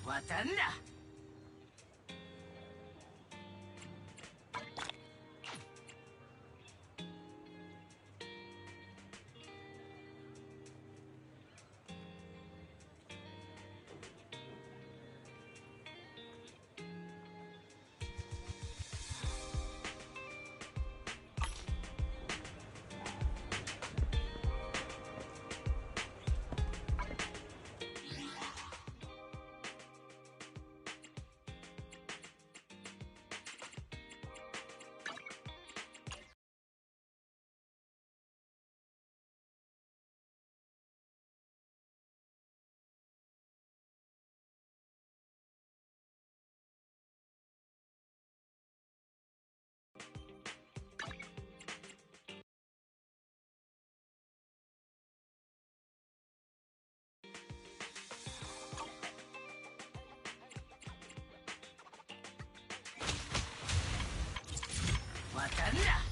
渡んな。渡んな。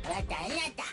渡んなった。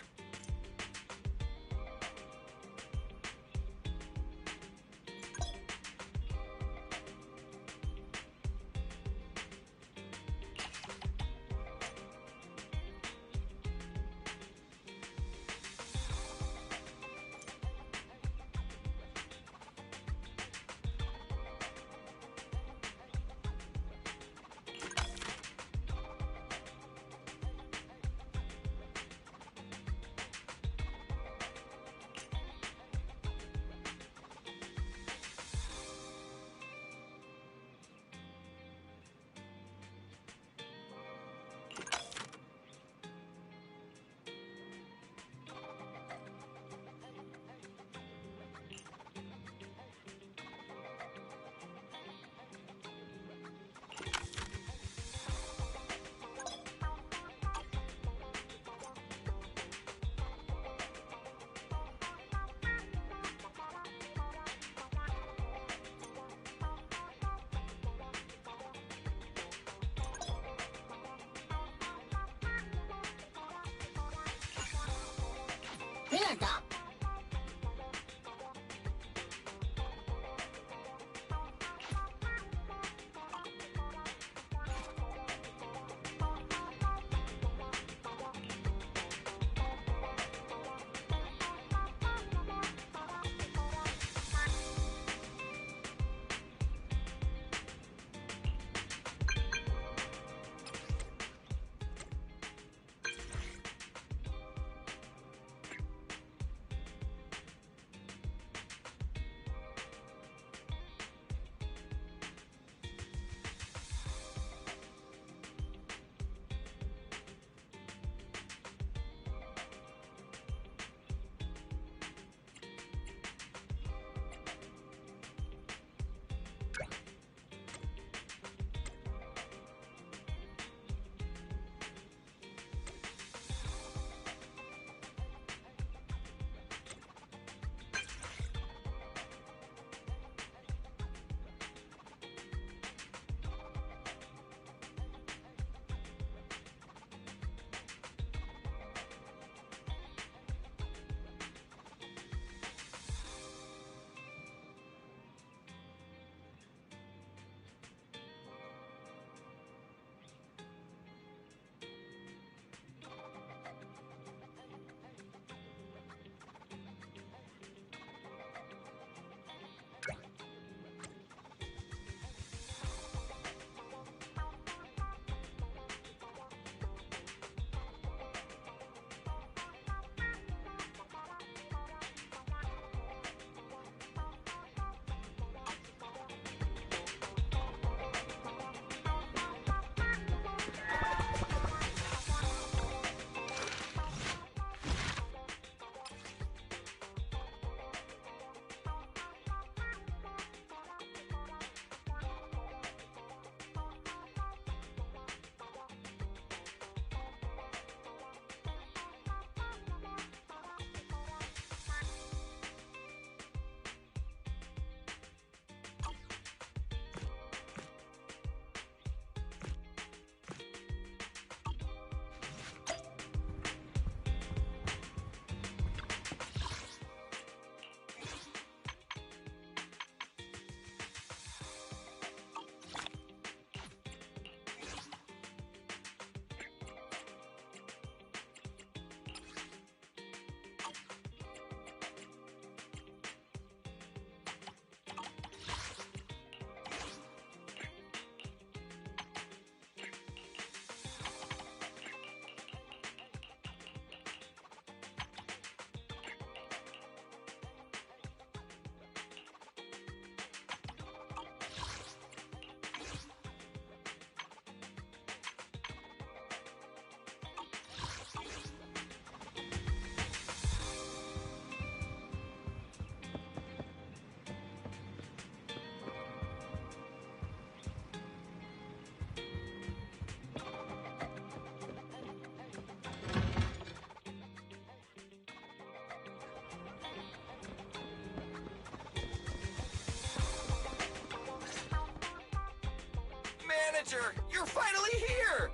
manager! You're finally here!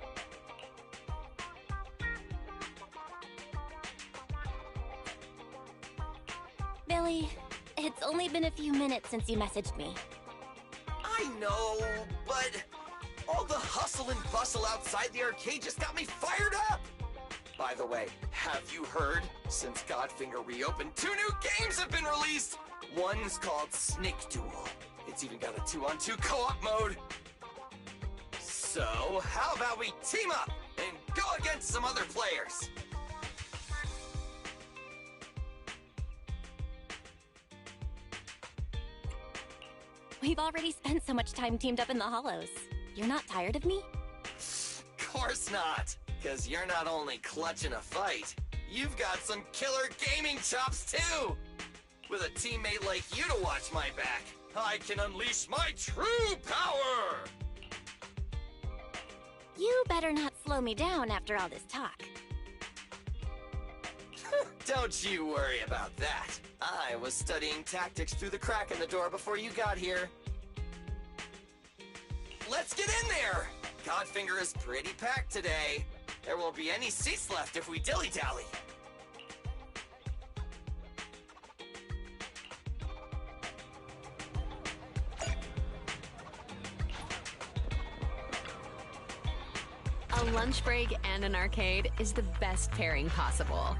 Billy, it's only been a few minutes since you messaged me. I know, but all the hustle and bustle outside the arcade just got me fired up! By the way, have you heard? Since Godfinger reopened, 2 new games have been released! One's called Snake Duel. It's even got a 2-on-2 co-op mode. So, how about we team up and go against some other players? We've already spent so much time teamed up in the Hollows. You're not tired of me? Course not, because you're not only clutching a fight, you've got some killer gaming chops too! With a teammate like you to watch my back, I can unleash my true power! You better not slow me down after all this talk. Don't you worry about that. I was studying tactics through the crack in the door before you got here. Let's get in there! Godfinger is pretty packed today. There won't be any seats left if we dilly-dally. A lunch break and an arcade is the best pairing possible.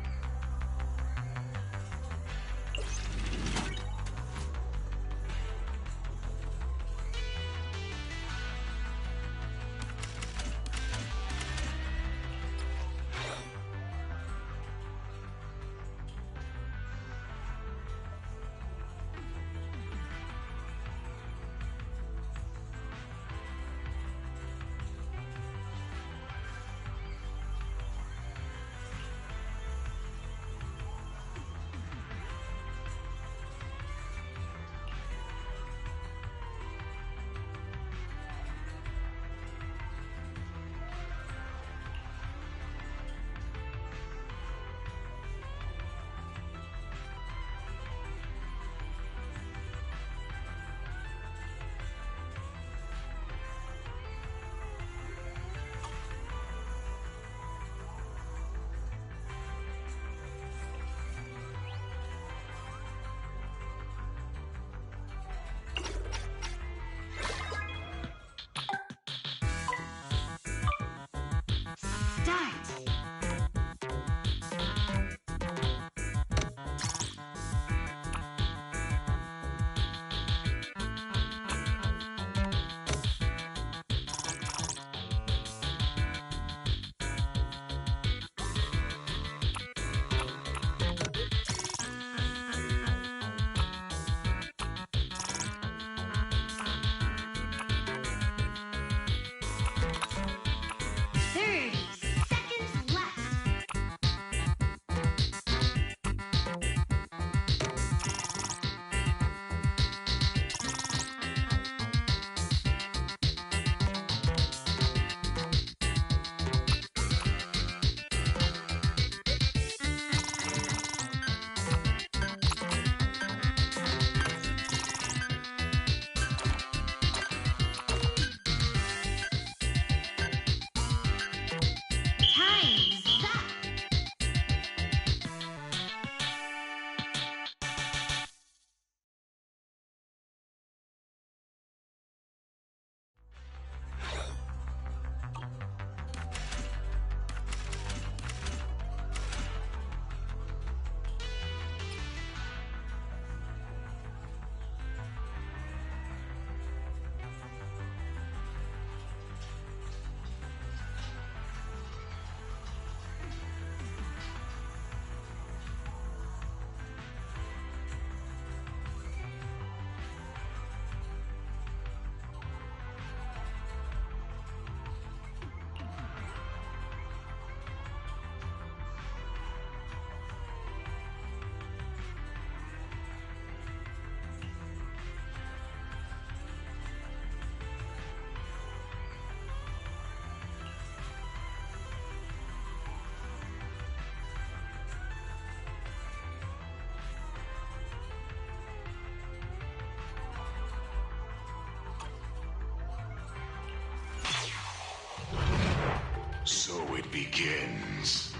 begins.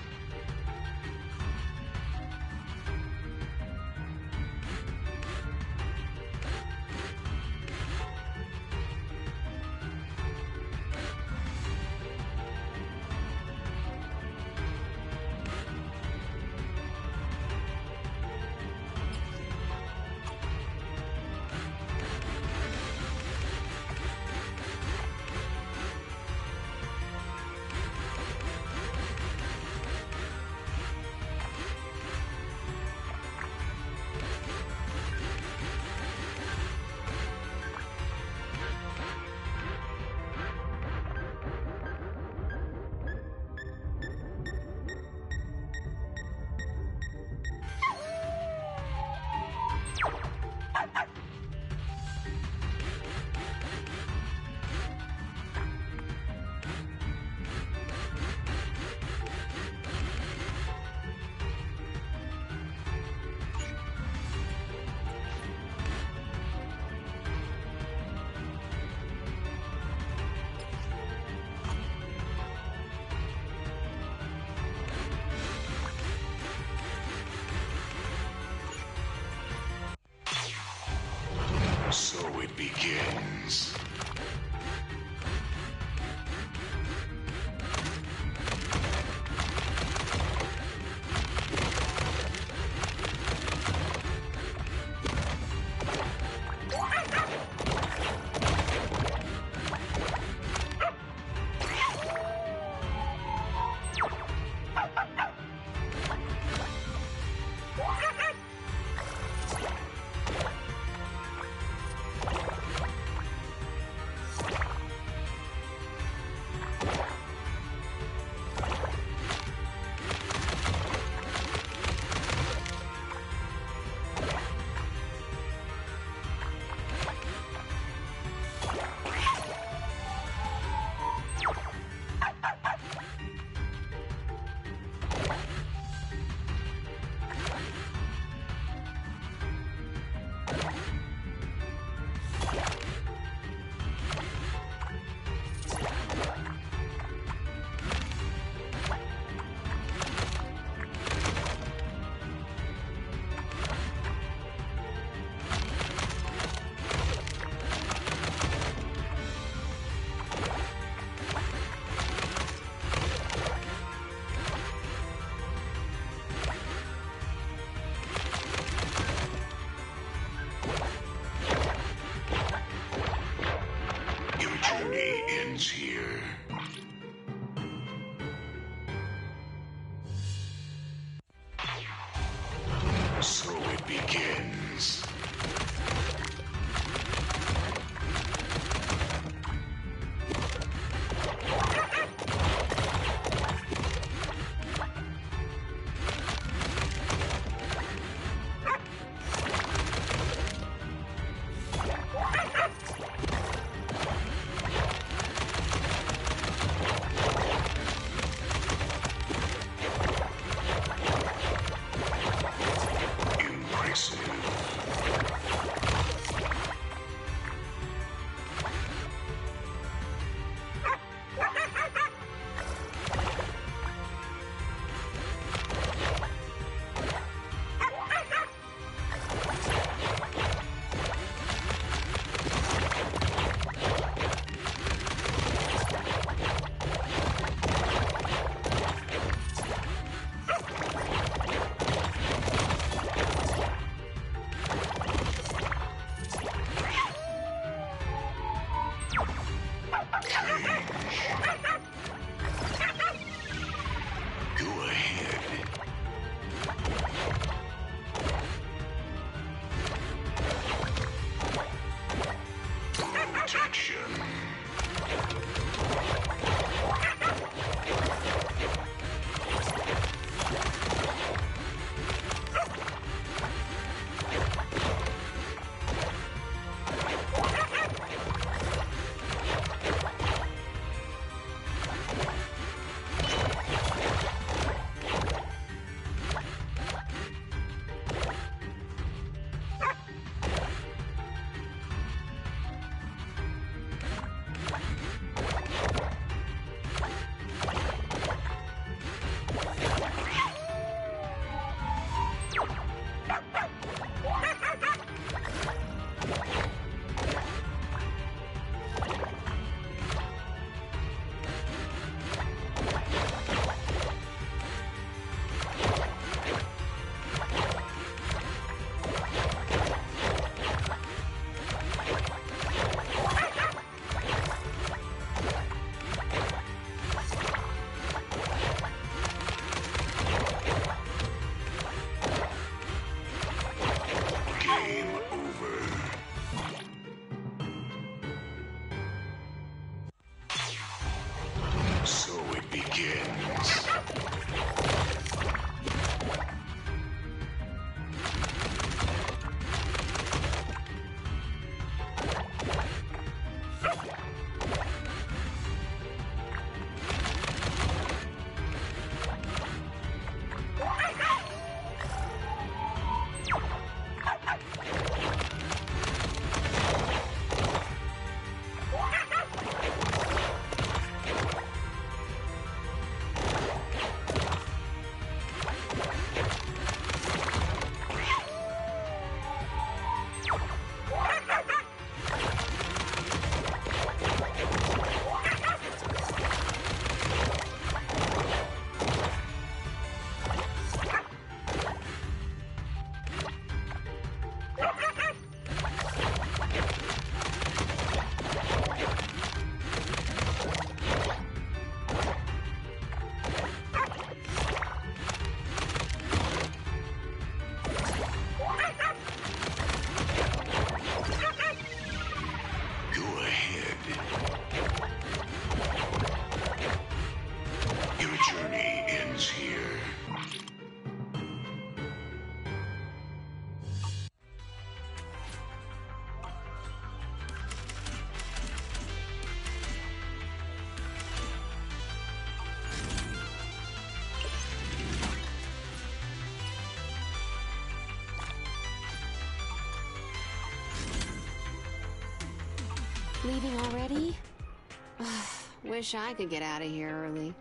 Leaving already? Wish I could get out of here early.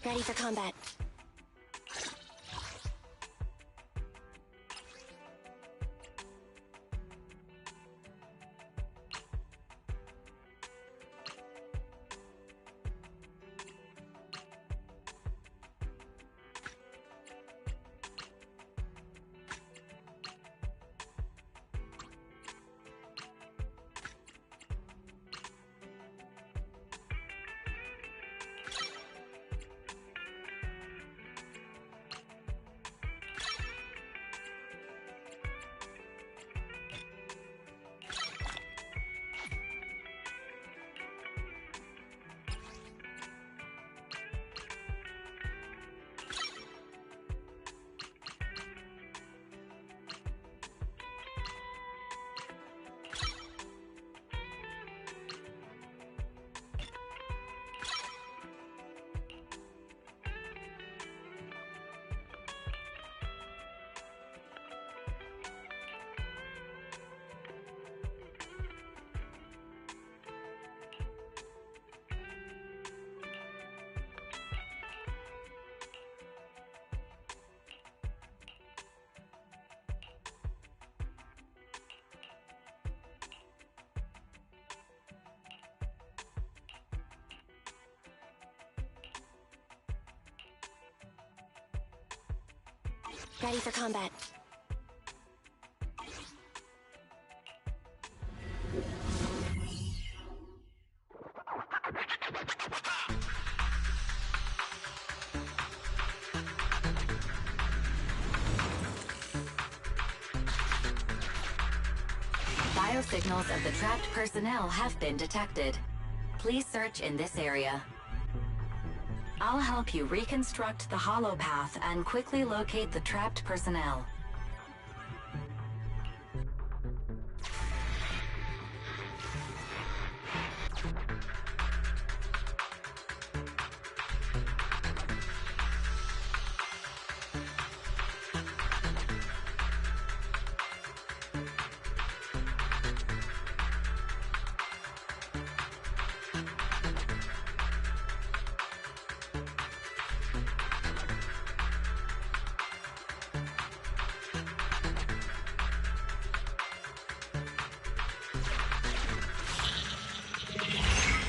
Ready for combat. Ready for combat. Biosignals of the trapped personnel have been detected. Please search in this area. I'll help you reconstruct the hollow path and quickly locate the trapped personnel.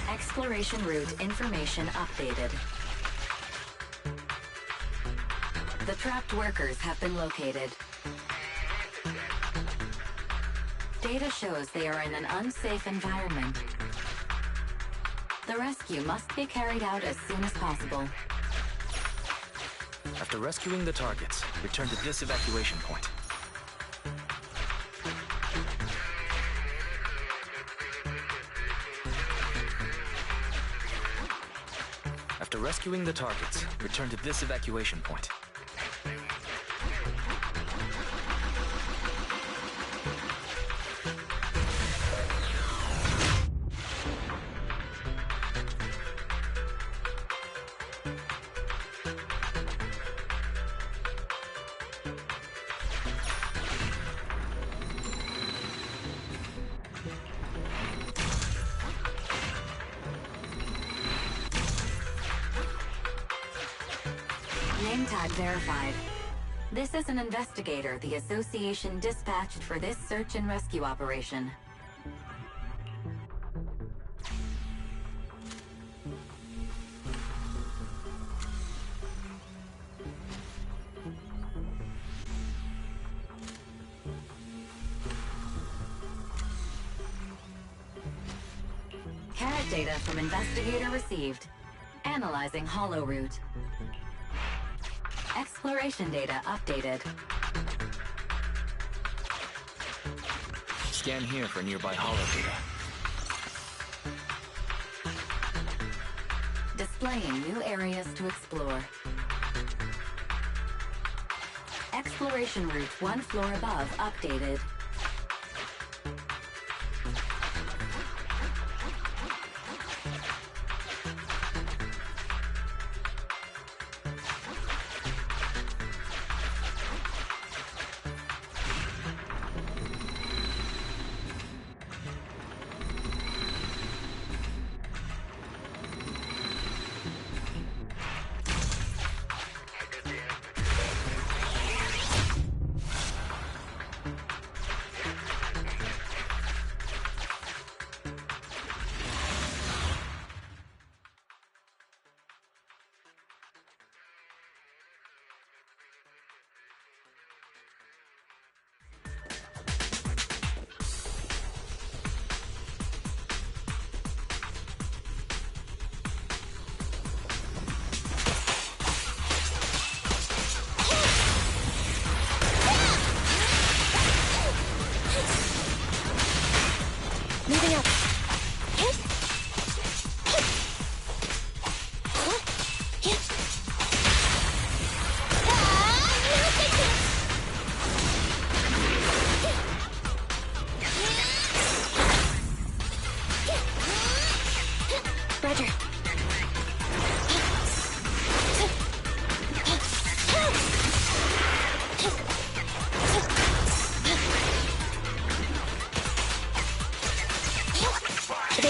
Exploration route information updated. The trapped workers have been located. Data shows they are in an unsafe environment. The rescue must be carried out as soon as possible. After rescuing the targets, return to this evacuation point. After rescuing the targets, return to this evacuation point. Name tag verified. This is an investigator the Association dispatched for this search and rescue operation. Carrot data from investigator received. Analyzing hollow route. Exploration data updated. Scan here for nearby hollow data. Displaying new areas to explore. Exploration route 1 floor above updated.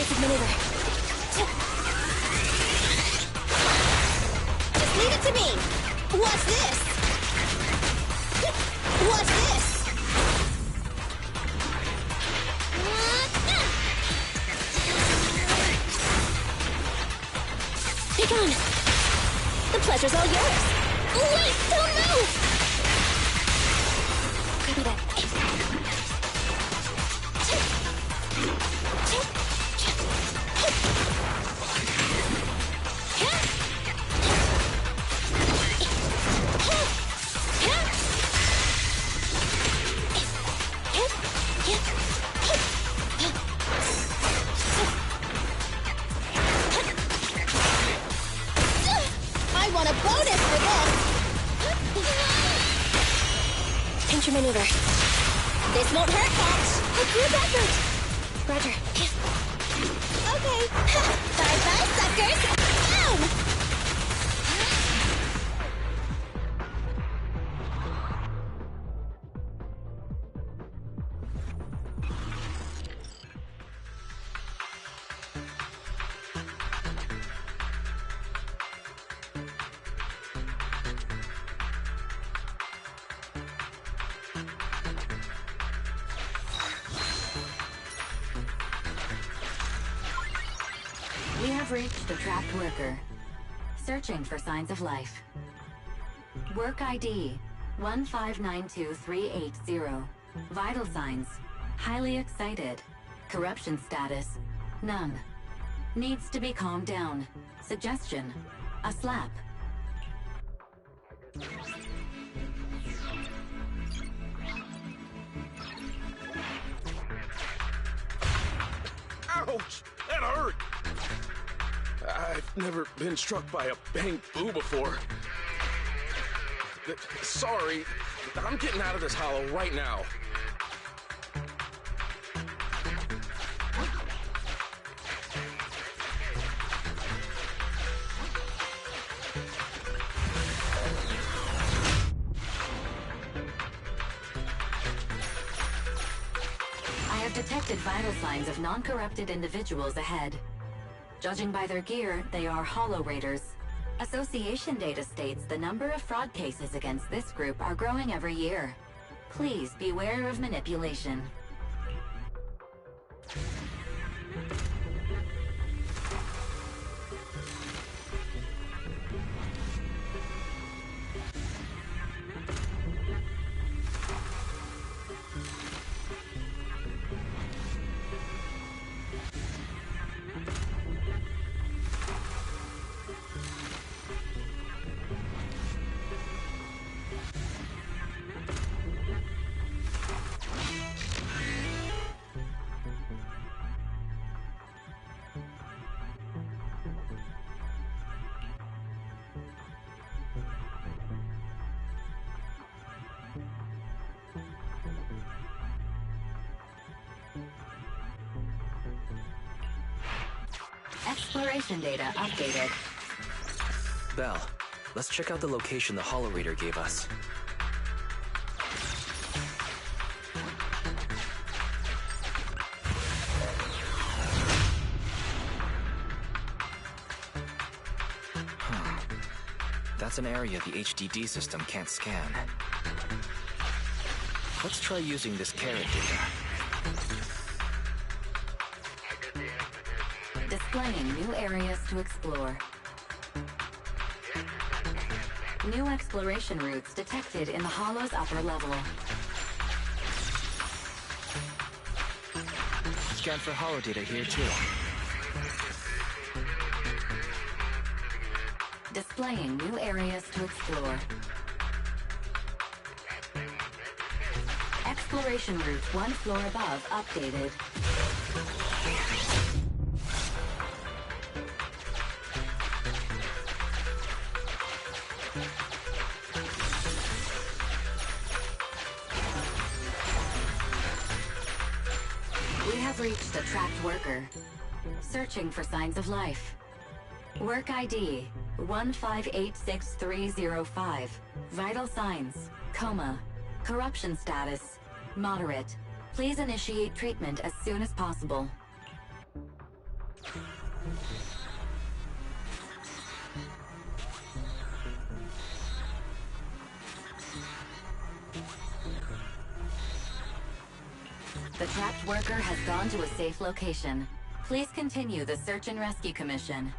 Explosive maneuver. Just leave it to me. Watch this. Watch this. Be gone. The pleasure's all yours. Wait, don't move. Copy that. I want a bonus for this! Pincher maneuver. This won't hurt much! A group effort! Roger. Okay. Bye-bye, suckers! Down! We have reached the trapped worker. Searching for signs of life. Work ID 1592380. Vital signs: highly excited. Corruption status: none. Needs to be calmed down. Suggestion: a slap. Ouch! That hurt! I've never been struck by a bang boo before. Sorry, I'm getting out of this hollow right now. I have detected vital signs of non-corrupted individuals ahead. Judging by their gear, they are Hollow Raiders. Association data states the number of fraud cases against this group are growing every year. Please beware of manipulation. Exploration data updated. Belle, let's check out the location the Hollow Raider gave us. That's an area the HDD system can't scan. Let's try using this carrot data. Displaying new areas to explore. New exploration routes detected in the Hollow's upper level. Scan for hollow data here too. Displaying new areas to explore. Exploration route one floor above updated. We have reached a trapped worker. Searching for signs of life. Work ID 1586305. Vital signs: coma. Corruption status: moderate. Please initiate treatment as soon as possible. The trapped worker has gone to a safe location. Please continue the search and rescue commission.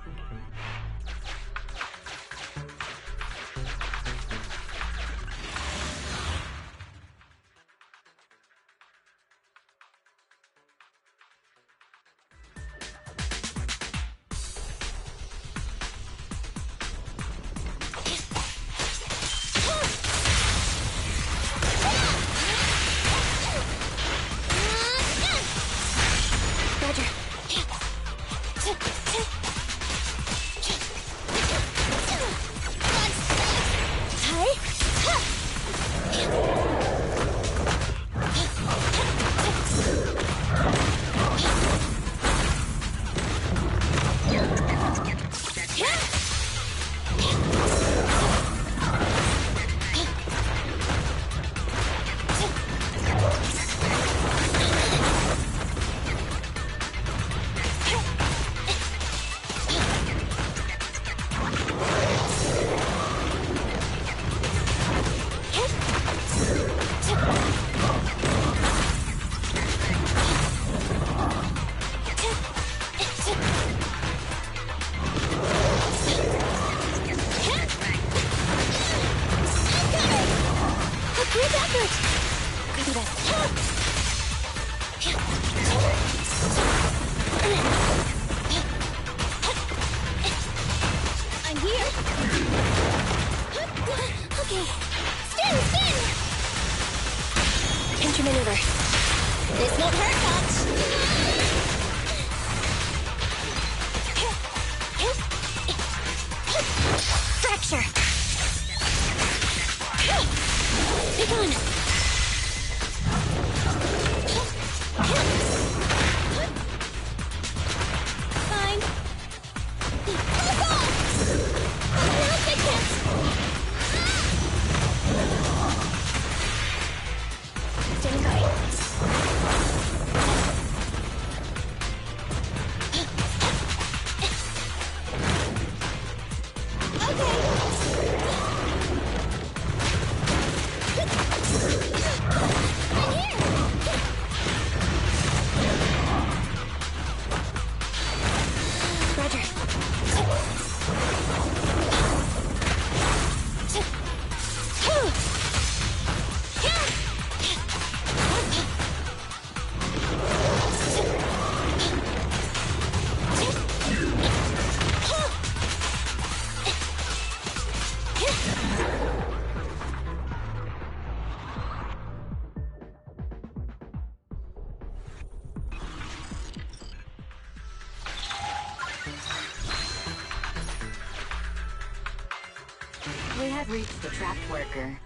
We have reached the trapped worker.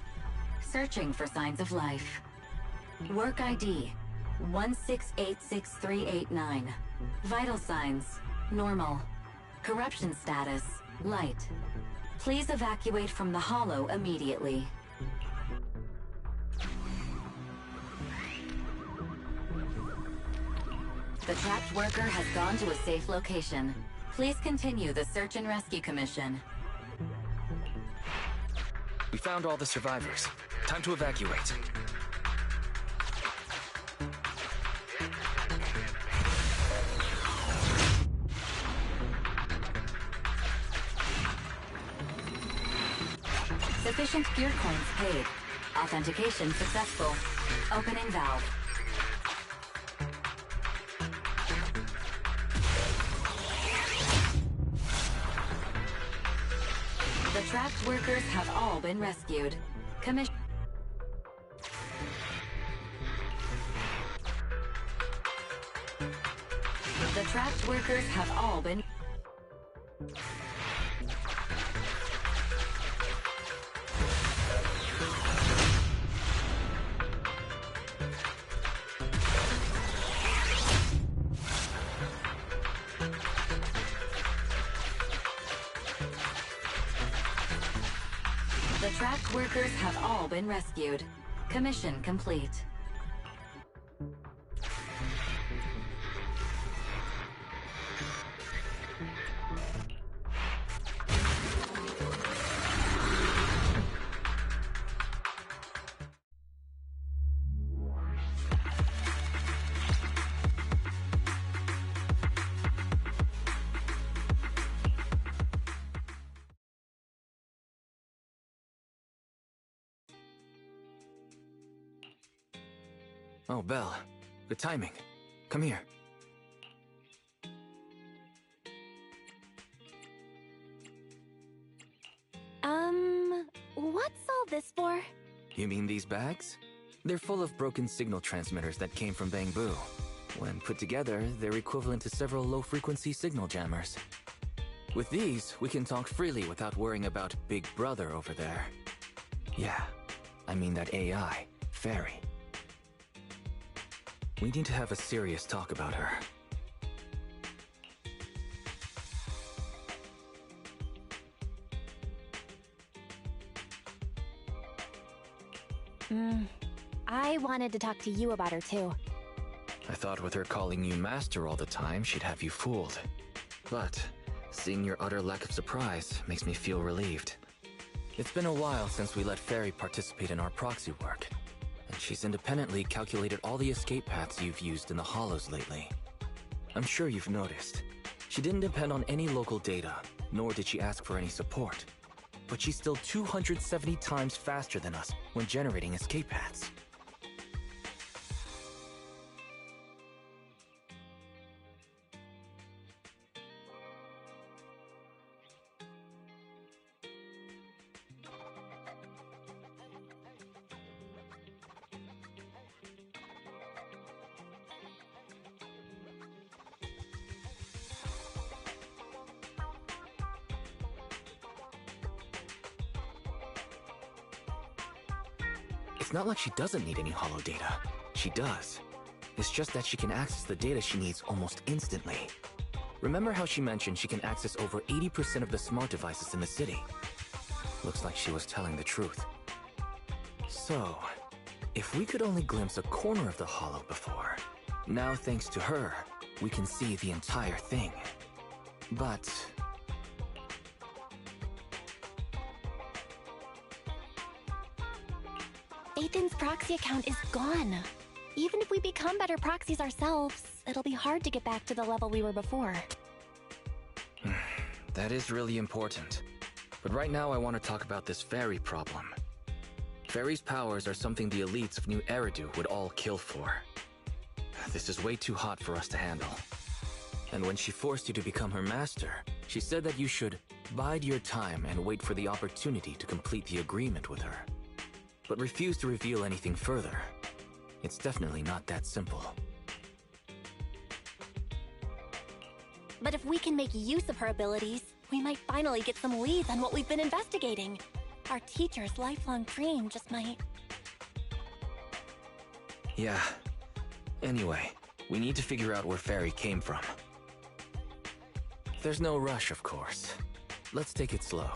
Searching for signs of life. Work ID 1686389. Vital signs normal. Corruption status light. Please evacuate from the hollow immediately. The trapped worker has gone to a safe location. Please continue the search and rescue commission. We found all the survivors. Time to evacuate. Sufficient gear coins paid. Authentication successful. Opening valve. The trapped workers have all been rescued. Commission. The trapped workers have all been... The trapped workers have all been rescued. Commission complete. Oh, Belle. Good timing. Come here. What's all this for? You mean these bags? They're full of broken signal transmitters that came from Bangbu. When put together, they're equivalent to several low-frequency signal jammers. With these, we can talk freely without worrying about Big Brother over there. Yeah, I mean that AI, Fairy. We need to have a serious talk about her. I wanted to talk to you about her too. I thought with her calling you Master all the time, she'd have you fooled. But seeing your utter lack of surprise makes me feel relieved. It's been a while since we let Fairy participate in our proxy work, and she's independently calculated all the escape paths you've used in the Hollows lately. I'm sure you've noticed. She didn't depend on any local data, nor did she ask for any support. But she's still 270 times faster than us when generating escape paths. It's not like she doesn't need any holo data. She does. It's just that she can access the data she needs almost instantly. Remember how she mentioned she can access over 80% of the smart devices in the city? Looks like she was telling the truth. So, if we could only glimpse a corner of the holo before, now thanks to her, we can see the entire thing. But Ethan's proxy account is gone. Even if we become better proxies ourselves, it'll be hard to get back to the level we were before. that is really important. But right now I want to talk about this Fairy problem. Fairy's powers are something the elites of New Eridu would all kill for. This is way too hot for us to handle. And when she forced you to become her master, she said that you should bide your time and wait for the opportunity to complete the agreement with her. But refused to reveal anything further. It's definitely not that simple. But if we can make use of her abilities, we might finally get some leads on what we've been investigating. Our teacher's lifelong dream just might... Yeah. Anyway, we need to figure out where Fairy came from. There's no rush, of course. Let's take it slow.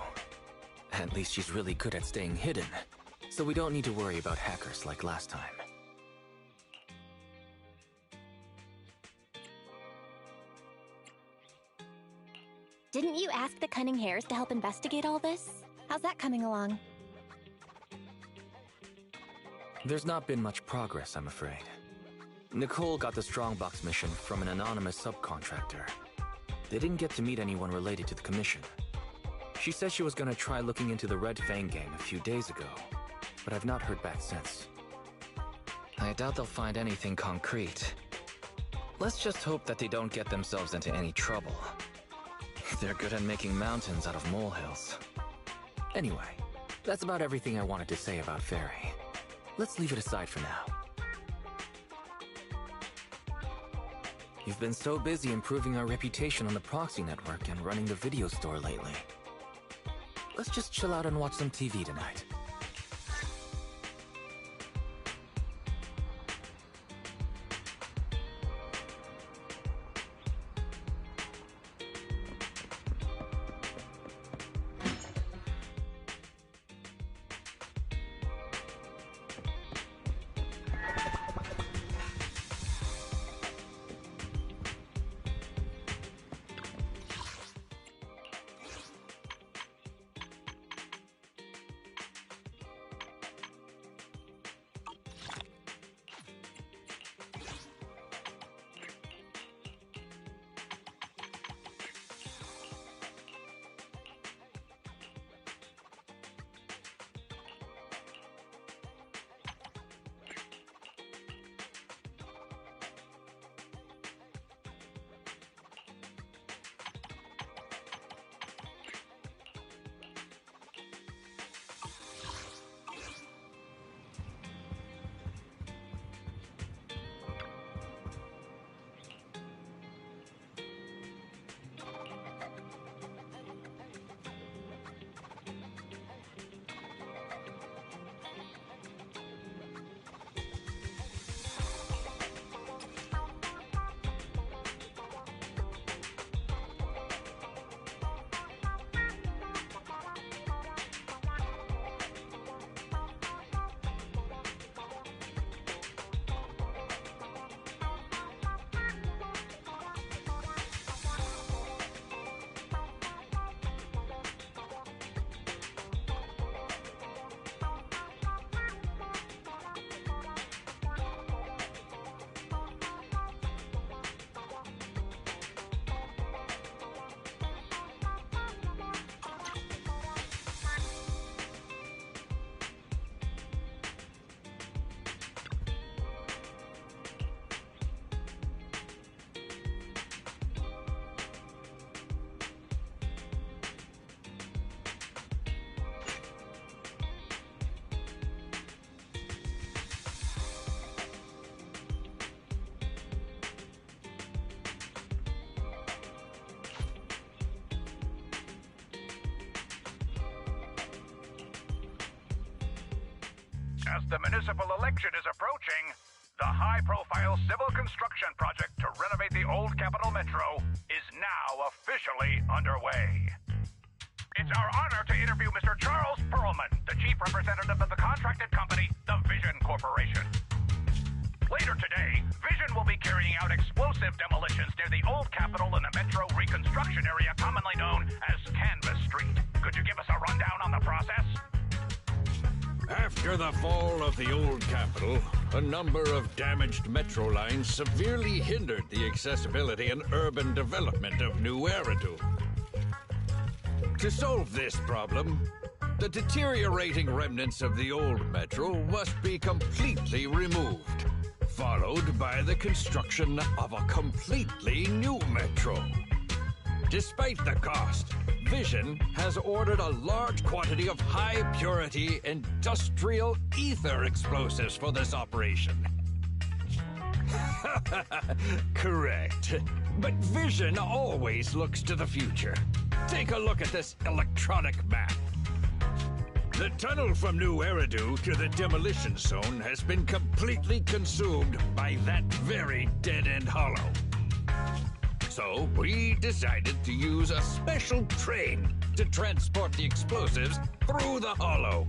At least she's really good at staying hidden, so we don't need to worry about hackers like last time. Didn't you ask the Cunning Hares to help investigate all this? How's that coming along? There's not been much progress, I'm afraid. Nicole got the Strongbox mission from an anonymous subcontractor. They didn't get to meet anyone related to the commission. She said she was gonna try looking into the Red Fang gang a few days ago, but I've not heard back since. I doubt they'll find anything concrete. Let's just hope that they don't get themselves into any trouble. They're good at making mountains out of molehills. Anyway, that's about everything I wanted to say about Fairy. Let's leave it aside for now. You've been so busy improving our reputation on the proxy network and running the video store lately. Let's just chill out and watch some TV tonight. As the municipal election is approaching, the high-profile civil construction project to renovate the old Capital Metro is now officially underway. It's our honor to interview Mr. Charles Perlman, the chief representative of the contracted company, the Vision Corporation. Later today, Vision will be carrying out explosive demolitions near the old Capitol in the Metro reconstruction area commonly known as Canvas Street. Could you give us a rundown on the process? After the fall of the old Capitol, a number of damaged metro lines severely hindered the accessibility and urban development of New Eridu. To solve this problem, the deteriorating remnants of the old metro must be completely removed, followed by the construction of a completely new metro. Despite the cost, Vision has ordered a large quantity of high-purity industrial ether explosives for this operation. Correct. But Vision always looks to the future. Take a look at this electronic map. The tunnel from New Eridu to the demolition zone has been completely consumed by that very dead-end hollow. So we decided to use a special train to transport the explosives through the hollow.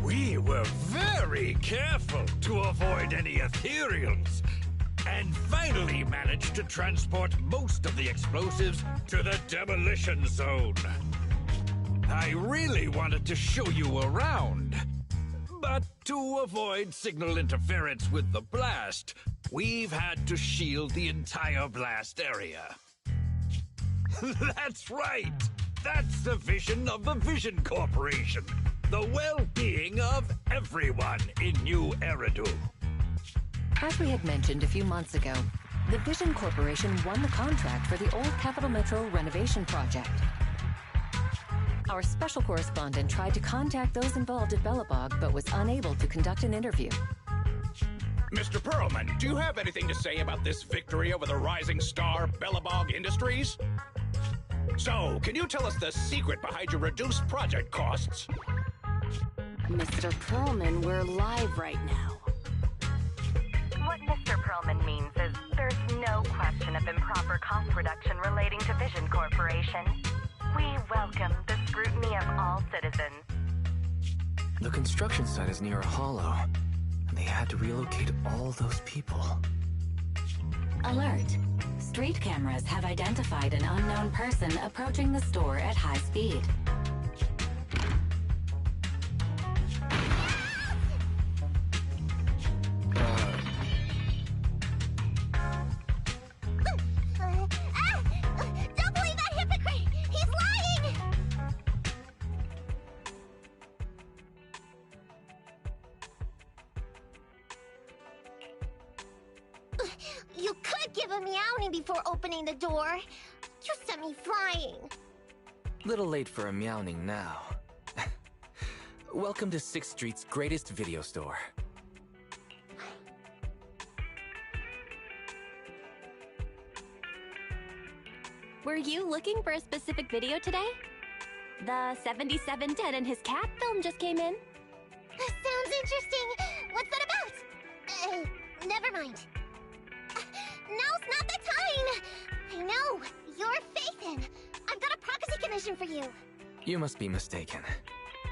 We were very careful to avoid any ethereals, and finally managed to transport most of the explosives to the demolition zone. I really wanted to show you around, but to avoid signal interference with the blast, we've had to shield the entire blast area. That's right! That's the vision of the Vision Corporation. The well-being of everyone in New Eridu. As we had mentioned a few months ago, the Vision Corporation won the contract for the old Capital Metro renovation project. Our special correspondent tried to contact those involved at Belobog, but was unable to conduct an interview. Mr. Perlman, do you have anything to say about this victory over the rising star, Belobog Industries? So, can you tell us the secret behind your reduced project costs? Mr. Perlman, we're live right now. What Mr. Perlman means is there's no question of improper cost reduction relating to Vision Corporation. We welcome the scrutiny of all citizens. The construction site is near a hollow, and they had to relocate all those people. Alert! Street cameras have identified an unknown person approaching the store at high speed. Don't believe that hypocrite! He's lying! You could give a meowing before opening the door. You sent me flying. Little late for a meowing now. Welcome to 6th Street's greatest video store. Were you looking for a specific video today? The 7710 and his cat film just came in. That sounds interesting. What's that about? Never mind. Now's not the time! I know! You're Phaethon! I've got a prophecy commission for you! You must be mistaken.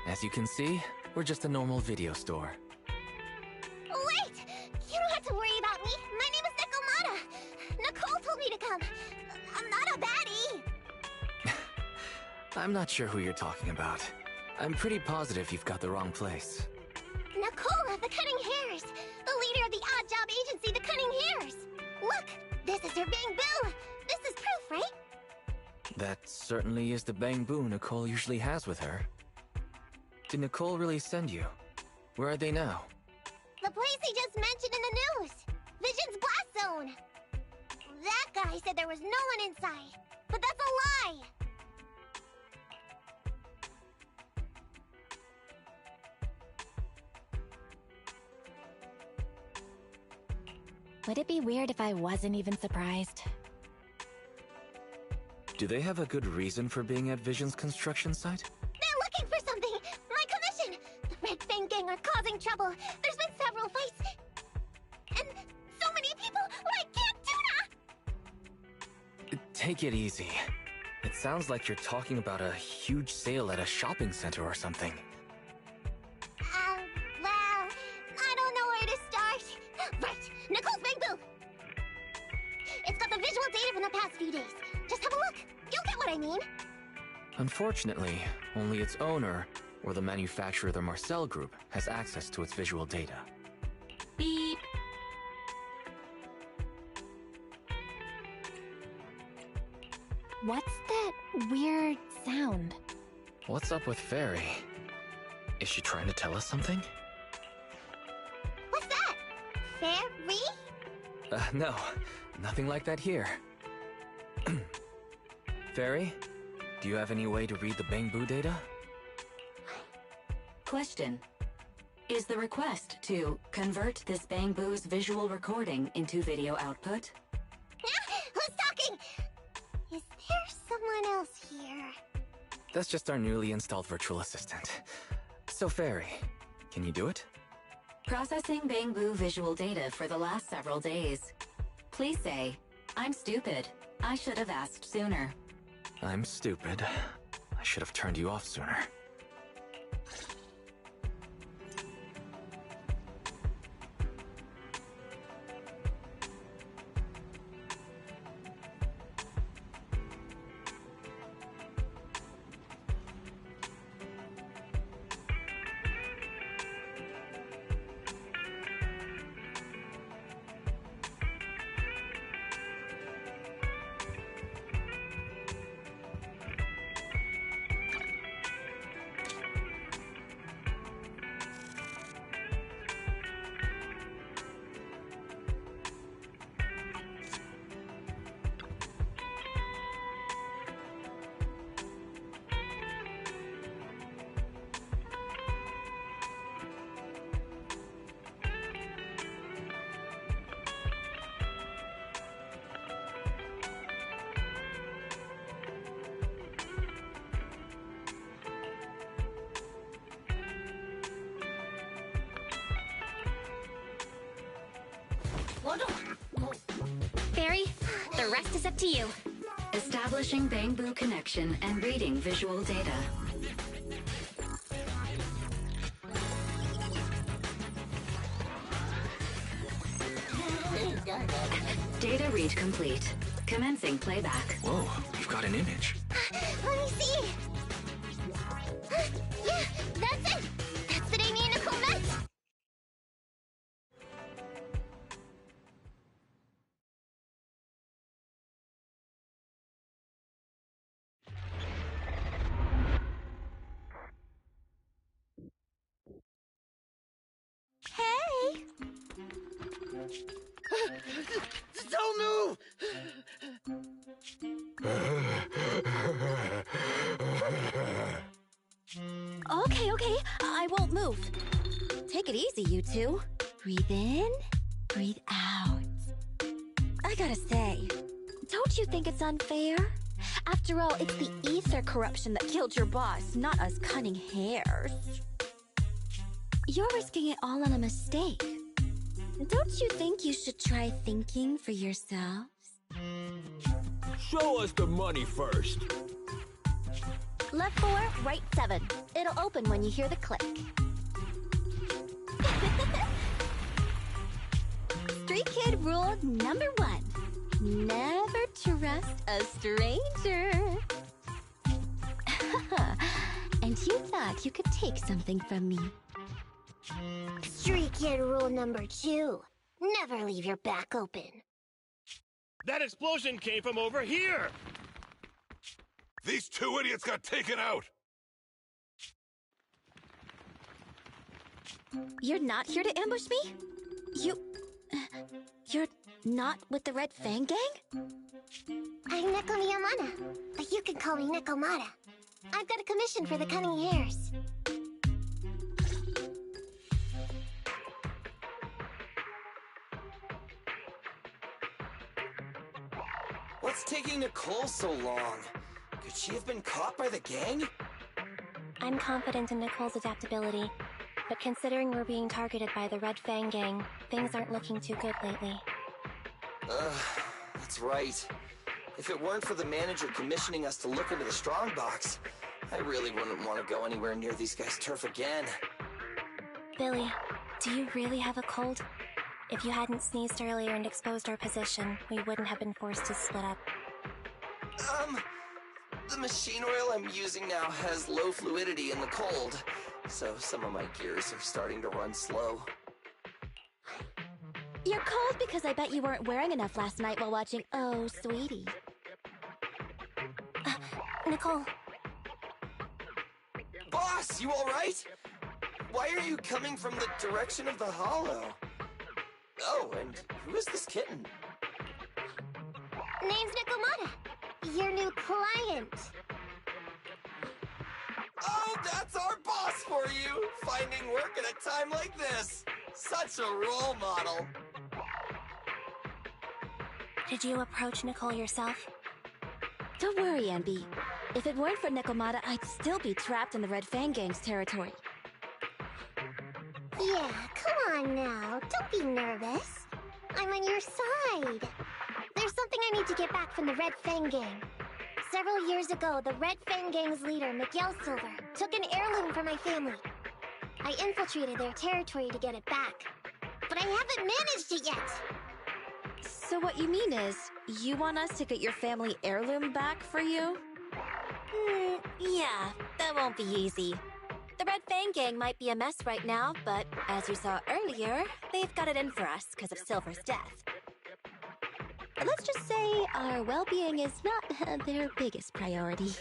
As you can see, we're just a normal video store. Wait! You don't have to worry about me! My name is Nekomata! Nicole told me to come! I'm not a baddie! I'm not sure who you're talking about. I'm pretty positive you've got the wrong place. Nicole of the Cutting Hairs! The leader of the odd job agency, the Cutting Hairs! Look! This is her Bang Boo! This is proof, right? That certainly is the Bang Boo Nicole usually has with her. Did Nicole really send you? Where are they now? The place he just mentioned in the news! Vision's Blast Zone! That guy said there was no one inside, but that's a lie! Would it be weird if I wasn't even surprised? Do they have a good reason for being at Vision's construction site? They're looking for something! My commission! The Red Fang Gang are causing causing trouble. There's been several fights. And so many people like Camp Tuna! Take it easy. It sounds like you're talking about a huge sale at a shopping center or something. Well, I don't know where to start. Right, Nicole's Bang Boo! It's got the visual data from the past few days. Just have a look. You'll get what I mean. Unfortunately, only its owner, or the manufacturer, the Marcel Group, has access to its visual data. Beep. What's that weird sound? What's up with Fairy? Is she trying to tell us something? What's that? Fairy? No. Nothing like that here. Fairy, do you have any way to read the Bang Boo data? Question. Is the request to convert this Bang Boo's visual recording into video output? Who's talking? Is there someone else here? That's just our newly installed virtual assistant. So Fairy, can you do it? Processing Bang Boo visual data for the last several days. Please say, I'm stupid. I should have asked sooner. I'm stupid. I should have turned you off sooner. Fairy, the rest is up to you. Establishing Bang Boo connection and reading visual data. Data read complete. Commencing playback. Whoa, you've got an image. Let me see. Yeah, that's it. That's the day me and Nicole met. Hey! Don't move! Okay, I won't move. Take it easy, you two. Breathe in, breathe out. I gotta say, don't you think it's unfair? After all, it's the ether corruption that killed your boss, not us cutting hairs. You're risking it all on a mistake. Don't you think you should try thinking for yourselves? Show us the money first. Left 4, right 7. It'll open when you hear the click. Street Kid rule number 1. Never trust a stranger. And you thought you could take something from me. Street Kid rule number 2. Never leave your back open. That explosion came from over here! These two idiots got taken out! You're not here to ambush me? You're not with the Red Fang Gang? I'm Neko Miyamana, but you can call me Nekomata. I've got a commission for the Cunning Hairs. What's taking Nicole so long? Could she have been caught by the gang? I'm confident in Nicole's adaptability. But considering we're being targeted by the Red Fang gang, things aren't looking too good lately. That's right. If it weren't for the manager commissioning us to look into the strongbox, I really wouldn't want to go anywhere near these guys' turf again. Billy, do you really have a cold? If you hadn't sneezed earlier and exposed our position, we wouldn't have been forced to split up. The machine oil I'm using now has low fluidity in the cold, so some of my gears are starting to run slow. You're cold because I bet you weren't wearing enough last night while watching Oh, Sweetie. Nicole. Boss, you alright? Why are you coming from the direction of the hollow? Oh, and who is this kitten? Name's Nikomata. Your new client. Oh, that's our boss for you! Finding work at a time like this! Such a role model! Did you approach Nicole yourself? Don't worry, Anby. If it weren't for Nikomata, I'd still be trapped in the Red Fang gang's territory. Yeah, come on now. Don't be nervous. I'm on your side. There's something I need to get back from the Red Fang gang. Several years ago, the Red Fang gang's leader, Miguel Silver, took an heirloom from my family. I infiltrated their territory to get it back. But I haven't managed it yet. So what you mean is, you want us to get your family heirloom back for you? Yeah, that won't be easy. The Red Fang gang might be a mess right now, but as you saw earlier, they've got it in for us because of Silver's death. Let's just say our well-being is not their biggest priority.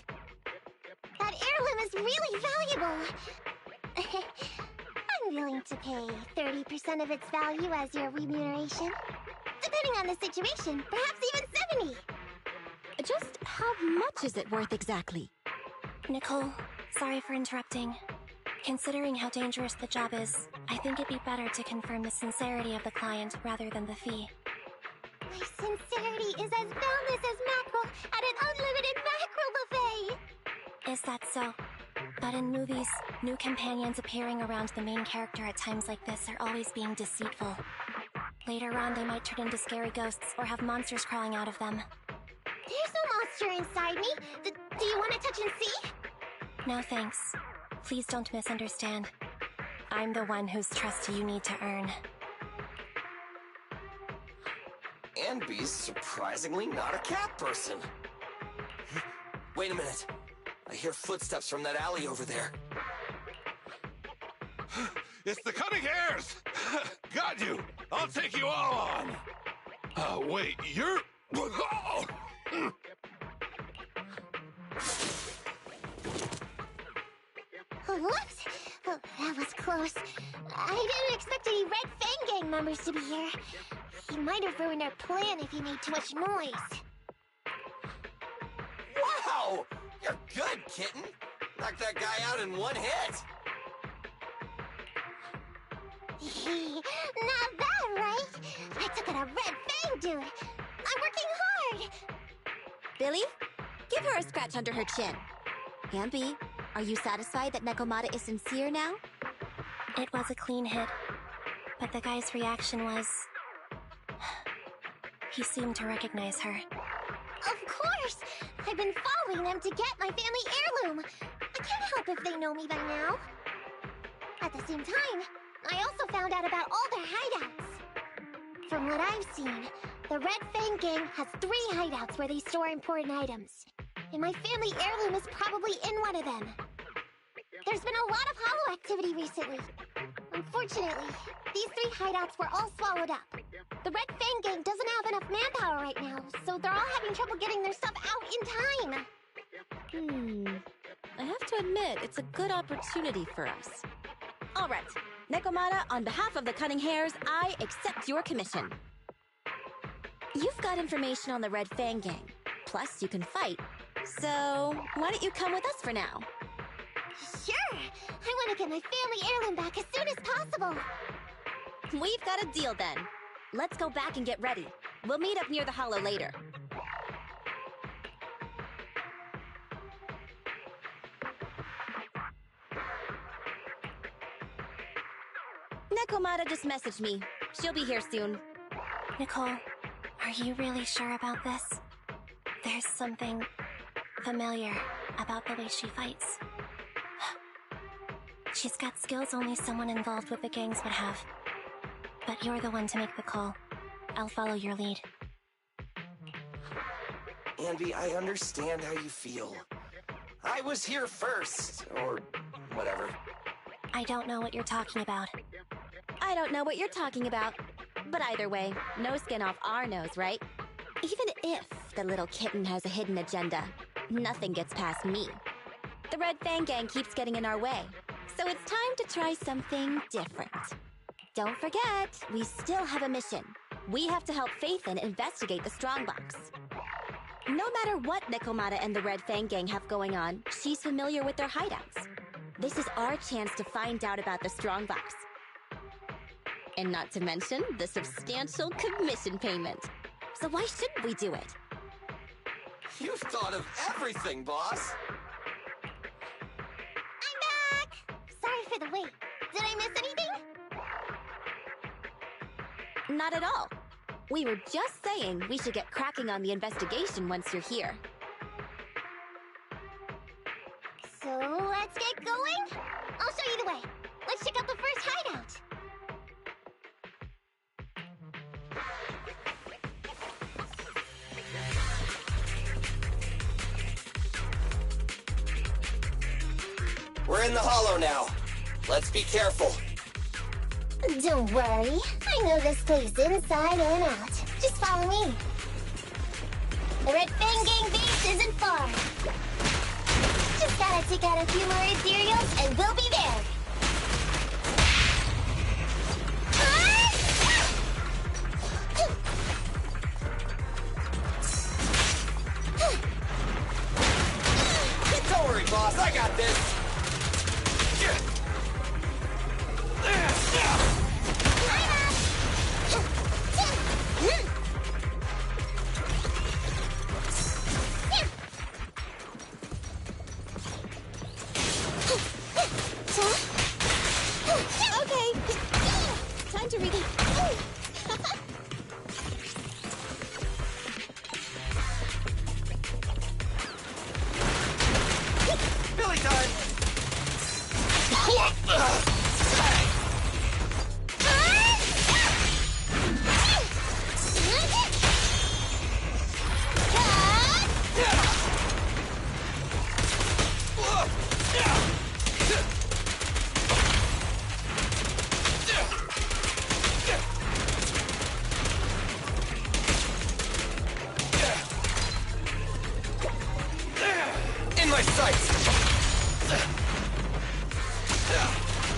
That heirloom is really valuable. I'm willing to pay 30% of its value as your remuneration. Depending on the situation, perhaps even 70. Just how much is it worth exactly? Nicole, sorry for interrupting. Considering how dangerous the job is, I think it'd be better to confirm the sincerity of the client rather than the fee. My sincerity is as boundless as mackerel at an unlimited mackerel buffet! Is that so? But in movies, new companions appearing around the main character at times like this are always being deceitful. Later on, they might turn into scary ghosts or have monsters crawling out of them. There's no monster inside me. Do you want to touch and see? No thanks. Please don't misunderstand. I'm the one whose trust you need to earn. Anby's surprisingly not a cat person. Wait a minute. I hear footsteps from that alley over there. It's the Cunning Hares! Got you! I'll take you all on! Wait, you're... Whoops! Oh, that was close. I didn't expect any Red Fang gang members to be here. He might have ruined our plan if he made too much noise. Wow! You're good, kitten! Knocked that guy out in one hit! Not bad, right? I took out a Red Fang dude. I'm working hard! Billy, give her a scratch under her chin. Anby, are you satisfied that Nikomata is sincere now? It was a clean hit, but the guy's reaction was... he seemed to recognize her. Of course! I've been following them to get my family heirloom. I can't help if they know me by now. At the same time, I also found out about all their hideouts. From what I've seen, the Red Fang gang has 3 hideouts where they store important items. And my family heirloom is probably in one of them. There's been a lot of hollow activity recently. Unfortunately, these 3 hideouts were all swallowed up. The Red Fang gang doesn't have enough manpower right now, so they're all having trouble getting their stuff out in time. I have to admit, it's a good opportunity for us. All right, Nikomata, on behalf of the Cunning Hares, I accept your commission. You've got information on the Red Fang gang. Plus, you can fight. So, why don't you come with us for now? Sure! I want to get my family heirloom back as soon as possible. We've got a deal then. Let's go back and get ready. We'll meet up near the hollow later. Nekomata just messaged me. She'll be here soon. Nicole, are you really sure about this? There's something familiar about the way she fights. She's got skills only someone involved with the gangs would have. But you're the one to make the call. I'll follow your lead. Anby, I understand how you feel. I was here first, or whatever. I don't know what you're talking about. I don't know what you're talking about. But either way, no skin off our nose, right? Even if the little kitten has a hidden agenda, nothing gets past me. The Red Fang Gang keeps getting in our way, so it's time to try something different. Don't forget, we still have a mission. We have to help Phaethon investigate the Strongbox. No matter what Nekomata and the Red Fang Gang have going on, she's familiar with their hideouts. This is our chance to find out about the Strongbox. And not to mention the substantial commission payment. So why shouldn't we do it? You've thought of everything, boss. I'm back! Sorry for the wait. Did I miss anything? Not at all. We were just saying we should get cracking on the investigation once you're here. So let's get going? I'll show you the way. Let's check out the first hideout. We're in the hollow now. Let's be careful. Don't worry. I know this place inside and out. Just follow me. The Red Fang Gang base isn't far. Just gotta take out a few more ethereals and we'll be there. Don't worry, boss. I got this.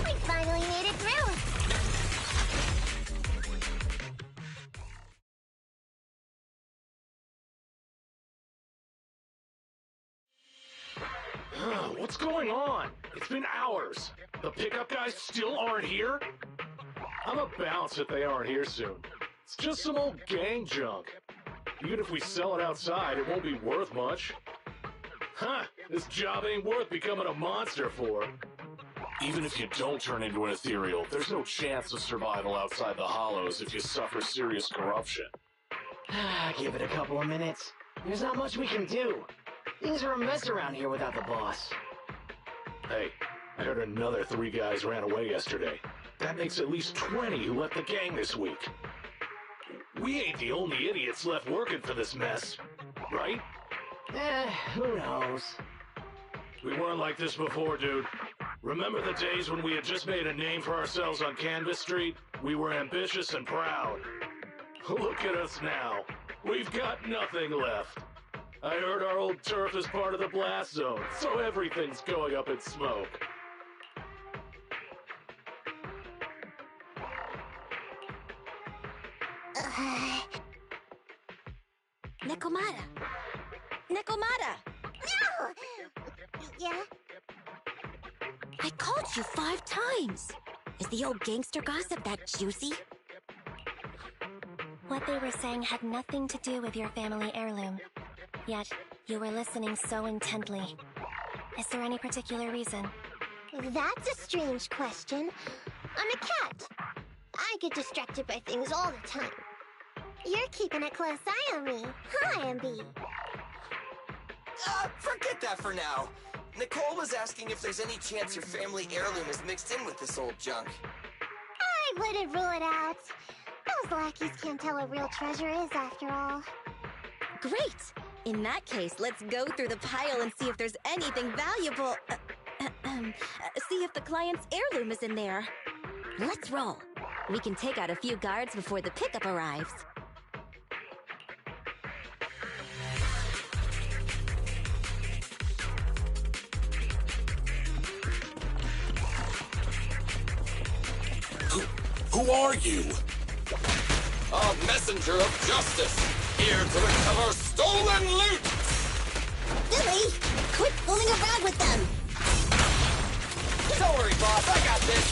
We finally made it through. What's going on? It's been hours. The pickup guys still aren't here? I'm a bounce if they aren't here soon. It's just some old gang junk. Even if we sell it outside, it won't be worth much. Huh, this job ain't worth becoming a monster for. Even if you don't turn into an ethereal, there's no chance of survival outside the hollows if you suffer serious corruption. Give it a couple of minutes. There's not much we can do. Things are a mess around here without the boss. Hey, I heard another 3 guys ran away yesterday. That makes at least 20 who left the gang this week. We ain't the only idiots left working for this mess, right? Who knows? We weren't like this before, dude. Remember the days when we had just made a name for ourselves on Canvas Street? We were ambitious and proud. Look at us now. We've got nothing left. I heard our old turf is part of the blast zone, so everything's going up in smoke. Nekomata! Nekomata! No! Yeah? I called you 5 times! Is the old gangster gossip that juicy? What they were saying had nothing to do with your family heirloom. Yet, you were listening so intently. Is there any particular reason? That's a strange question. I'm a cat. get distracted by things all the time. You're keeping a close eye on me, huh, Ambi? Forget that for now. Nicole was asking if there's any chance your family heirloom is mixed in with this old junk. I wouldn't rule it out. Those lackeys can't tell what real treasure is, after all. Great! In that case, let's go through the pile and see if there's anything valuable. See if the client's heirloom is in there. Let's roll. We can take out a few guards before the pickup arrives. Who are you? A messenger of justice, here to recover stolen loot! Billy, quit fooling around with them! Don't worry, boss, I got this!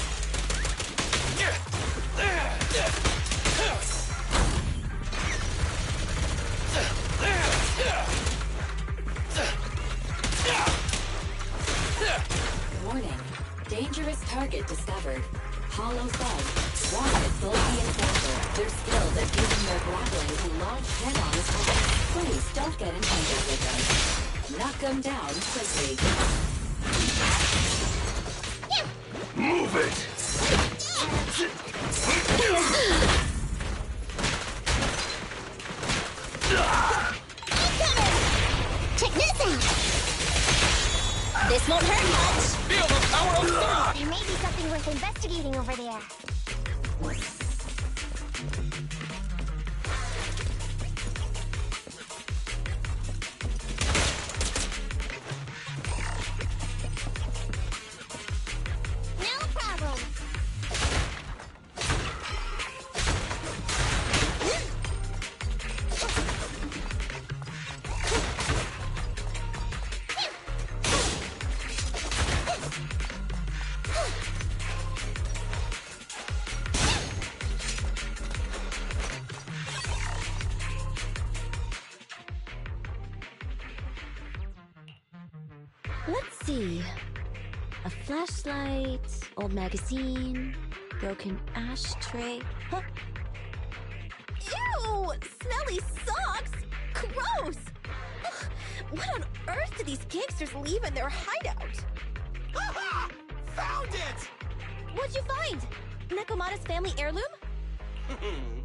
Warning. Dangerous target discovered. Hollow Thug. Wanted Bulky Encounter. They're skilled at using their grappling to launch head-on attacks. Please don't get entangled with them. Knock them down quickly. Move it! Check this out! This won't hurt much! Feel the power of Thug! There may be something worth investigating over there. No problem! Let's see. A flashlight, old magazine, broken ashtray. Huh? Ew! Smelly socks! Gross! Ugh, what on earth do these gangsters leave in their hideout? Haha! Found it! What'd you find? Nekomata's family heirloom?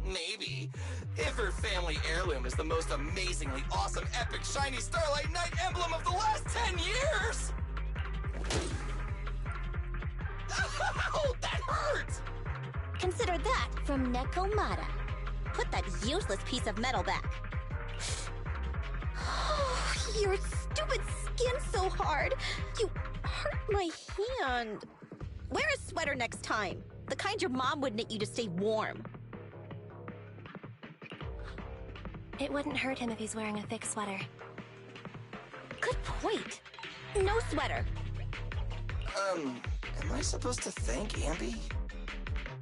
Maybe. If her family heirloom is the most amazingly awesome, epic, shiny Starlight Knight emblem of the last 10 years! Oh, that hurt! Consider that from Nekomata. Put that useless piece of metal back. Oh, your stupid skin's so hard. You hurt my hand. Wear a sweater next time. The kind your mom would knit you to stay warm. It wouldn't hurt him if he's wearing a thick sweater. Good point. No sweater. Am I supposed to thank Ambi?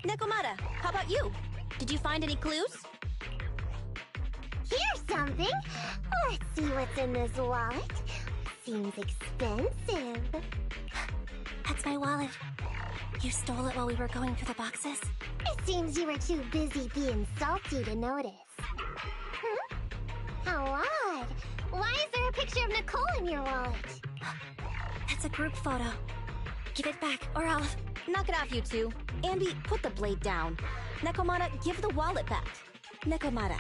Nekomata, how about you? Did you find any clues? Here's something! Let's see what's in this wallet. Seems expensive. That's my wallet. You stole it while we were going through the boxes? It seems you were too busy being salty to notice. How odd. Why is there a picture of Nicole in your wallet? That's a group photo. Give it back, or I'll... Knock it off, you two. Ambi, put the blade down. Nekomata, give the wallet back. Nekomata,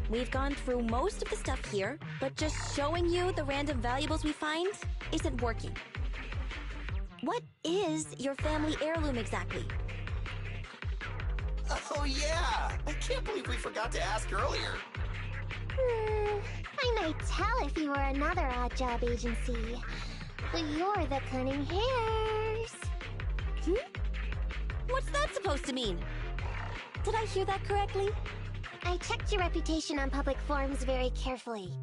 we've gone through most of the stuff here, but just showing you the random valuables we find isn't working. What is your family heirloom exactly? Oh yeah! I can't believe we forgot to ask earlier. I might tell if you were another odd job agency. But you're the Cunning Hares. What's that supposed to mean? Did I hear that correctly? I checked your reputation on public forums very carefully.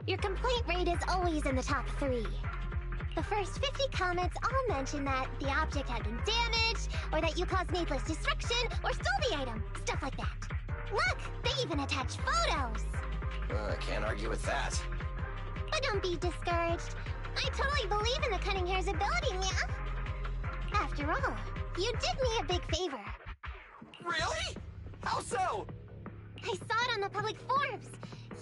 Your complaint rate is always in the top 3. The first 50 comments all mention that the object had been damaged, or that you caused needless destruction, or stole the item. Stuff like that. Look, they even attach photos! I can't argue with that. But don't be discouraged. I totally believe in the Cunning Hare's ability, yeah? After all, you did me a big favor. Really? How so? I saw it on the public forums.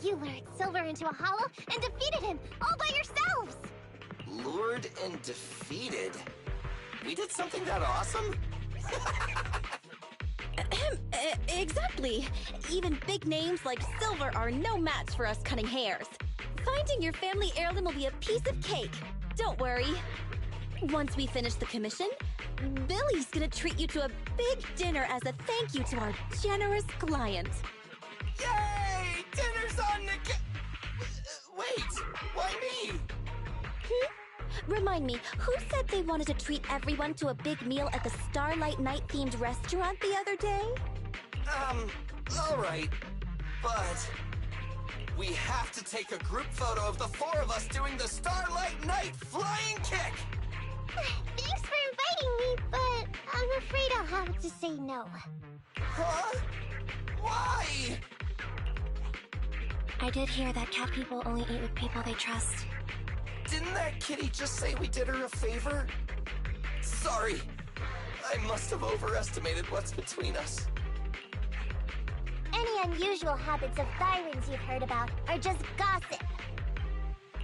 You lured Silver into a hollow and defeated him all by yourselves. Lured and defeated? We did something that awesome? Exactly. Even big names like Silver are no match for us cutting hairs. Finding your family heirloom will be a piece of cake. Don't worry. Once we finish the commission, Billy's gonna treat you to a big dinner as a thank you to our generous client. Yay! Dinner's on the wait, why me? Remind me, who said they wanted to treat everyone to a big meal at the Starlight Night-themed restaurant the other day? Alright. But we have to take a group photo of the four of us doing the Starlight Night flying kick! Thanks for inviting me, but I'm afraid I'll have to say no. Huh? Why? I did hear that cat people only eat with people they trust. Didn't that kitty just say we did her a favor? Sorry. I must have overestimated what's between us. Any unusual habits of Thyrans you've heard about are just gossip.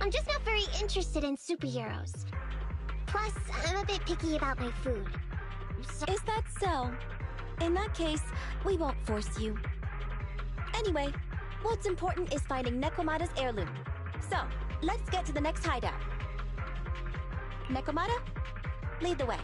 I'm just not very interested in superheroes. Plus, I'm a bit picky about my food. Is that so? In that case, we won't force you. Anyway, what's important is finding Nekomata's heirloom. So, let's get to the next hideout. Nekomata, lead the way.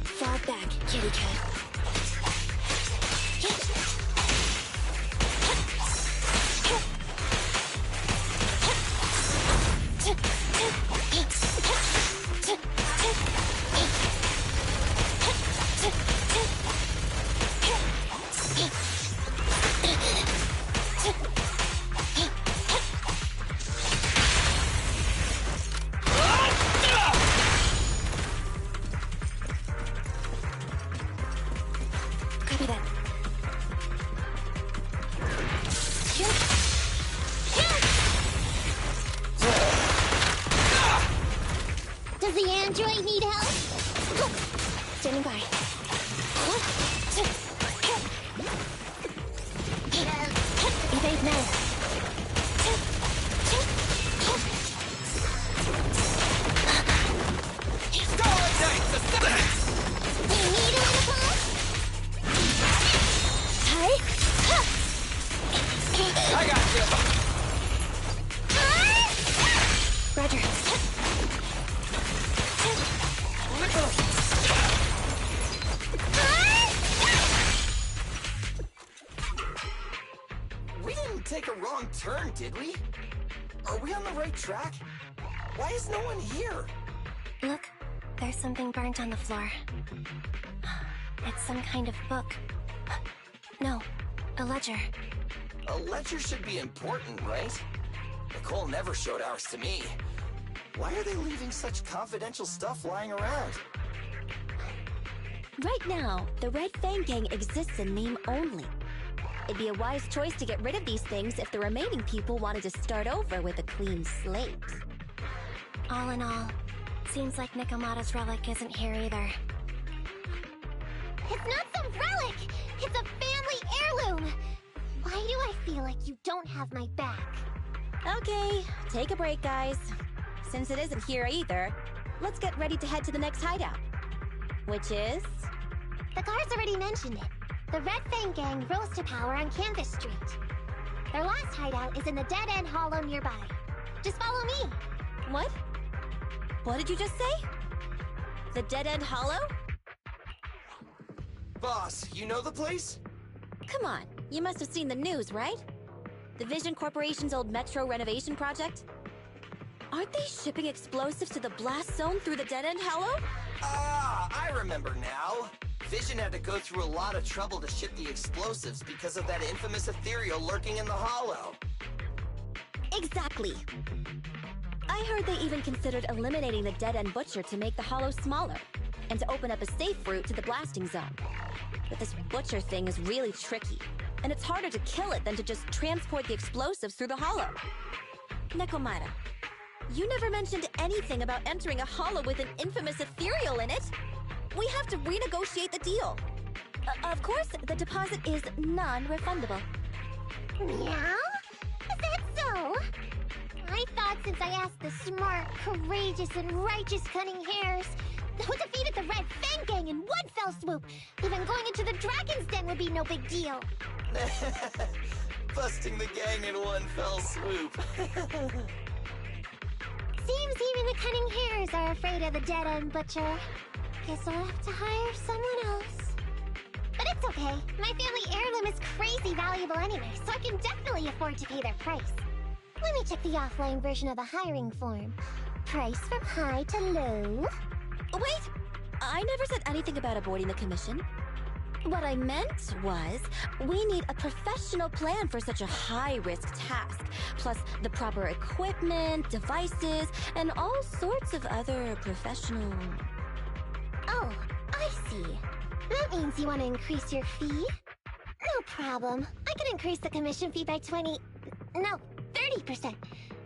Fall back, kitty cat. Copy that. Does the android need help? Standing by. Evade now. Starlight Night, the seventh! Do you need a little pause? Hi. I got you! Roger. We didn't take a wrong turn, did we? Are we on the right track? Why is no one here? Look, there's something burnt on the floor. It's some kind of book. No, a ledger. A ledger should be important, right? Nicole never showed ours to me. Why are they leaving such confidential stuff lying around? Right now, the Red Fang Gang exists in name only. It'd be a wise choice to get rid of these things if the remaining people wanted to start over with a clean slate. All in all, seems like Nekomata's relic isn't here either. It's not some relic! It's a family heirloom! Why do I feel like you don't have my back? Okay, take a break, guys. Since it isn't here either, let's get ready to head to the next hideout. Which is... The guards already mentioned it. The Red Fang Gang rose to power on Canvas Street. Their last hideout is in the Dead End Hollow nearby. Just follow me. What? What did you just say? The Dead End Hollow? Boss, you know the place? Come on, you must have seen the news, right? The Vision Corporation's old metro renovation project? Aren't they shipping explosives to the blast zone through the Dead End Hollow? Ah, I remember now. Vision had to go through a lot of trouble to ship the explosives because of that infamous ethereal lurking in the hollow. Exactly. I heard they even considered eliminating the Dead End Butcher to make the hollow smaller, and to open up a safe route to the blasting zone. But this Butcher thing is really tricky. and it's harder to kill it than to just transport the explosives through the hollow. Nekomata, you never mentioned anything about entering a hollow with an infamous ethereal in it. We have to renegotiate the deal. Of course, the deposit is non-refundable. Meow? Is that so? I thought since I asked the smart, courageous, and righteous Cunning Hares who defeated the Red Fang Gang in one fell swoop, even going into the Dragon's Den would be no big deal. Busting the gang in one fell swoop. Seems even the Cunning Hares are afraid of the Dead-End Butcher. Guess I'll have to hire someone else. But it's okay. My family heirloom is crazy valuable anyway, so I can definitely afford to pay their price. Let me check the offline version of the hiring form. Price from high to low. Wait! I never said anything about avoiding the commission. What I meant was, we need a professional plan for such a high-risk task, plus the proper equipment, devices, and all sorts of other professional... Oh, I see. That means you want to increase your fee? No problem. I can increase the commission fee by 30%.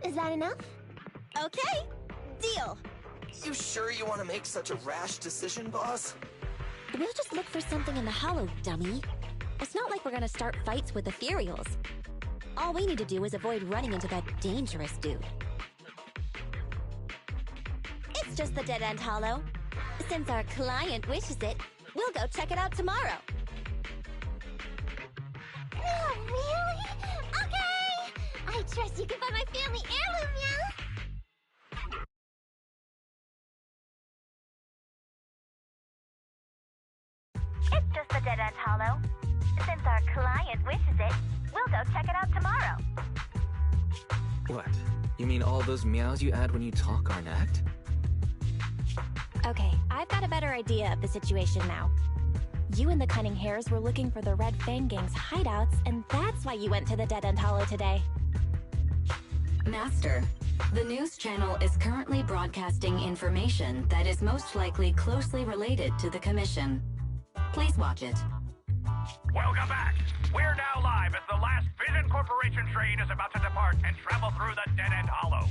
Is that enough? Okay, deal. You sure you want to make such a rash decision, boss? We'll just look for something in the hollow, dummy. It's not like we're gonna start fights with ethereals. All we need to do is avoid running into that dangerous dude. It's just the Dead-End Hollow. Since our client wishes it, we'll go check it out tomorrow. Oh, really? Okay! I trust you can find my family heirloom, yeah? It's just the Dead-End Hollow. Since our client wishes it, we'll go check it out tomorrow. What? You mean all those meows you add when you talk aren't act? Okay, I've got a better idea of the situation now. You and the Cunning Hares were looking for the Red Fang Gang's hideouts, and that's why you went to the Dead-End Hollow today. Master, the news channel is currently broadcasting information that is most likely closely related to the commission. Please watch it. Welcome back. We're now live as the last Vision Corporation train is about to depart and travel through the Dead-End Hollow.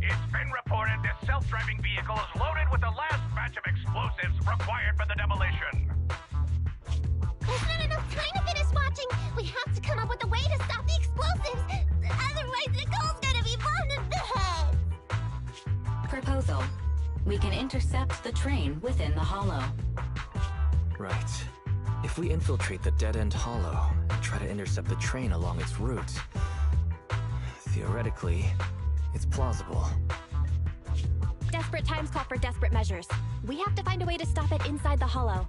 It's been reported this self-driving vehicle is loaded with the last batch of explosives required for the demolition. There's not enough time to finish watching! We have to come up with a way to stop the explosives! Otherwise, Nicole's gonna be blown in the head! Proposal. We can intercept the train within the hollow. Right. If we infiltrate the Dead-End Hollow and try to intercept the train along its route, theoretically, it's plausible. Desperate times call for desperate measures. We have to find a way to stop it inside the hollow.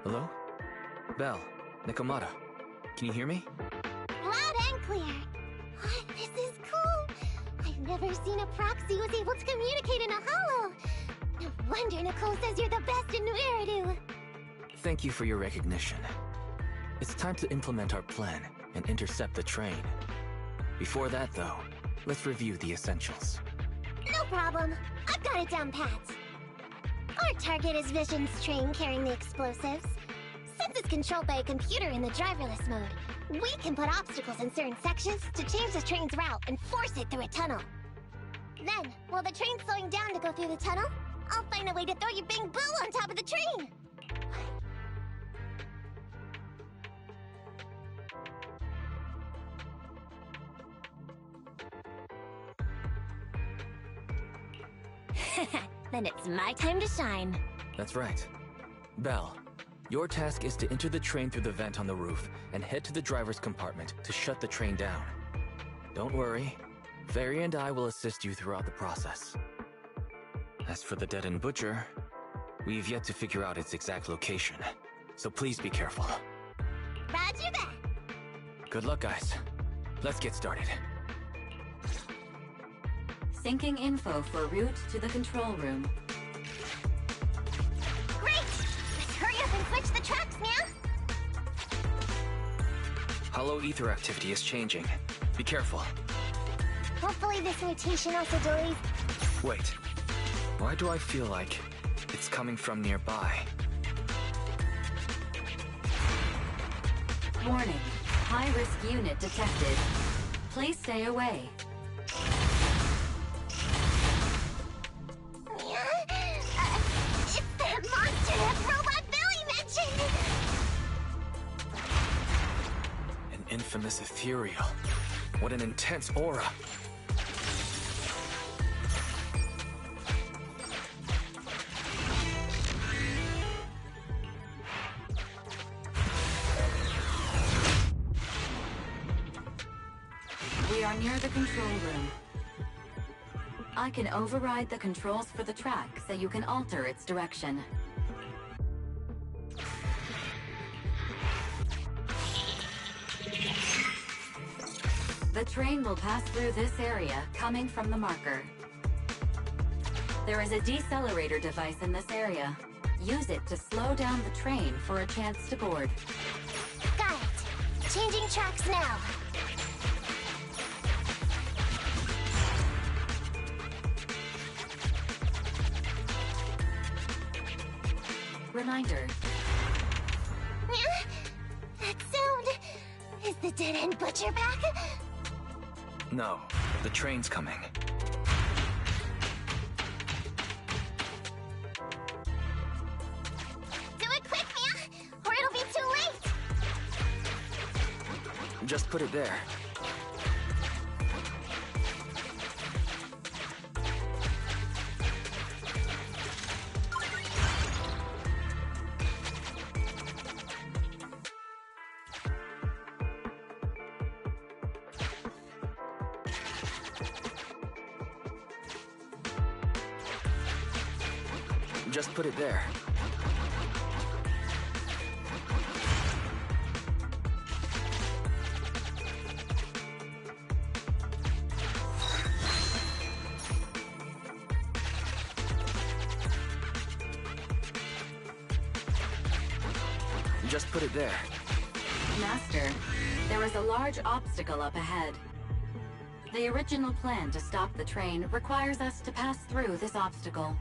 Hello? Belle, Nekomata, can you hear me? Loud and clear. never seen a proxy who's able to communicate in a holo. No wonder Nicole says you're the best in New Eridu. Thank you for your recognition. It's time to implement our plan and intercept the train. Before that, though, let's review the essentials. No problem. I've got it down pat. Our target is Vision's train carrying the explosives. Since it's controlled by a computer in the driverless mode, we can put obstacles in certain sections to change the train's route and force it through a tunnel. Then, while the train's slowing down to go through the tunnel, I'll find a way to throw your Bing Boo on top of the train! Then it's my time to shine. That's right. Belle, your task is to enter the train through the vent on the roof and head to the driver's compartment to shut the train down. Don't worry, Fairy and I will assist you throughout the process. As for the Dead End Butcher, we've yet to figure out its exact location, so please be careful. Roger that! Good luck, guys. Let's get started. Syncing info for route to the control room. Great! Let's hurry up and switch the tracks, man! Hollow ether activity is changing. Be careful. Hopefully this rotation also delays... Wait. Why do I feel like it's coming from nearby? Warning. High-risk unit detected. Please stay away. It's that monster that Robot Billy mentioned! An infamous ethereal. What an intense aura. We are near the control room. I can override the controls for the track so you can alter its direction. The train will pass through this area, coming from the marker. There is a decelerator device in this area. Use it to slow down the train for a chance to board. Got it. Changing tracks now. Reminder. That sound... Is the Dead End Butcher back? No, the train's coming. Do it quick, Mia, or it'll be too late! Just put it there. Just put it there. Just put it there. Master, there is a large obstacle up ahead. The original plan to stop the train requires us to pass through this obstacle.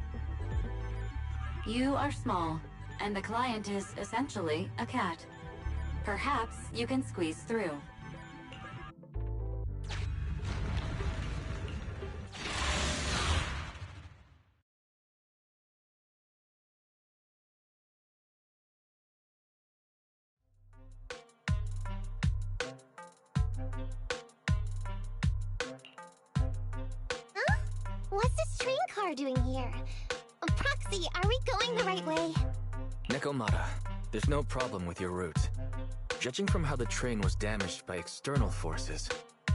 You are small, and the client is essentially a cat. Perhaps you can squeeze through. Huh? What's this train car doing here? Proxy, are we going the right way? Nekomata, there's no problem with your route. Judging from how the train was damaged by external forces,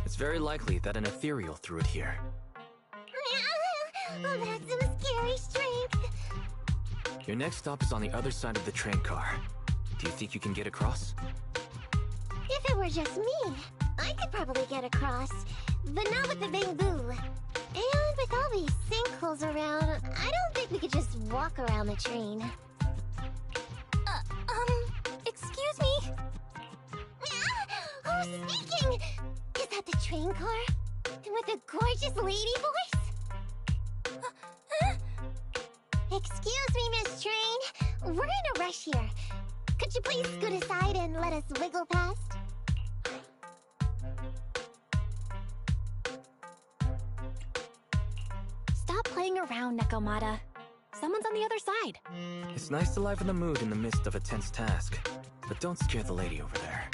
it's very likely that an ethereal threw it here. Oh, that's some scary strength. Your next stop is on the other side of the train car. Do you think you can get across? If it were just me, I could probably get across, but not with the Bing Boo. walk around the train. Excuse me? Who's speaking? Is that the train car? And with a gorgeous lady voice? Excuse me, Miss Train. We're in a rush here. Could you please scoot aside and let us wiggle past? Stop playing around, Nekomata. Someone's on the other side. It's nice to liven the mood in the midst of a tense task, but don't scare the lady over there.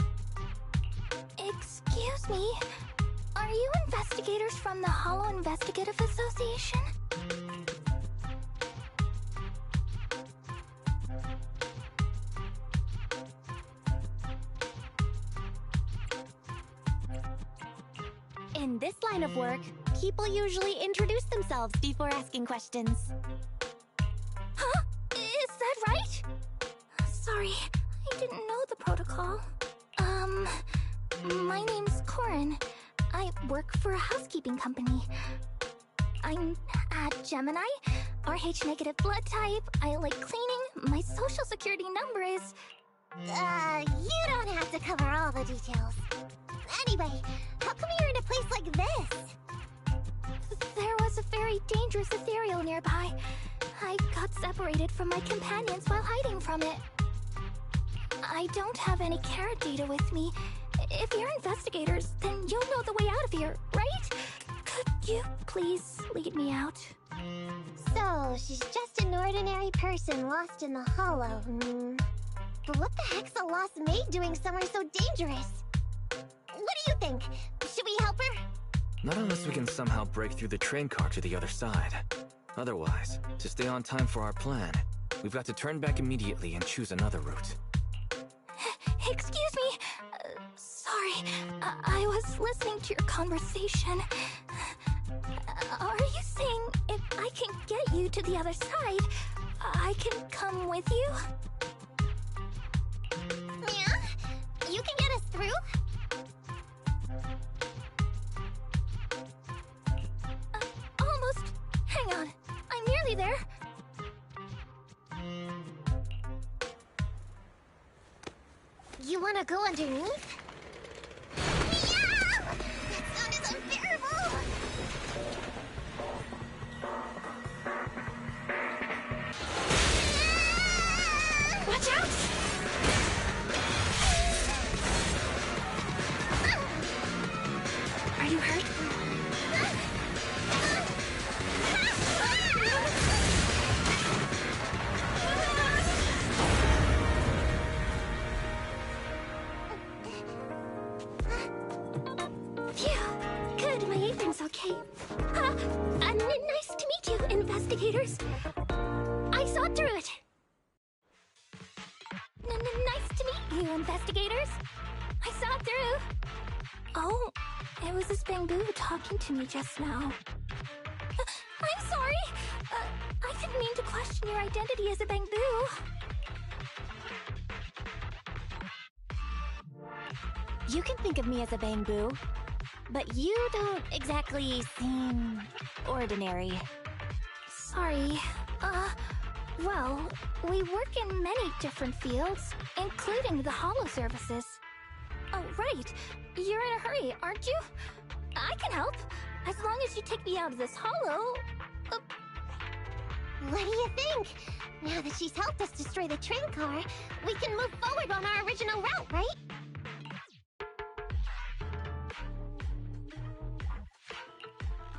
Excuse me? Are you investigators from the Hollow Investigative Association? In this line of work, people usually introduce themselves before asking questions. Huh? Is that right? Sorry, I didn't know the protocol. My name's Corin. I work for a housekeeping company. I'm at Gemini, RH negative blood type, I like cleaning, my social security number is... You don't have to cover all the details. Anyway, how come you're in a place like this? There was a very dangerous ethereal nearby. I got separated from my companions while hiding from it. I don't have any carrot data with me. If you're investigators, then you'll know the way out of here, right? Could you please lead me out? So, she's just an ordinary person lost in the Hollow. But what the heck's a lost maid doing somewhere so dangerous? What do you think? Should we help her? Not unless we can somehow break through the train car to the other side. Otherwise, to stay on time for our plan, we've got to turn back immediately and choose another route. Excuse me. Sorry, I was listening to your conversation. Are you saying if I can get you to the other side, I can come with you? Yeah? You can get us through? Almost. Hang on. I'm nearly there. You wanna go underneath? Yeah! That sound is unbearable! Watch out! Are you hurt? Good, my apron's okay. Nice to meet you, investigators. I saw through it. Nice to meet you, investigators. I saw through. Oh, it was this Bangboo talking to me just now. I'm sorry. I didn't mean to question your identity as a Bangboo. You can think of me as a Bangboo, but you don't exactly seem ordinary. Sorry. Well, we work in many different fields, including the Hollow services. Oh, right. You're in a hurry, aren't you? I can help, as long as you take me out of this Hollow. What do you think? Now that she's helped us destroy the train car, we can move forward on our original route, right?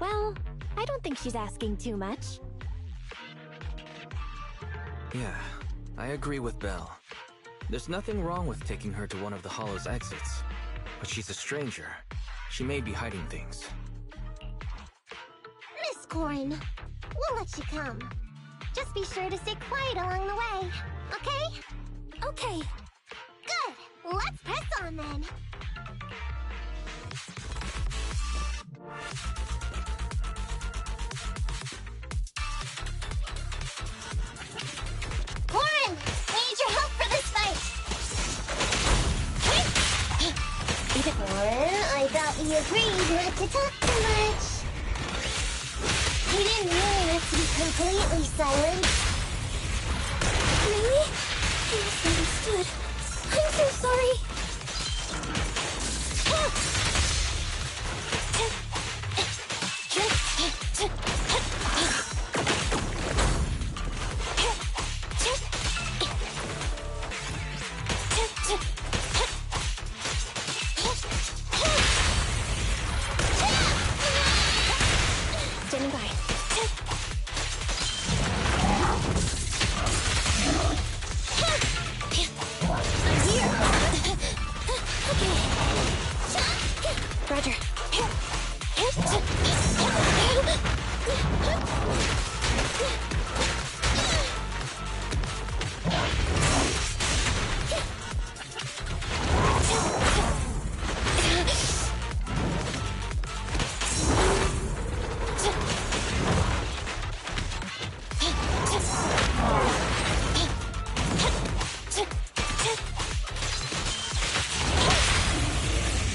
Well, I don't think she's asking too much. Yeah, I agree with Belle. There's nothing wrong with taking her to one of the Hollow's exits. But she's a stranger. She may be hiding things. Miss Corin, we'll let you come. Just be sure to stay quiet along the way, okay? Okay. Good! Let's press on then! Corin! We need your help for this fight! Corin, I thought we agreed not to talk too much. You didn't mean us to be completely silent. Really? I misunderstood. I'm so sorry. Standing by. I'm here. Okay. Roger.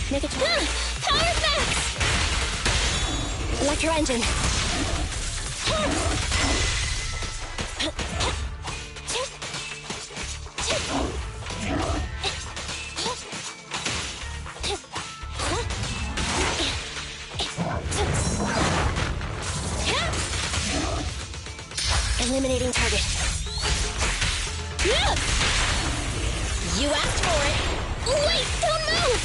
Megatron. Power max! Electro engine. Eliminating target. You asked for it. Wait, don't move!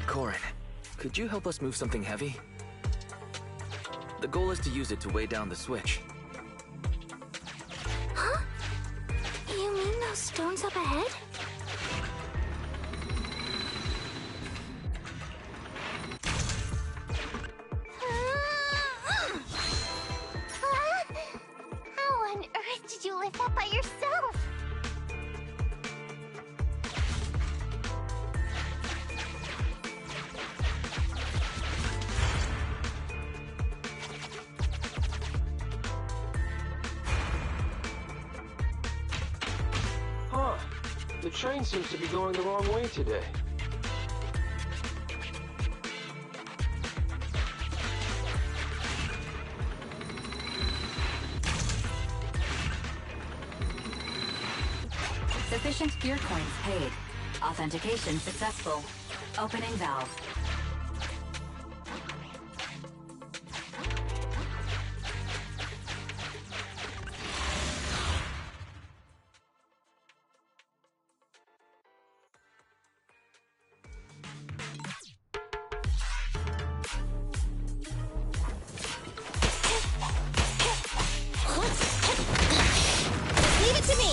Corrin, could you help us move something heavy? The goal is to use it to weigh down the switch. Huh? You mean those stones up ahead? How on earth did you lift that by yourself? Huh. The train seems to be going the wrong way today. Sufficient gear coins paid. Authentication successful. Opening valve. Leave it to me!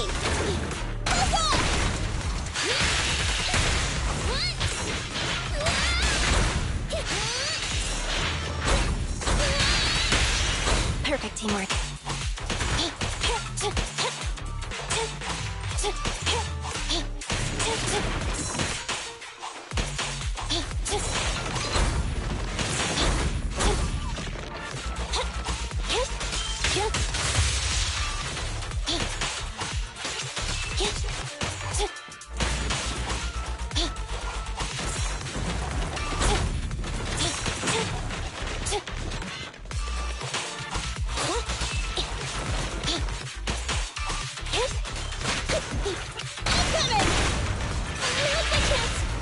Perfect teamwork.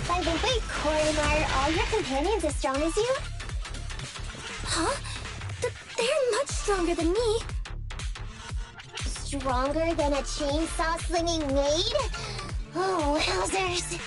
By the way, Corrin, are all your companions as strong as you? Huh? They're much stronger than me. Stronger than a chainsaw-slinging maid? Oh, wowzers.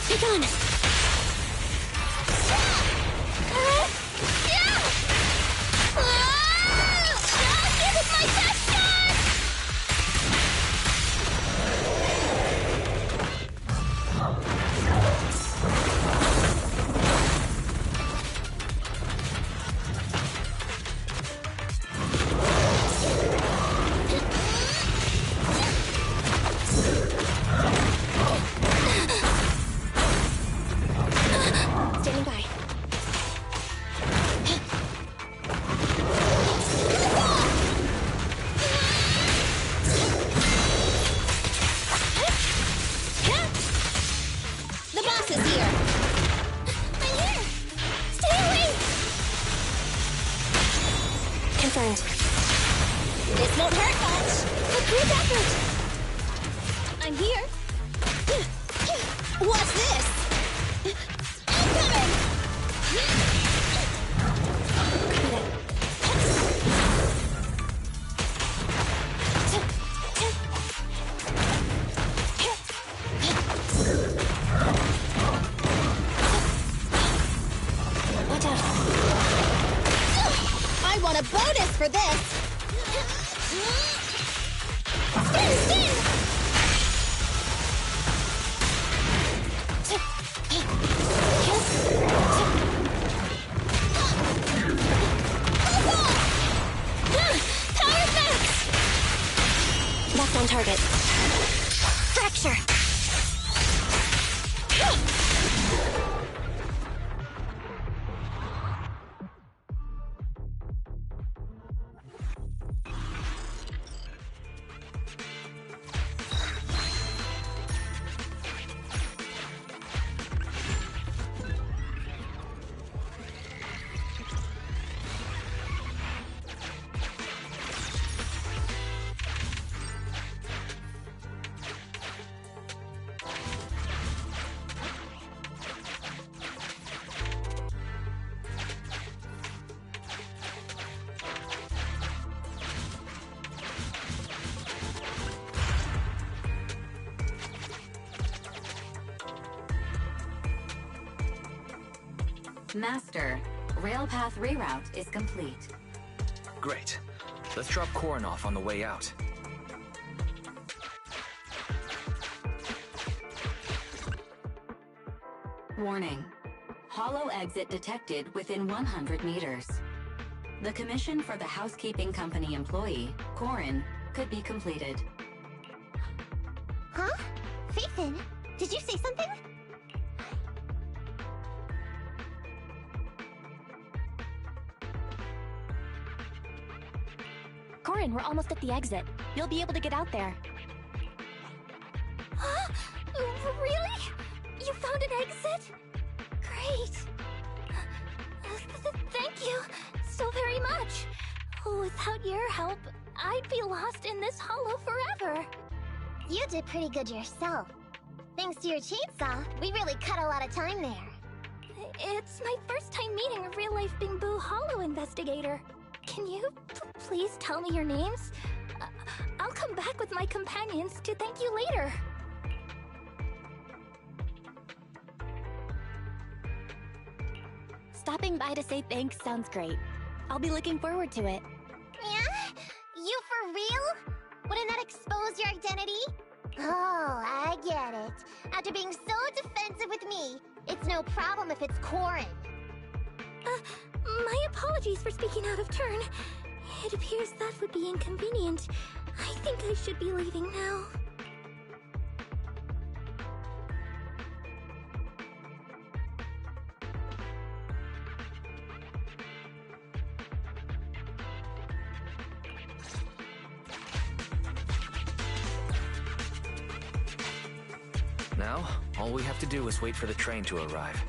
Be gone! This is my best shot! concerned. This won't hurt much. A group effort. I'm here. What's this? I'm coming! Watch out. I want a bonus for this! Spin, spin! Power max! That's on target. Fracture! Master, railpath reroute is complete. Great. Let's drop Corrin off on the way out. Warning. Hollow exit detected within 100 meters. The commission for the housekeeping company employee, Corrin, could be completed. Huh? Phaethon, did you say something? Corrin, we're almost at the exit. You'll be able to get out there. Huh? Really? You found an exit? Great. Thank you so very much. Without your help, I'd be lost in this hollow forever. You did pretty good yourself. Thanks to your chainsaw, we really cut a lot of time there. It's my first time meeting a real-life Bingboo Hollow investigator. Can you please tell me your names? I'll come back with my companions to thank you later. Stopping by to say thanks sounds great. I'll be looking forward to it. Yeah? You for real? Wouldn't that expose your identity? Oh, I get it. After being so defensive with me, it's no problem if it's Corrin. My apologies for speaking out of turn. It appears that would be inconvenient. I think I should be leaving now. Now, all we have to do is wait for the train to arrive.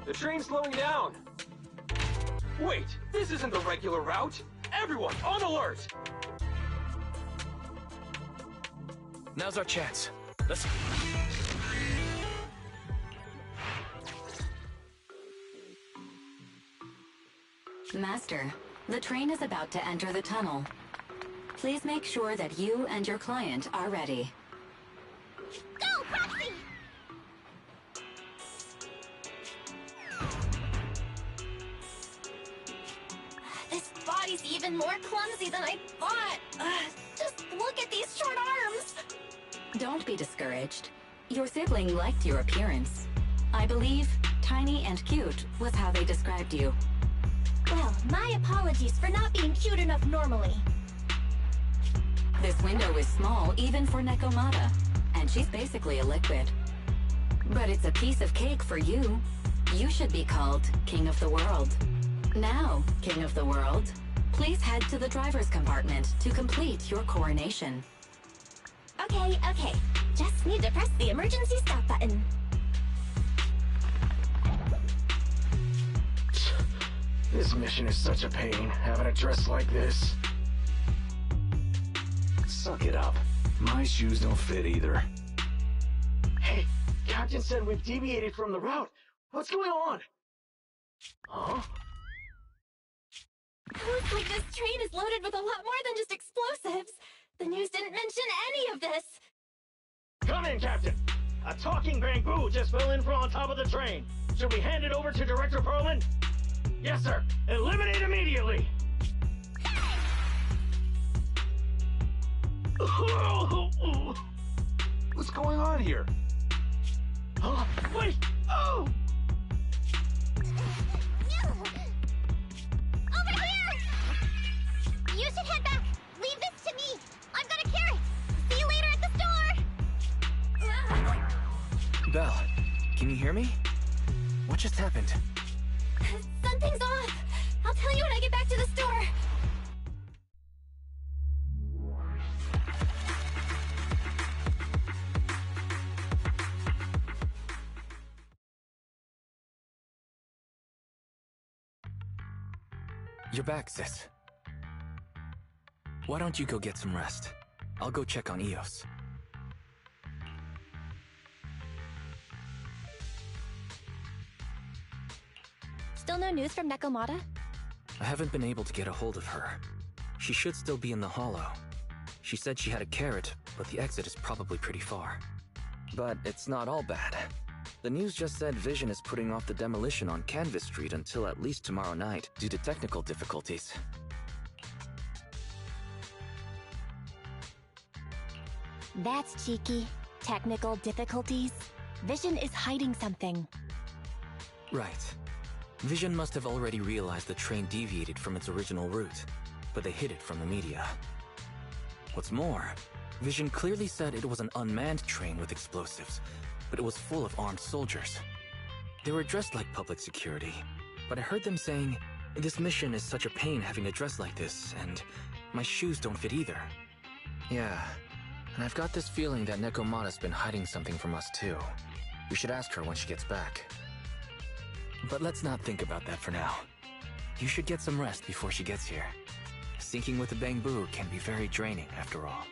The train's slowing down! Wait, this isn't the regular route! Everyone, on alert! Now's our chance. Let's... Master, the train is about to enter the tunnel. Please make sure that you and your client are ready. Go, Proxy! This body's even more clumsy than I thought. Just look at these short arms. Don't be discouraged. Your sibling liked your appearance. I believe tiny and cute was how they described you. Well, my apologies for not being cute enough normally. This window is small even for Nekomata, and she's basically a liquid. But it's a piece of cake for you. You should be called King of the World. Now, King of the World, please head to the driver's compartment to complete your coronation. Okay. Just need to press the emergency stop button. This mission is such a pain, having a dress like this. Suck it up. My shoes don't fit either. Hey, Captain said we've deviated from the route. What's going on? Huh? Looks like this train is loaded with a lot more than just explosives. The news didn't mention any of this. Come in, Captain. A talking bamboo just fell in from on top of the train. Should we hand it over to Director Perlman? Yes, sir. Eliminate immediately. What's going on here? Huh? Wait! Oh! Over here! You should head back. Leave this to me. I've got a carrot. See you later at the store. Belle, can you hear me? What just happened? Something's off. I'll tell you when I get back to the store. You're back, sis. Why don't you go get some rest? I'll go check on Eos. Still no news from Nekomata? I haven't been able to get a hold of her. She should still be in the hollow. She said she had a carrot, but the exit is probably pretty far. But it's not all bad. The news just said Vision is putting off the demolition on Canvas Street until at least tomorrow night due to technical difficulties. That's cheeky. Technical difficulties. Vision is hiding something. Right. Vision must have already realized the train deviated from its original route, but they hid it from the media. What's more, Vision clearly said it was an unmanned train with explosives, but it was full of armed soldiers. They were dressed like public security, but I heard them saying, "This mission is such a pain having to dress like this, and my shoes don't fit either." Yeah, and I've got this feeling that Nekomata's been hiding something from us too. We should ask her when she gets back. But let's not think about that for now. You should get some rest before she gets here. Sinking with a bamboo can be very draining after all.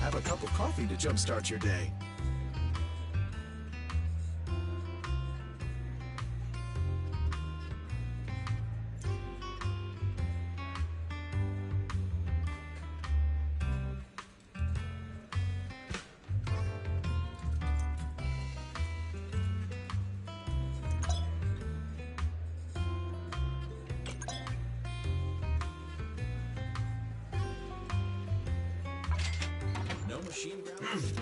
Have a cup of coffee to jumpstart your day. No machine ground.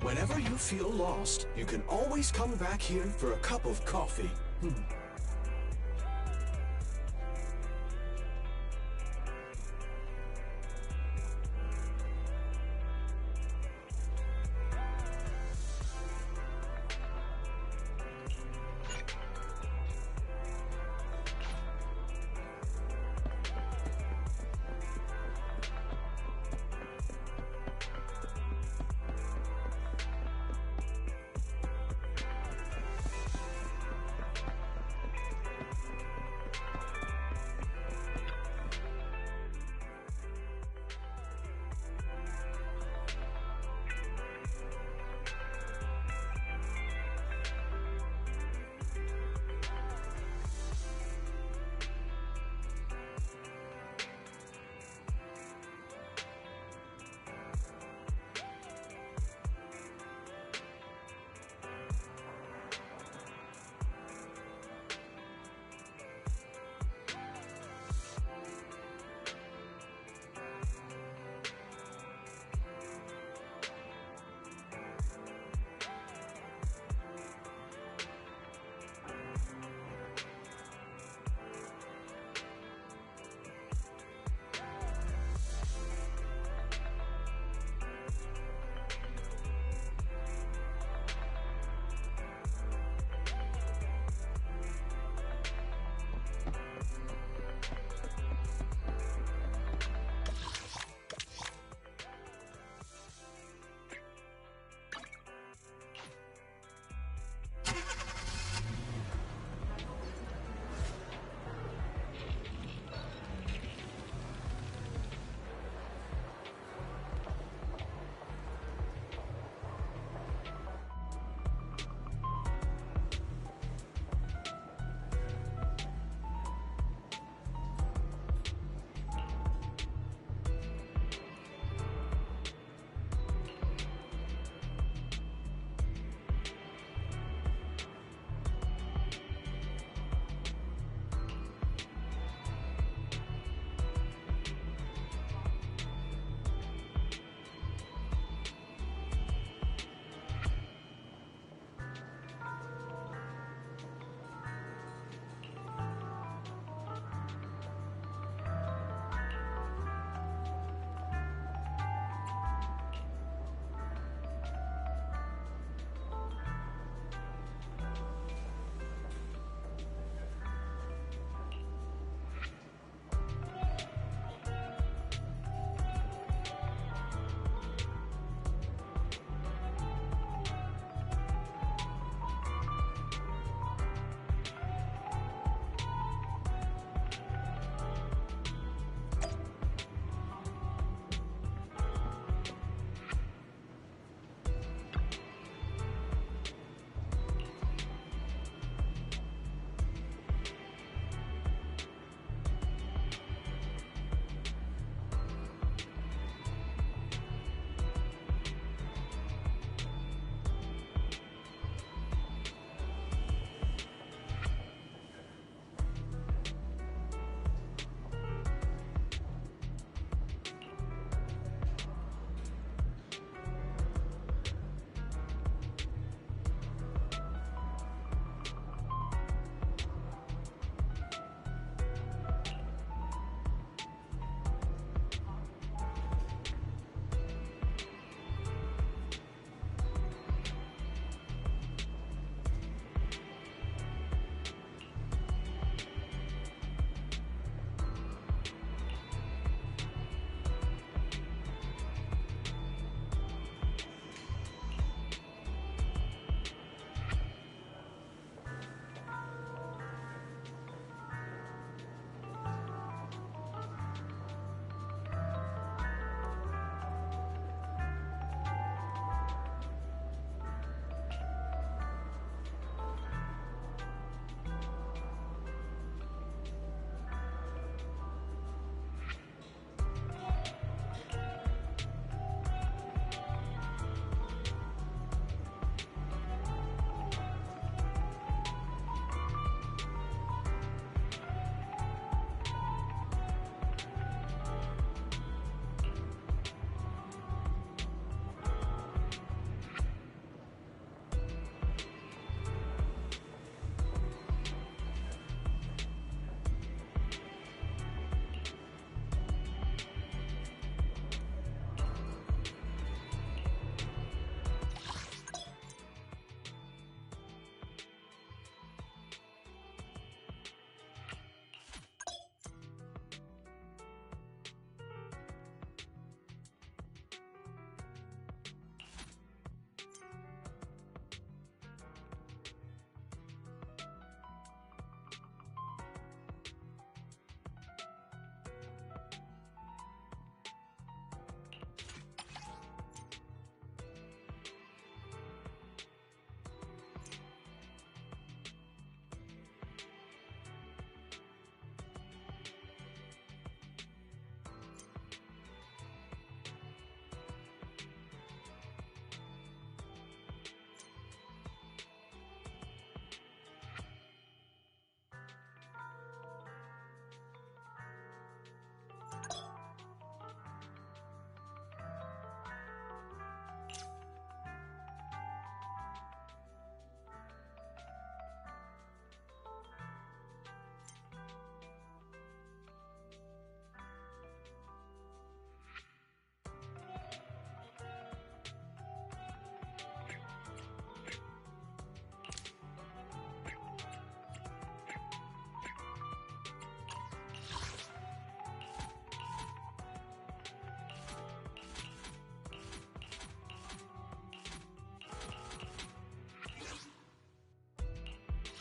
Whenever you feel lost, you can always come back here for a cup of coffee.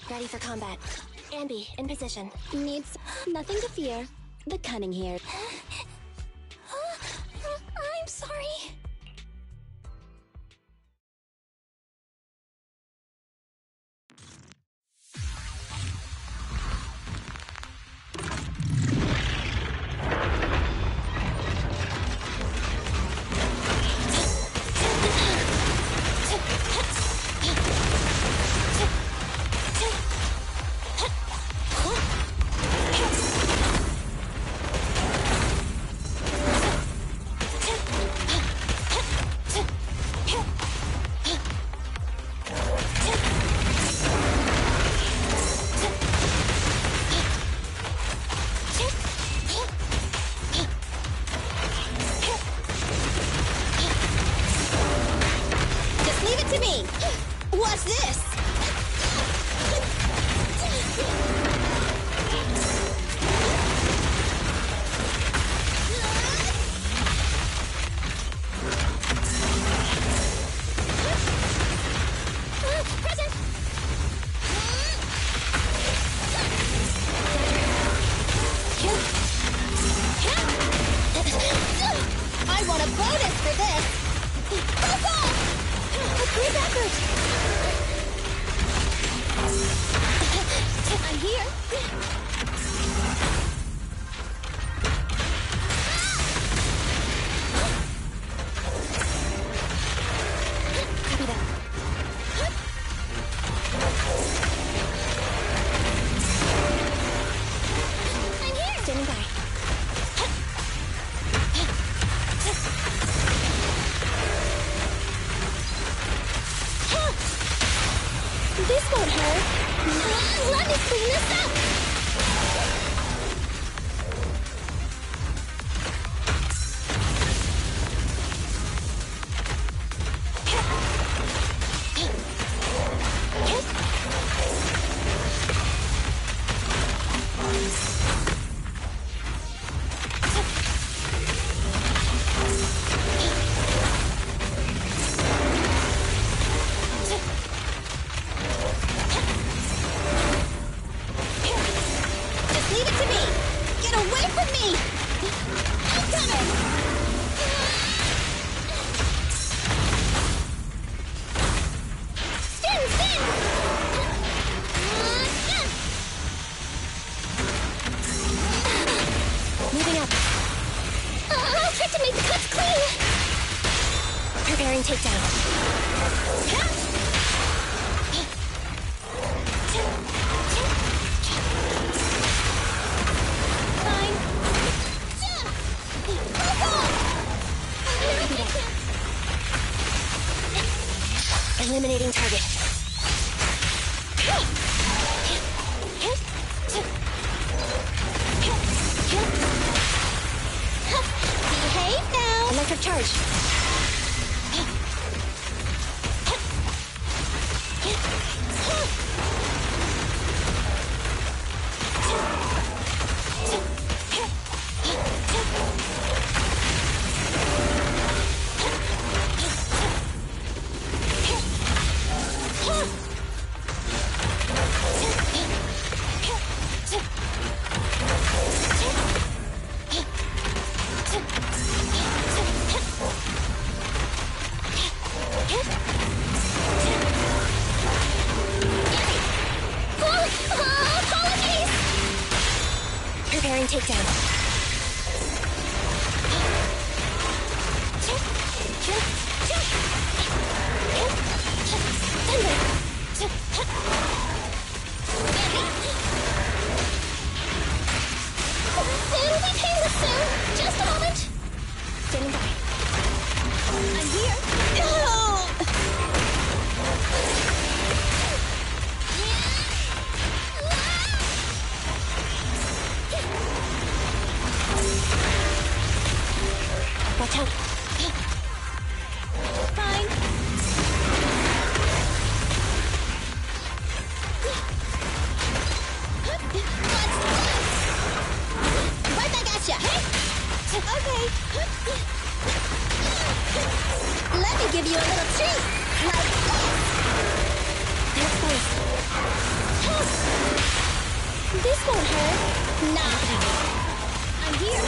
Ready for combat. Ambi, in position. Needs nothing to fear. The cunning here. I'm sorry. This won't hurt. Let me clean this up. Eliminating target. Behave now. Electric charge. Preparing takedown. It'll be painless soon. Just a moment. Standing by. I'm here. Oh! Watch out. Fine. Right back at ya. Okay. Let me give you a little treat. Like this. They're close. This won't hurt. Nah. I'm here.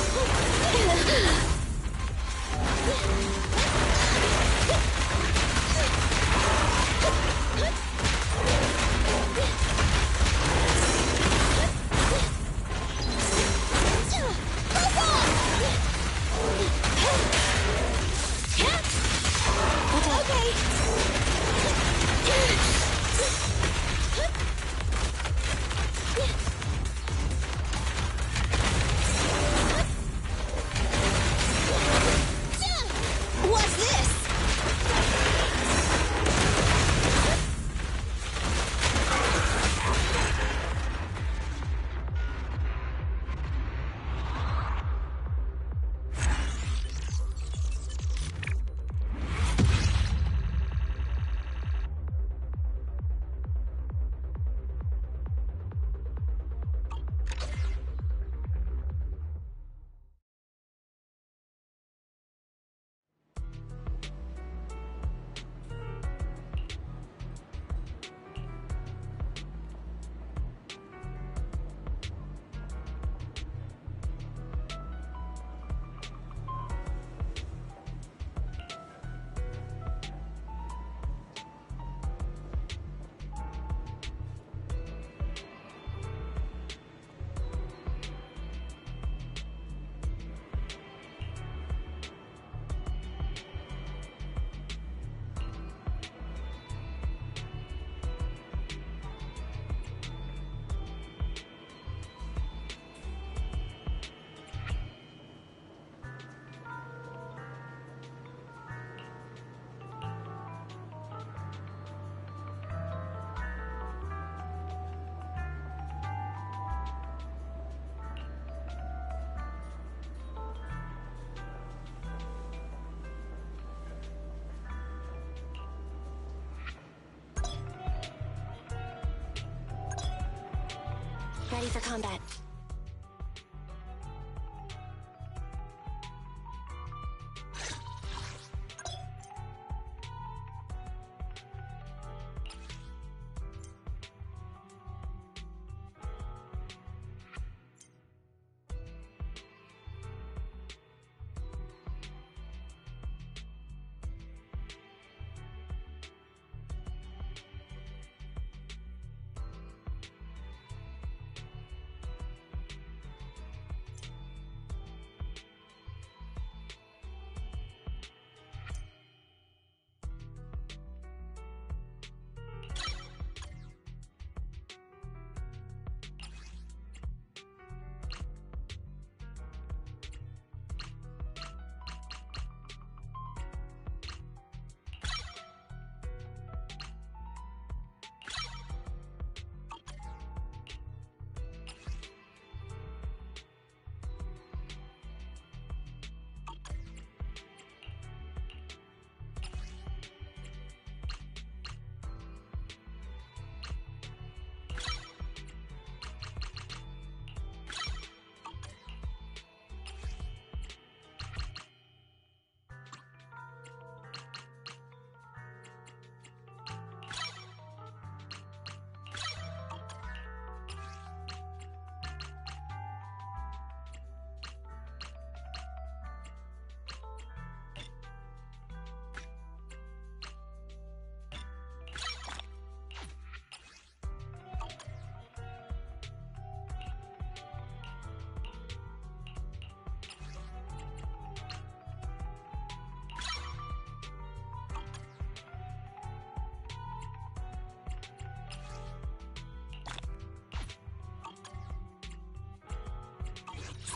What's this? Ready for combat.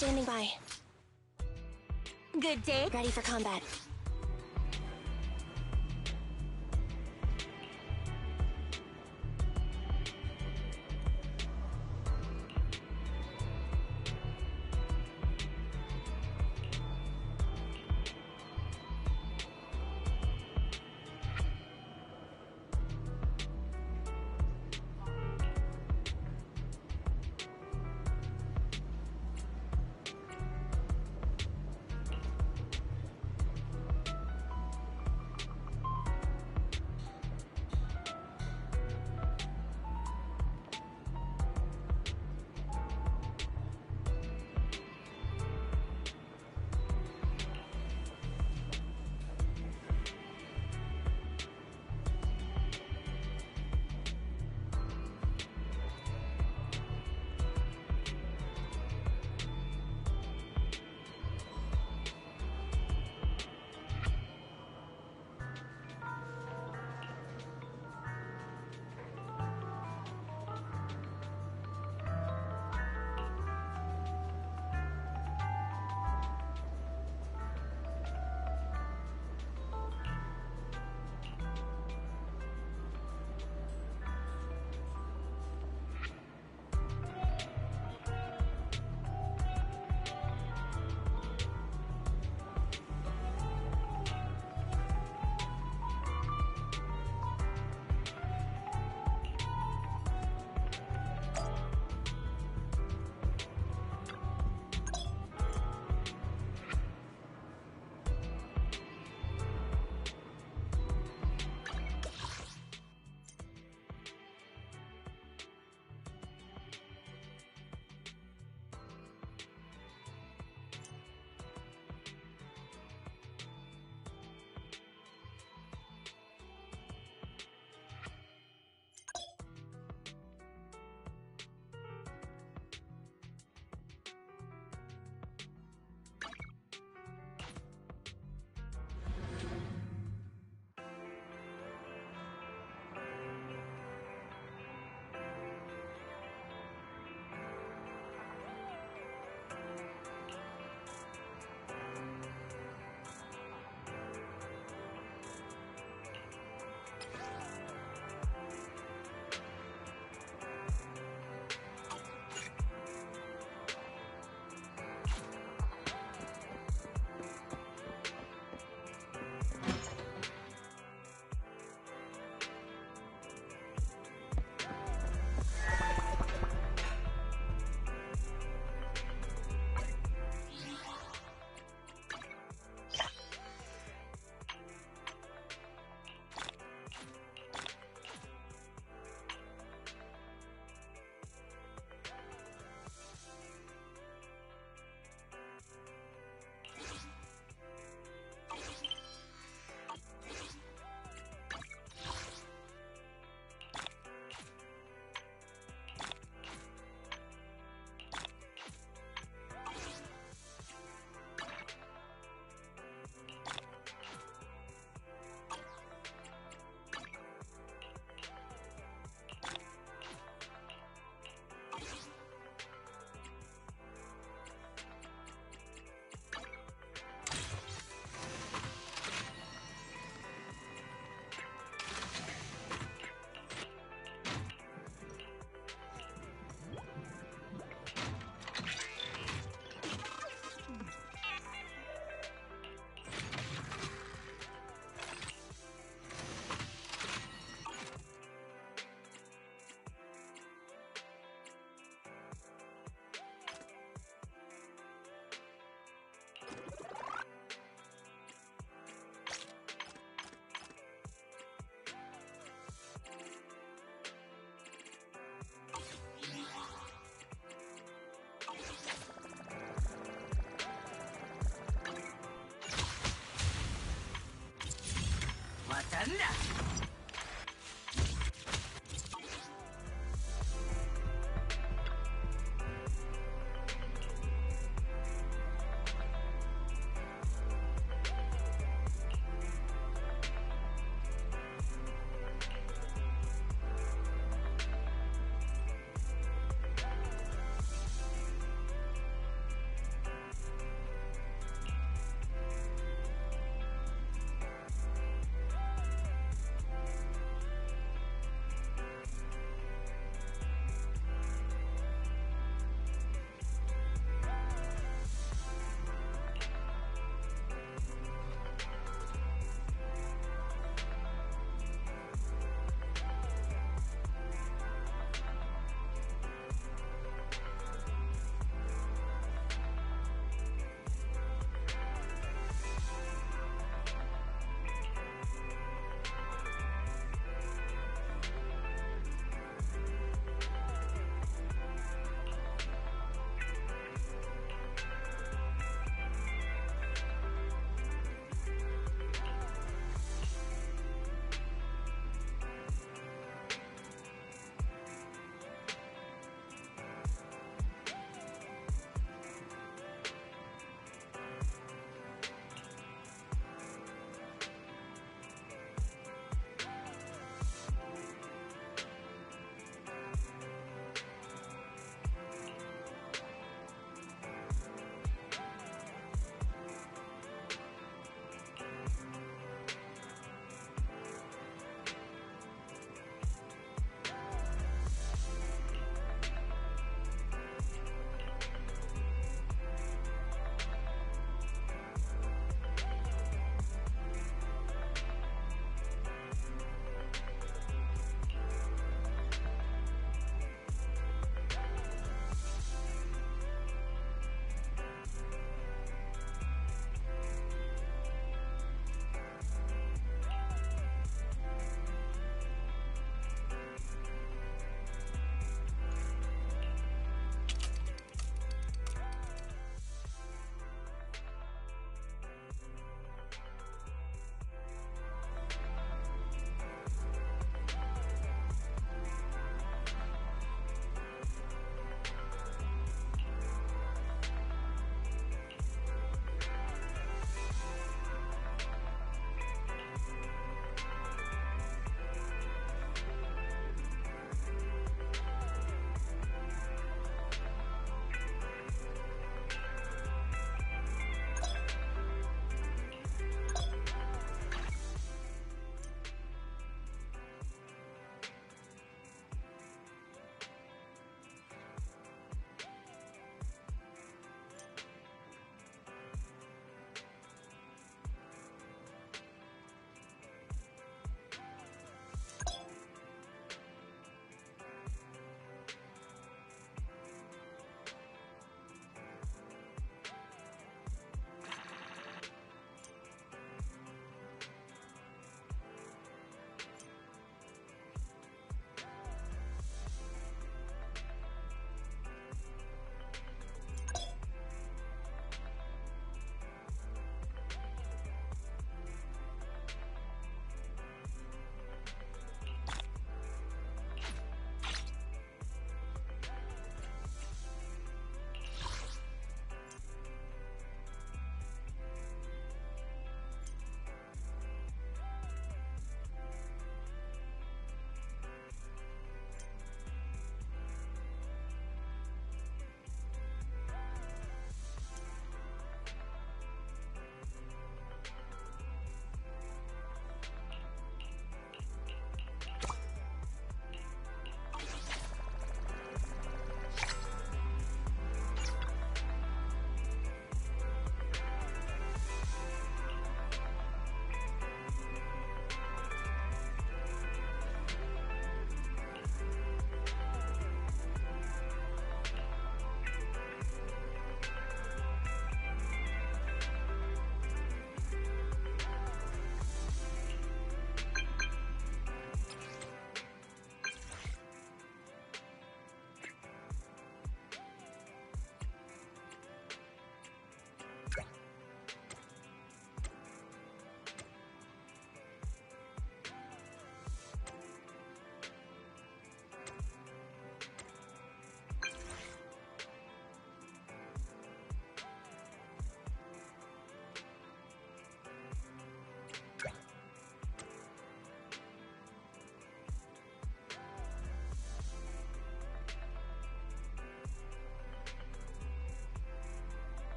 Standing by. Good day. Ready for combat. Vision!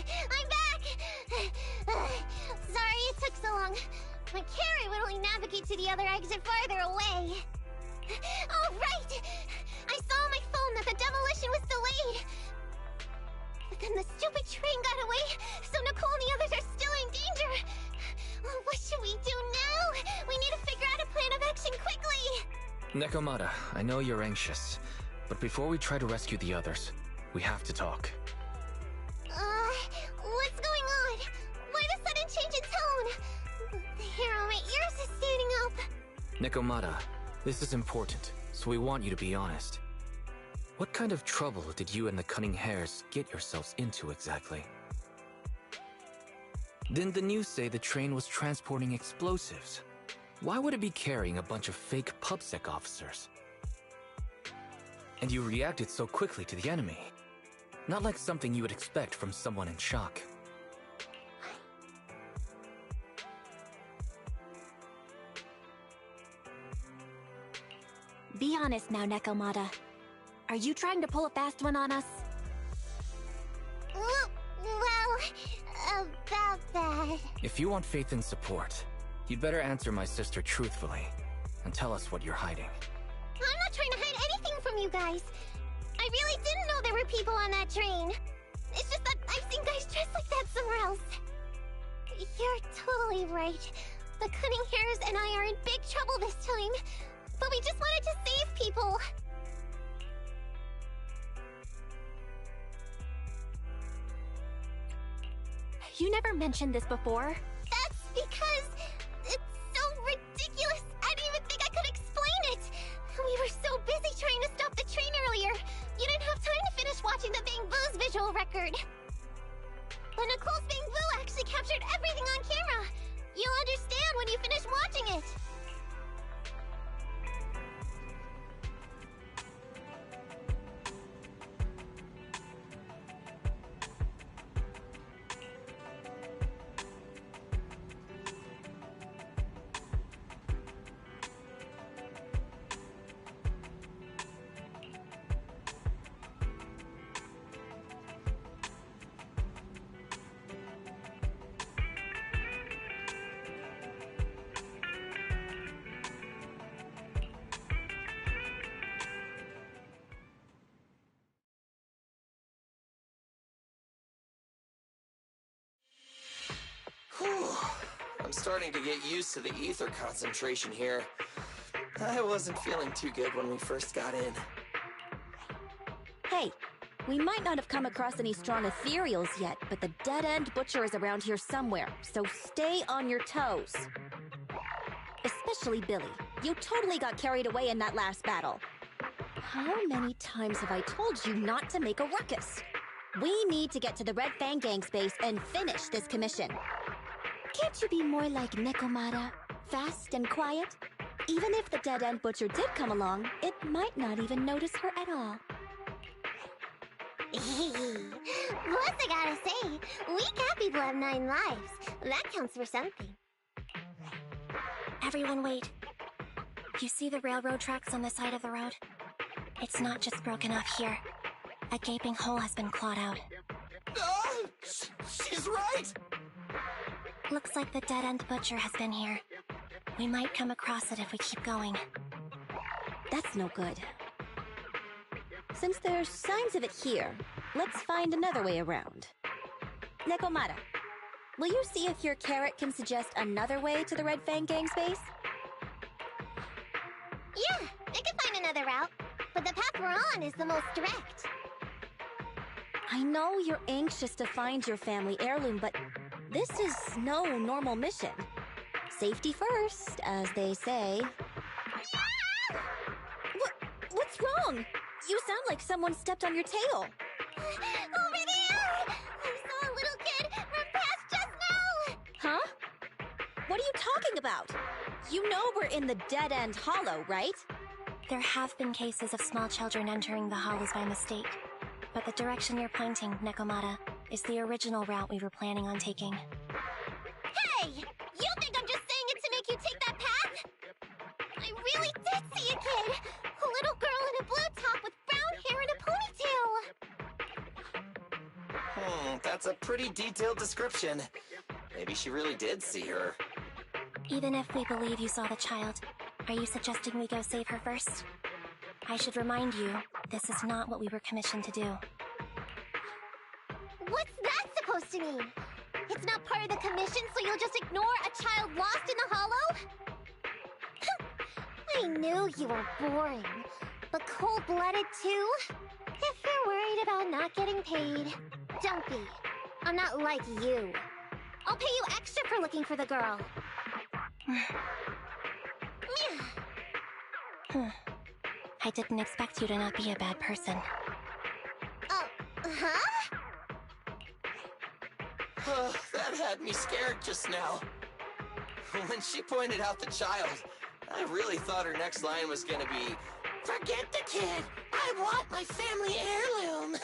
I'm back! Sorry it took so long. My carrot would only navigate to the other exit farther away. Oh, right! I saw on my phone that the demolition was delayed. But then the stupid train got away, so Nicole and the others are still in danger. What should we do now? We need to figure out a plan of action quickly! Nekomata, I know you're anxious, but before we try to rescue the others, we have to talk. What's going on? Why the sudden change in tone? The hair on my ears is standing up. Nekomata, this is important, so we want you to be honest. What kind of trouble did you and the Cunning Hares get yourselves into exactly? Didn't the news say the train was transporting explosives? Why would it be carrying a bunch of fake PubSec officers? And you reacted so quickly to the enemy. Not like something you would expect from someone in shock. Be honest now, Nekomata. Are you trying to pull a fast one on us? Well, about that... If you want faith and support, you'd better answer my sister truthfully, and tell us what you're hiding. I'm not trying to hide anything from you guys. I really didn't know there were people on that train. It's just that I've seen guys dressed like that somewhere else. You're totally right. The Cunning Hares and I are in big trouble this time. But we just wanted to save people. You never mentioned this before. That's because it's so ridiculous. I didn't even think I could explain it. We were so busy trying to stop the train earlier. You didn't have time to finish watching the Bang Boo's visual record. But Nicole's Bang Boo actually captured everything on camera. You'll understand when you finish watching it. I'm starting to get used to the ether concentration here. I wasn't feeling too good when we first got in. Hey, we might not have come across any strong ethereals yet, but the dead-end butcher is around here somewhere, so stay on your toes. Especially Billy. You totally got carried away in that last battle. How many times have I told you not to make a ruckus? We need to get to the Red Fang Gang's base and finish this commission. Can't you be more like Nekomata? Fast and quiet? Even if the dead-end butcher did come along, it might not even notice her at all. Plus, I gotta say, we cat people have 9 lives. That counts for something. Everyone wait. You see the railroad tracks on the side of the road? It's not just broken off here. A gaping hole has been clawed out. She's right! Looks like the dead-end butcher has been here. We might come across it if we keep going. That's no good. Since there's signs of it here, let's find another way around. Nekomata, will you see if your carrot can suggest another way to the Red Fang Gang's base? Yeah, I can find another route, but the path we're on is the most direct. I know you're anxious to find your family heirloom, but this is no normal mission. Safety first, as they say. Yeah! What's wrong? You sound like someone stepped on your tail. Over there! I saw a little kid run past just now! Huh? What are you talking about? You know we're in the dead-end hollow, right? There have been cases of small children entering the hollows by mistake. But the direction you're pointing, Nekomata, is the original route we were planning on taking. Hey! You think I'm just saying it to make you take that path? I really did see a kid! A little girl in a blue top with brown hair and a ponytail! That's a pretty detailed description. Maybe she really did see her. Even if we believe you saw the child, are you suggesting we go save her first? I should remind you, this is not what we were commissioned to do. What's that supposed to mean? It's not part of the commission, so you'll just ignore a child lost in the hollow? I knew you were boring, but cold-blooded too? If you're worried about not getting paid, don't be. I'm not like you. I'll pay you extra for looking for the girl. I didn't expect you to not be a bad person. Huh? That had me scared just now. When she pointed out the child, I really thought her next line was gonna be, "Forget the kid! I want my family heirloom!"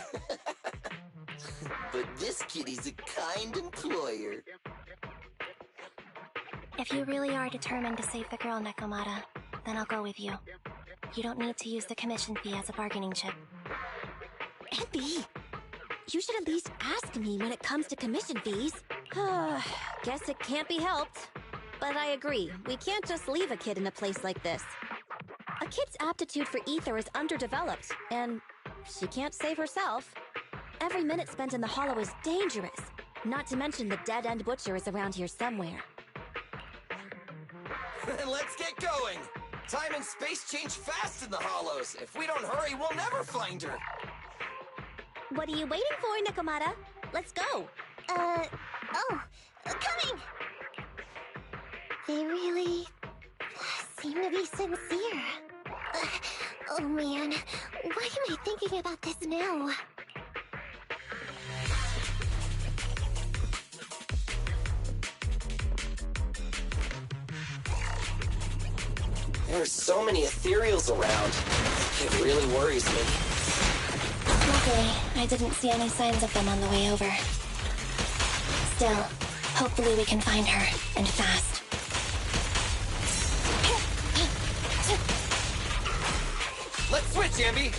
But this kitty's a kind employer. If you really are determined to save the girl, Nekomata, then I'll go with you. You don't need to use the commission fee as a bargaining chip. Abby, you should at least ask me when it comes to commission fees. Guess it can't be helped. But I agree, we can't just leave a kid in a place like this. A kid's aptitude for ether is underdeveloped, and she can't save herself. Every minute spent in the hollow is dangerous, not to mention the dead-end butcher is around here somewhere. Then let's get going! Time and space change fast in the hollows. If we don't hurry, we'll never find her. What are you waiting for, Nekomata? Let's go! Coming! They really seem to be sincere. Oh man, why am I thinking about this now? There are so many ethereals around. It really worries me. Luckily, I didn't see any signs of them on the way over. Still, hopefully we can find her, and fast. Let's switch, Ambi!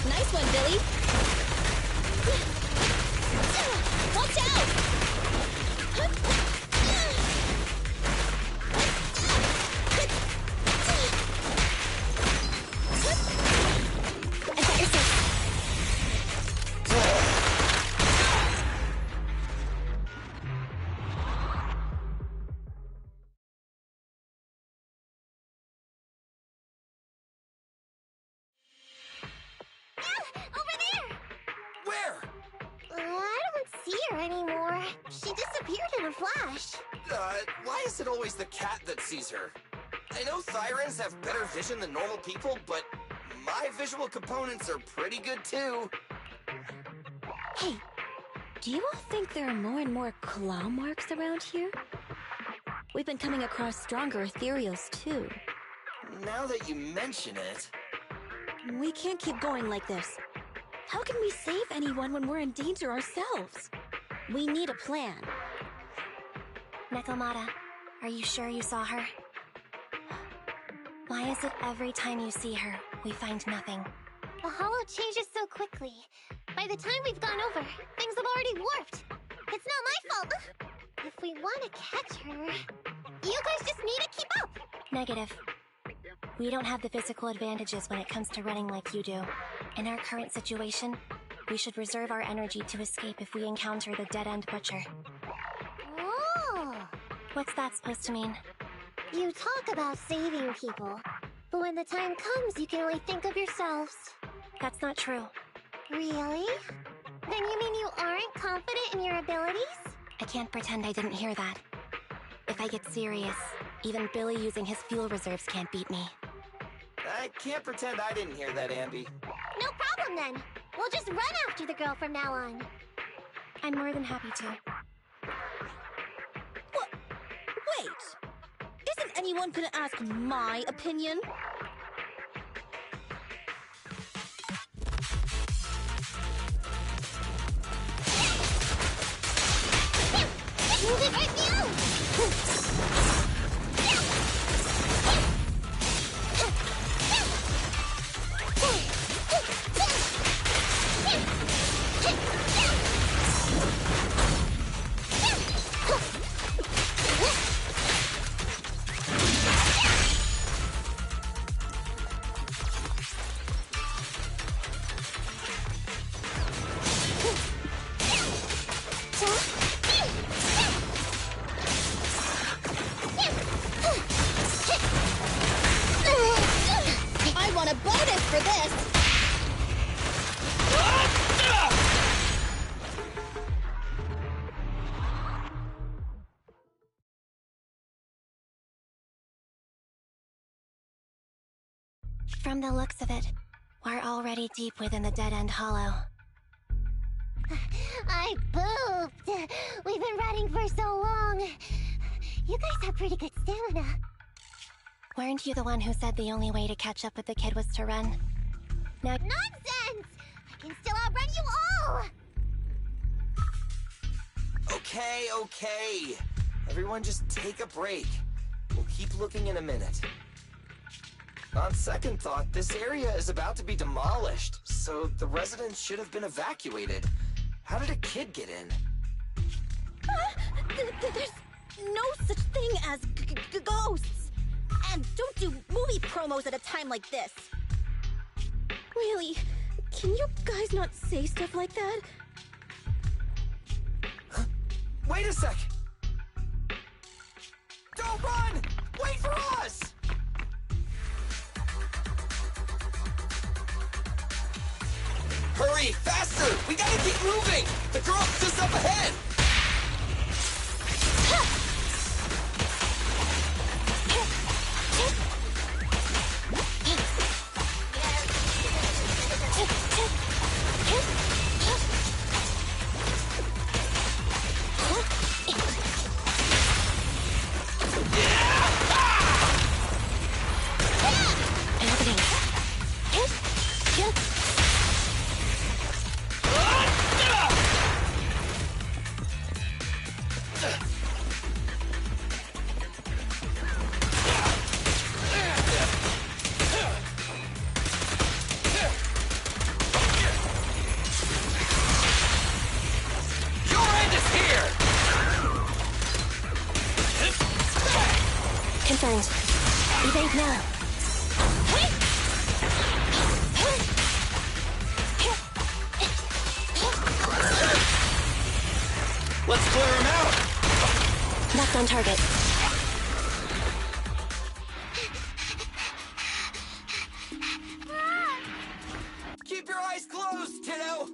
Nice one, Billy! Watch out! Anymore. She disappeared in a flash. Why is it always the cat that sees her? I know Thyrans have better vision than normal people, but my visual components are pretty good too. Hey, do you all think there are more and more claw marks around here? We've been coming across stronger ethereals too. Now that you mention it... We can't keep going like this. How can we save anyone when we're in danger ourselves? We need a plan. Nekomata, are you sure you saw her? Why is it every time you see her, we find nothing? The hollow changes so quickly. By the time we've gone over, things have already warped. It's not my fault. If we want to catch her, you guys just need to keep up. Negative. We don't have the physical advantages when it comes to running like you do. In our current situation, we should reserve our energy to escape if we encounter the dead-end butcher. Oh! What's that supposed to mean? You talk about saving people, but when the time comes, you can only think of yourselves. That's not true. Really? Then you mean you aren't confident in your abilities? I can't pretend I didn't hear that. If I get serious, even Billy using his fuel reserves can't beat me. I can't pretend I didn't hear that, Ambi. No problem then. We'll just run after the girl from now on. I'm more than happy to. Wait! Isn't anyone gonna ask my opinion? Move it right now! I want a bonus for this! From the looks of it, we're already deep within the dead-end hollow. I pooped! We've been running for so long. You guys have pretty good stamina. Weren't you the one who said the only way to catch up with the kid was to run? Now— Nonsense! I can still outrun you all! Okay, okay. Everyone just take a break. We'll keep looking in a minute. On second thought, this area is about to be demolished, so the residents should have been evacuated. How did a kid get in? There's no such thing as ghosts! And don't do movie promos at a time like this! Really? Can you guys not say stuff like that? Wait a sec! Don't run! Wait for us! Hurry! Faster! We gotta keep moving! The girl's just up ahead! Confirmed. Evade now. Let's clear him out! Knocked on target. Keep your eyes closed, kiddo!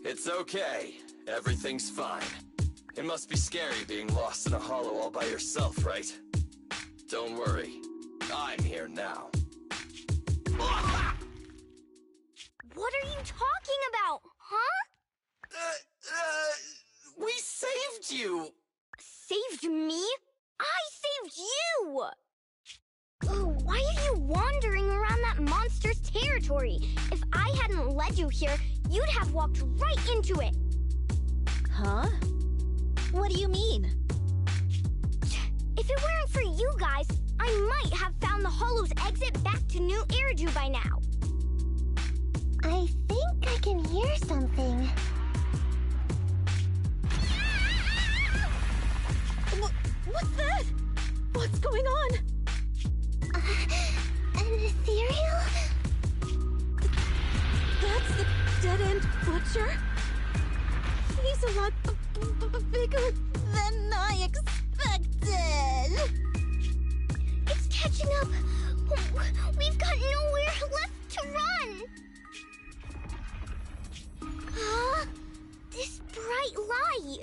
It's okay. Everything's fine. It must be scary being lost in a hollow all by yourself, right? Don't worry. I'm here now. What are you talking about, huh? We saved you! Saved me? I saved you! Why are you wandering around that monster's territory? If I hadn't led you here, you'd have walked right into it. Huh? What do you mean? If it weren't for you guys, I might have found the Hollow's exit back to New Eridu by now. I think I can hear something. What's that? What's going on? An ethereal? That's the dead-end butcher? He's a lot bigger than I expected. It's catching up. We've got nowhere left to run. This bright light.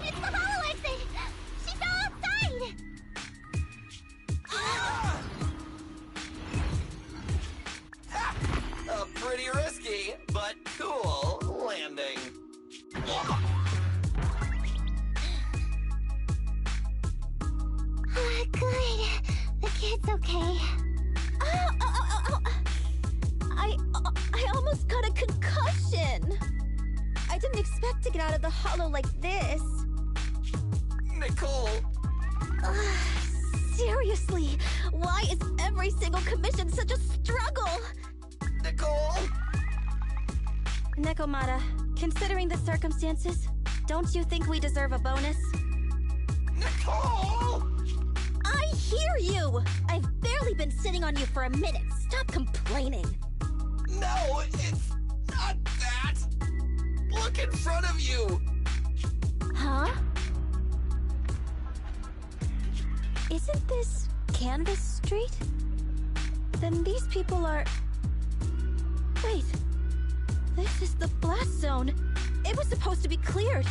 It's the hollow exit. She fell outside. Pretty risky, but cool landing. okay? I almost got a concussion! I didn't expect to get out of the hollow like this. Nicole! Seriously, why is every single commission such a struggle? Nicole! Nekomata, considering the circumstances, don't you think we deserve a bonus? Nicole! I hear you! I've barely been sitting on you for a minute. Stop complaining. No, it's not that! Look in front of you! Huh? Isn't this Canvas Street? Then these people are... Wait. This is the blast zone. It was supposed to be cleared.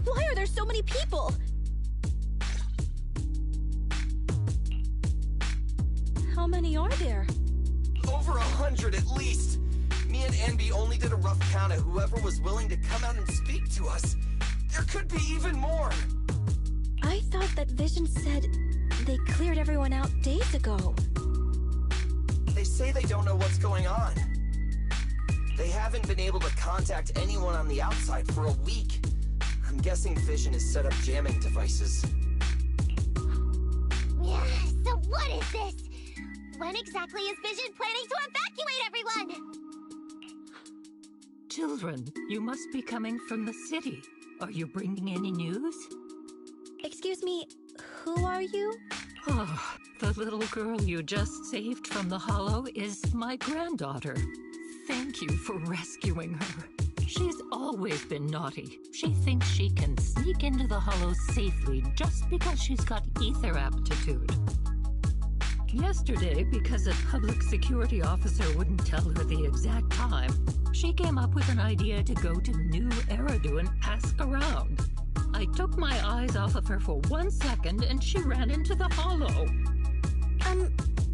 Why are there so many people? How many are there? Over 100 at least. Me and Anby only did a rough count of whoever was willing to come out and speak to us. There could be even more. I thought that Vision said they cleared everyone out days ago. They say they don't know what's going on. They haven't been able to contact anyone on the outside for a week. I'm guessing Vision has set up jamming devices. Yeah, so what is this? When exactly is Vision planning to evacuate everyone? Children, you must be coming from the city. Are you bringing any news? Excuse me, who are you? Oh, the little girl you just saved from the hollow is my granddaughter. Thank you for rescuing her. She's always been naughty. She thinks she can sneak into the hollow safely just because she's got ether aptitude. Yesterday, because a public security officer wouldn't tell her the exact time, she came up with an idea to go to New Eridu and ask around. I took my eyes off of her for 1 second and she ran into the hollow.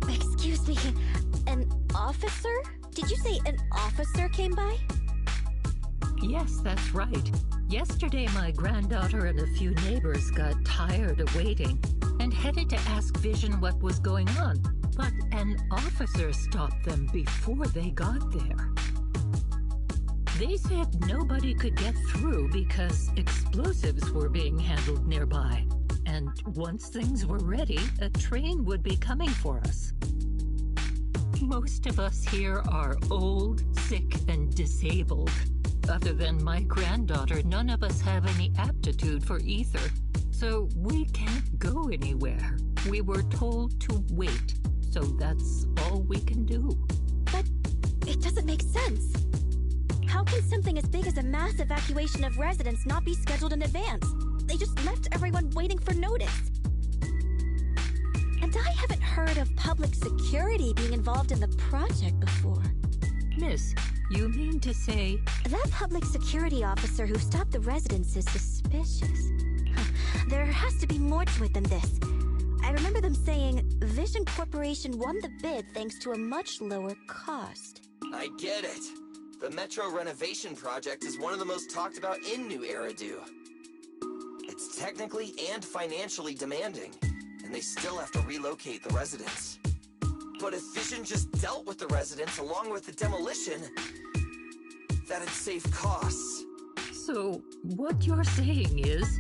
Excuse me, an officer? Did you say an officer came by? Yes, that's right. Yesterday, my granddaughter and a few neighbors got tired of waiting and headed to ask Vision what was going on, but an officer stopped them before they got there. They said nobody could get through because explosives were being handled nearby, and once things were ready, a train would be coming for us. Most of us here are old, sick, and disabled. Other than my granddaughter, none of us have any aptitude for ether, so we can't go anywhere. We were told to wait, so that's all we can do. But it doesn't make sense. How can something as big as a mass evacuation of residents not be scheduled in advance? They just left everyone waiting for notice. And I haven't heard of public security being involved in the project before. Miss, you mean to say... That public security officer who stopped the residents is suspicious. There has to be more to it than this. I remember them saying Vision Corporation won the bid thanks to a much lower cost. I get it. The Metro renovation project is one of the most talked about in New Eridu. It's technically and financially demanding, and they still have to relocate the residents. But if Vision just dealt with the residents along with the demolition, that'd save costs. So, what you're saying is,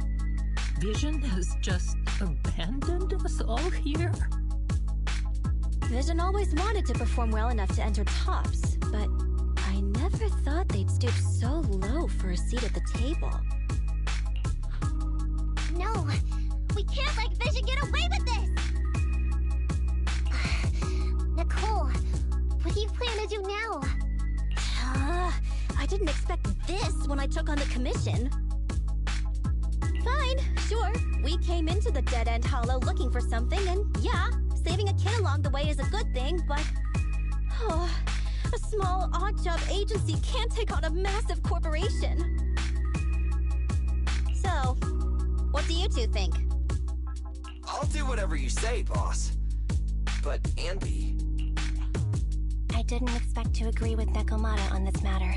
Vision has just abandoned us all here? Vision always wanted to perform well enough to enter tops, but I never thought they'd stoop so low for a seat at the table. No, we can't let Vision get away with this! Nicole, what do you plan to do now? I didn't expect this when I took on the commission. Fine, sure. We came into the dead-end hollow looking for something, and yeah, saving a kid along the way is a good thing, but... a small, odd-job agency can't take on a massive corporation. So, what do you two think? I'll do whatever you say, boss. But Anby... I didn't expect to agree with Nekomata on this matter.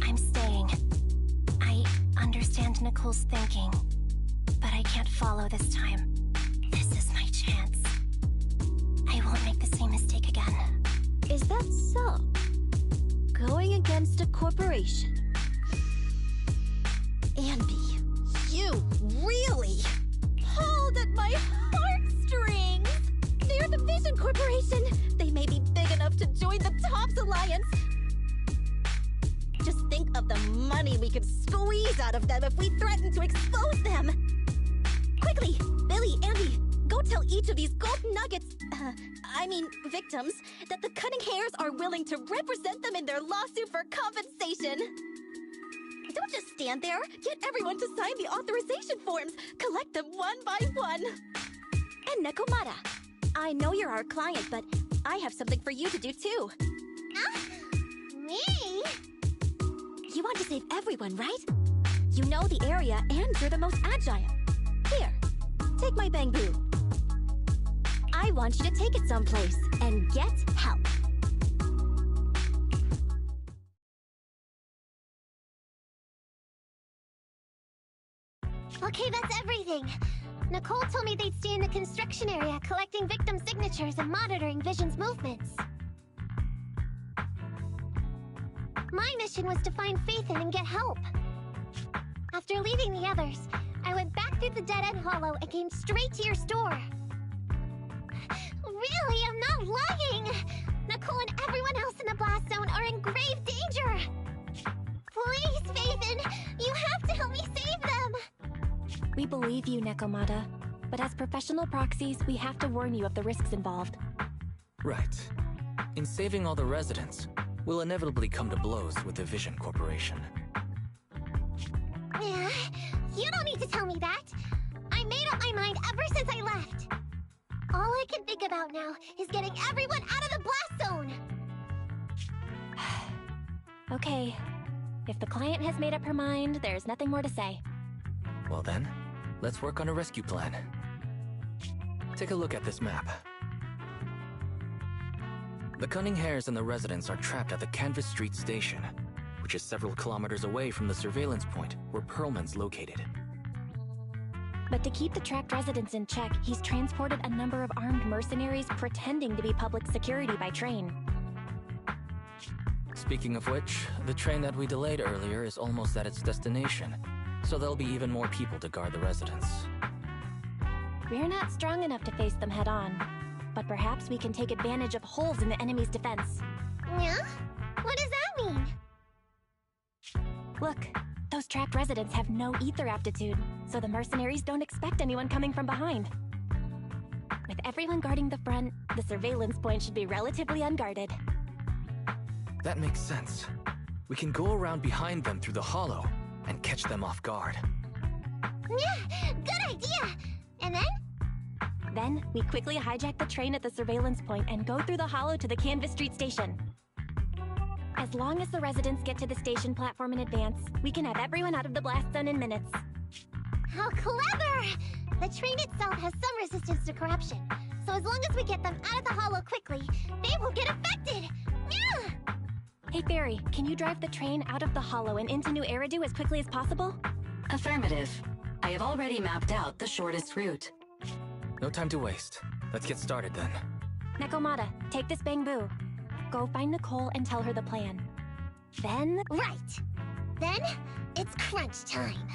I'm staying. I understand Nicole's thinking, but I can't follow this time. This is my chance. against a corporation. Andy, you really pulled at my heartstrings! They're the Vision Corporation! They may be big enough to join the TOPS Alliance! Just think of the money we could squeeze out of them if we threaten to expose them! Quickly, Billy, Andy, go tell each of these gold nuggets, victims, that the Cunning Hares are willing to represent them in their lawsuit for compensation! Don't just stand there! Get everyone to sign the authorization forms! Collect them one by one! And Nekomata, I know you're our client, but I have something for you to do too. Me? You want to save everyone, right? You know the area and you're the most agile. Here, take my bamboo. I want you to take it someplace and get help. Okay, that's everything. Nicole told me they'd stay in the construction area, collecting victim signatures and monitoring Vision's movements. My mission was to find Phaethon and get help. After leaving the others, I went back through the dead-end hollow and came straight to your store. Really, I'm not lying! Nicole and everyone else in the blast zone are in grave danger! Please, Phaethon, you have to help me save them! We believe you, Nekomata, but as professional proxies, we have to warn you of the risks involved. Right. In saving all the residents, we'll inevitably come to blows with the Vision Corporation. Yeah, you don't need to tell me that. I made up my mind ever since I left. All I can think about now is getting everyone out of the blast zone! Okay. If the client has made up her mind, there's nothing more to say. Well then, let's work on a rescue plan. Take a look at this map. The Cunning Hares and the residents are trapped at the Canvas Street station, which is several kilometers away from the surveillance point where Perlman's located. But to keep the trapped residents in check, he's transported a number of armed mercenaries pretending to be public security by train. Speaking of which, the train that we delayed earlier is almost at its destination, so there'll be even more people to guard the residents. We're not strong enough to face them head-on, but perhaps we can take advantage of holes in the enemy's defense. Yeah? What does that mean? Look, those trapped residents have no ether aptitude, so the mercenaries don't expect anyone coming from behind. With everyone guarding the front, the surveillance point should be relatively unguarded. That makes sense. We can go around behind them through the hollow and catch them off guard. Yeah, good idea! And then? Then, we quickly hijack the train at the surveillance point and go through the hollow to the Canvas Street station. As long as the residents get to the station platform in advance, we can have everyone out of the blast zone in minutes. How clever! The train itself has some resistance to corruption, so as long as we get them out of the hollow quickly, they won't get affected! Yeah! Hey Fairy, can you drive the train out of the hollow and into New Eridu as quickly as possible? Affirmative. I have already mapped out the shortest route. No time to waste. Let's get started then. Nekomata, take this bamboo. Go find Nicole and tell her the plan. Then... Right! Then, it's crunch time.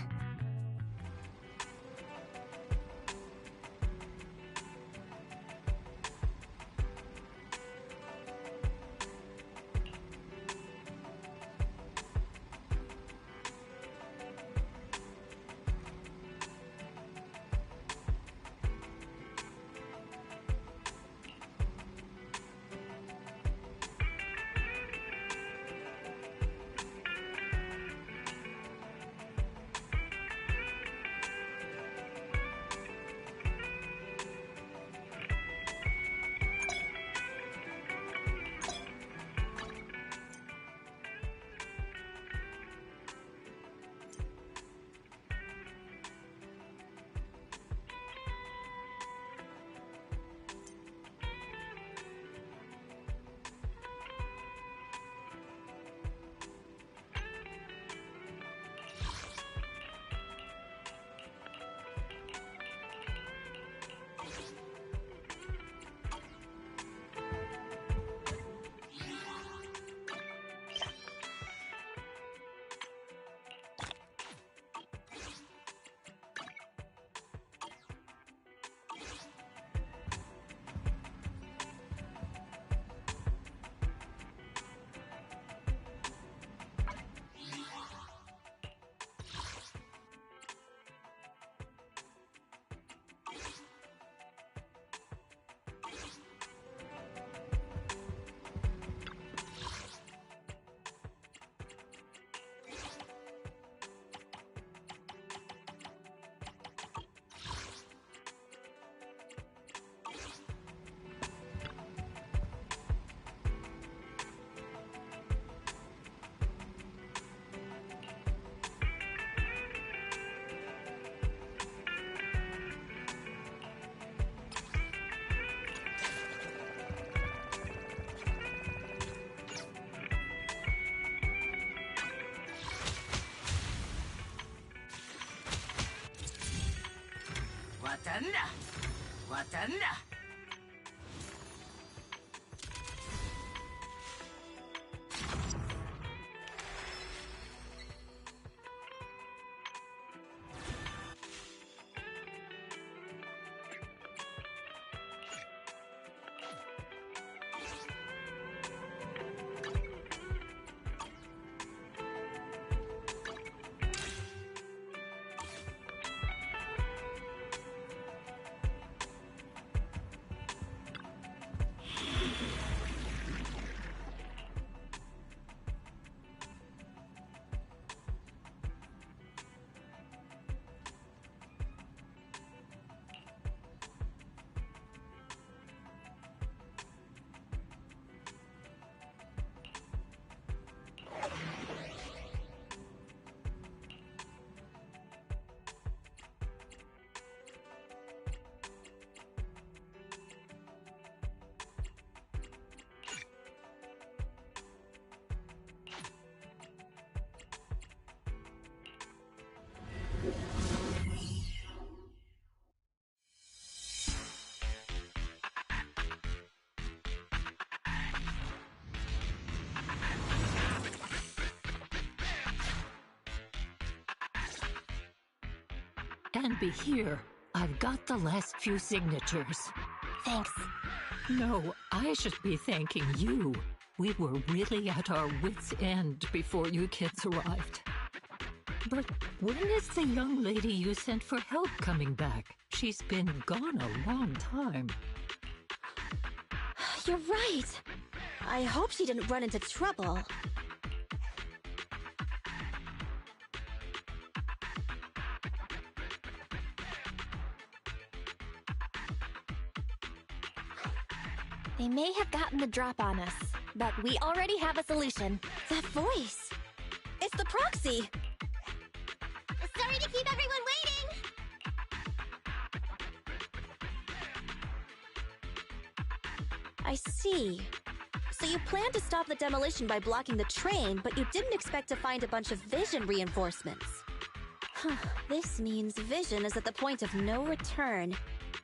Anby, here. I've got the last few signatures. Thanks. No, I should be thanking you. We were really at our wits' end before you kids arrived. But when is the young lady you sent for help coming back? She's been gone a long time. You're right. I hope she didn't run into trouble. They may have gotten the drop on us, but we already have a solution. That voice! It's the proxy! Sorry to keep everyone waiting! I see. So you planned to stop the demolition by blocking the train, but you didn't expect to find a bunch of Vision reinforcements. This means Vision is at the point of no return.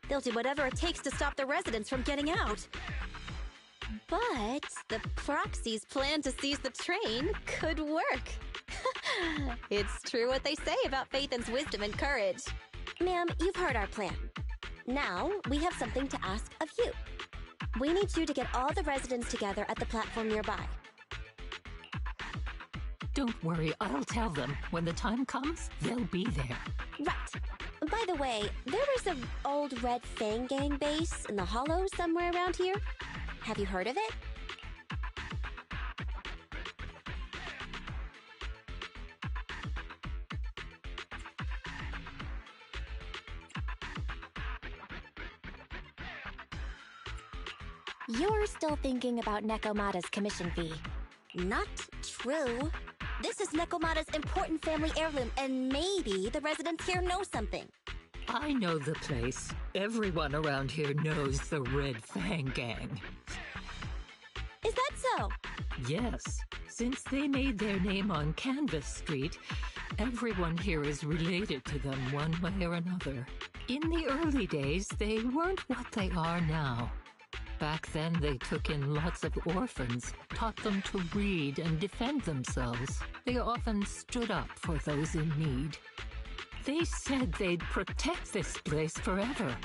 They'll do whatever it takes to stop the residents from getting out. But the proxy's plan to seize the train could work. It's true what they say about Phaethon's wisdom and courage. Ma'am, you've heard our plan. Now, we have something to ask of you. We need you to get all the residents together at the platform nearby. Don't worry, I'll tell them. When the time comes, they'll be there. Right. By the way, there was an old Red Fang Gang base in the Hollow somewhere around here. Have you heard of it? You're still thinking about Nekomata's commission fee. Not true. This is Nekomata's important family heirloom, and maybe the residents here know something. I know the place. Everyone around here knows the Red Fang Gang. Is that so? Yes. Since they made their name on Canvas Street, everyone here is related to them one way or another. In the early days, they weren't what they are now. Back then, they took in lots of orphans, taught them to read and defend themselves. They often stood up for those in need. They said they'd protect this place forever.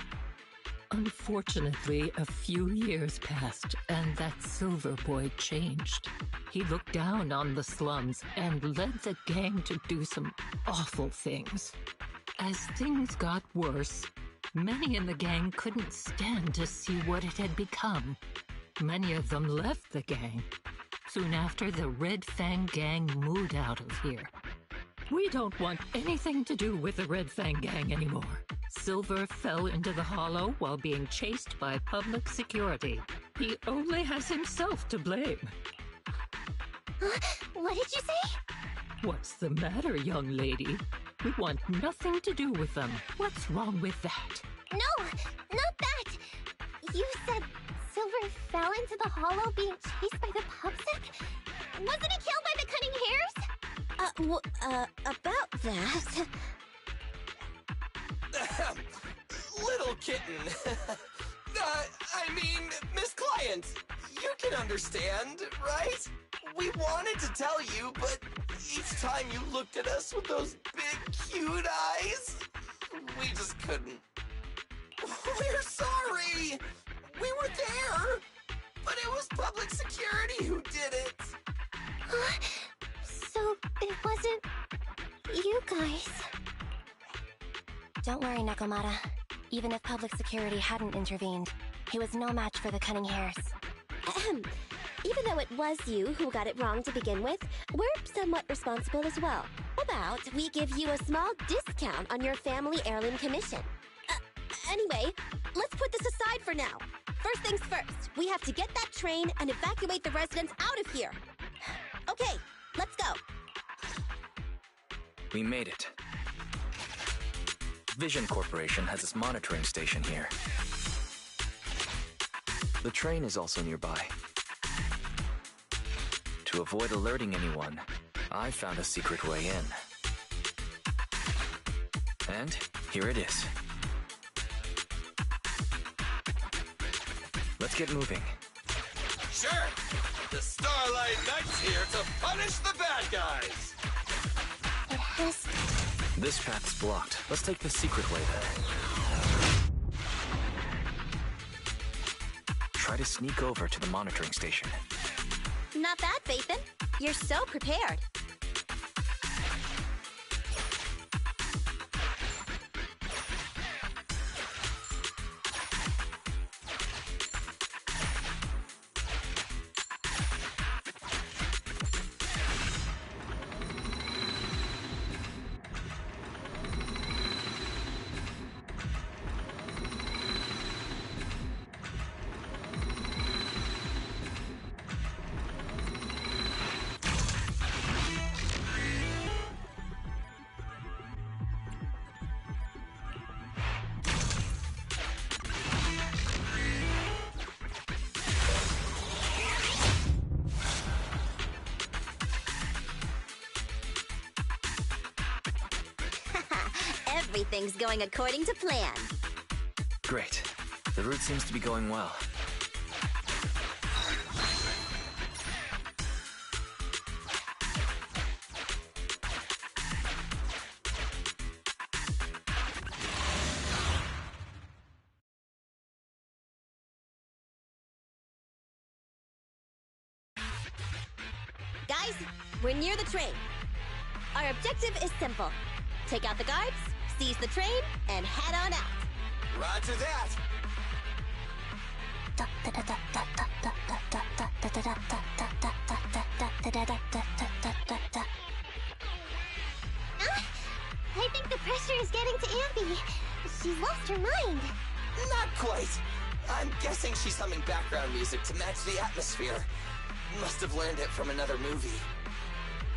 Unfortunately, a few years passed, and that Silver Boy changed. He looked down on the slums and led the gang to do some awful things. As things got worse, many in the gang couldn't stand to see what it had become. Many of them left the gang. Soon after, the Red Fang Gang moved out of here. We don't want anything to do with the Red Fang Gang anymore. Silver fell into the Hollow while being chased by public security. He only has himself to blame. What did you say? What's the matter, young lady? We want nothing to do with them. What's wrong with that? No, not that! You said Silver fell into the Hollow being chased by the PubSec? Wasn't he killed by the Cunning Hares? About that... kitten. I mean, Miss Client, you can understand, right? We wanted to tell you, but each time you looked at us with those big, cute eyes, we just couldn't. We're sorry! We were there, but it was public security who did it. So it wasn't you guys. Don't worry, Nekomata. Even if public security hadn't intervened, he was no match for the Cunning Hares. Even though it was you who got it wrong to begin with, we're somewhat responsible as well. How about we give you a small discount on your family heirloom commission? Anyway, let's put this aside for now. First things first, we have to get that train and evacuate the residents out of here. Okay, let's go. We made it. Vision Corporation has its monitoring station here. The train is also nearby. To avoid alerting anyone, I found a secret way in. And here it is. Let's get moving. Sure! The Starlight Knight's here to punish the bad guys! It has... This path's blocked. Let's take the secret way then. Try to sneak over to the monitoring station. Not bad, Phaethon. You're so prepared. Everything's going according to plan. Great. The route seems to be going well. Guys, we're near the train. Our objective is simple. Take out the guards, seize the train, and head on out. Roger that! I think the pressure is getting to Ambi. She's lost her mind. Not quite. I'm guessing she's humming background music to match the atmosphere. Must have learned it from another movie.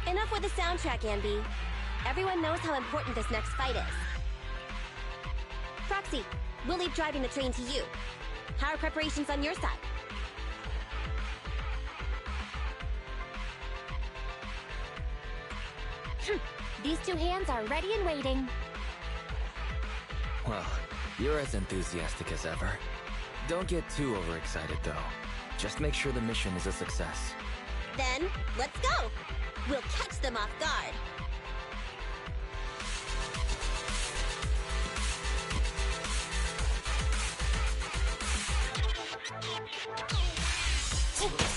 Enough with the soundtrack, Ambi. Everyone knows how important this next fight is. Proxy, we'll leave driving the train to you. How are preparations on your side? These two hands are ready and waiting. Well, you're as enthusiastic as ever. Don't get too overexcited, though. Just make sure the mission is a success. Then, let's go! We'll catch them off guard.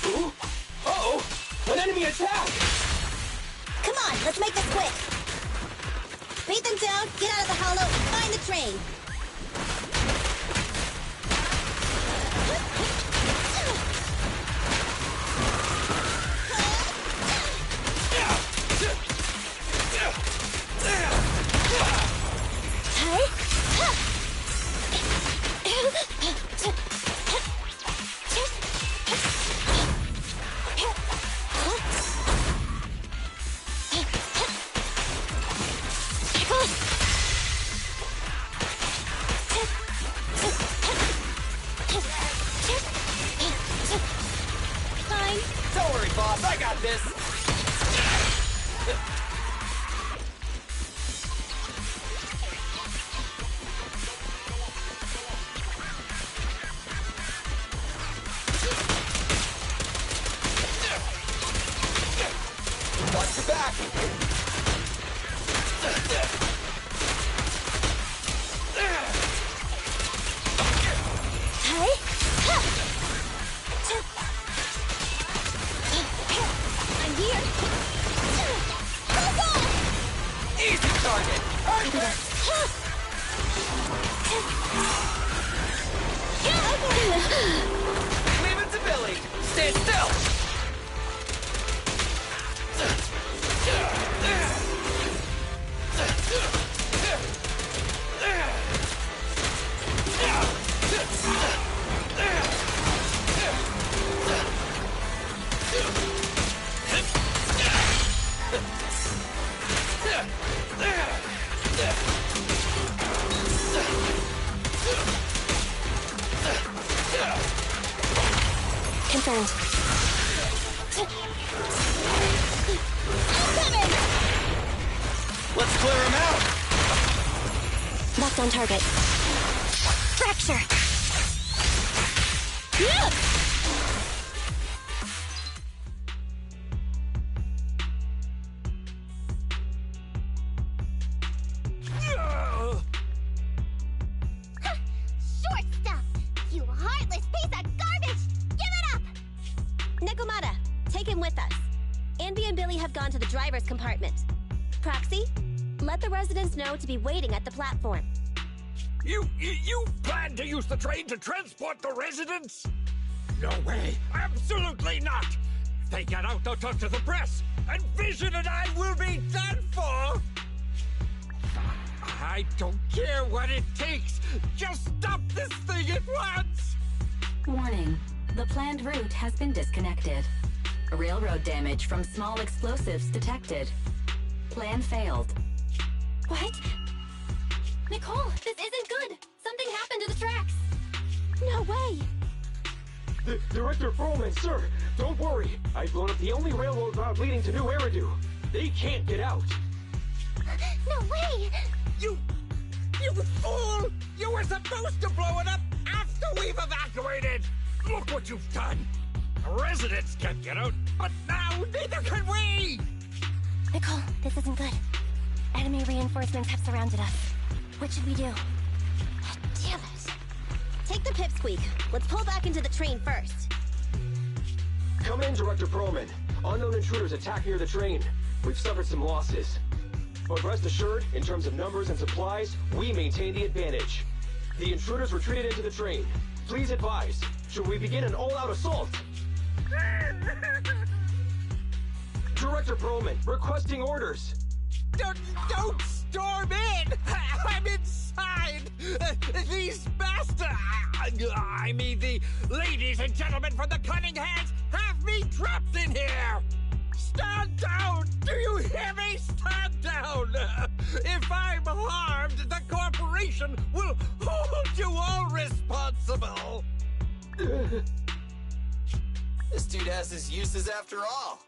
Uh-oh! An enemy attack! Come on, let's make this quick! Beat them down, get out of the hollow, and find the train! Don't worry, boss, I got this! I'm here. Easy target. Perfect. Leave it to Billy. Stand still. Confirmed. Let's clear him out. Locked on target. Fracture! Short stuff! You heartless piece of garbage! Give it up! Nekomata, take him with us. Anby and Billy have gone to the driver's compartment. Proxy, let the residents know to be waiting at the platform. You plan to use the train to transport the residents? No way! Absolutely not! If they get out, they'll talk to the press, and Vision and I will be done for! I don't care what it takes! Just stop this thing at once! Warning. The planned route has been disconnected. Railroad damage from small explosives detected. Plan failed. What? Nicole, this isn't good! Something happened to the tracks! No way! Director Perlman, sir, don't worry. I've blown up the only railroad route leading to New Eridu. They can't get out. No way! You fool! You were supposed to blow it up after we've evacuated! Look what you've done! The residents can't get out, but now neither can we! Nicole, this isn't good. Enemy reinforcements have surrounded us. What should we do? Damn it! Take the pipsqueak. Let's pull back into the train first. Come in, Director Perlman. Unknown intruders attack near the train. We've suffered some losses. But rest assured, in terms of numbers and supplies, we maintain the advantage. The intruders retreated into the train. Please advise, should we begin an all-out assault? Director Perlman, requesting orders. Don't storm in! I'm inside! These bastards! I mean, the ladies and gentlemen from the Cunning Hands have me trapped in here! Stand down! Do you hear me? Stand down! If I'm harmed, the corporation will hold you all responsible! This dude has his uses after all.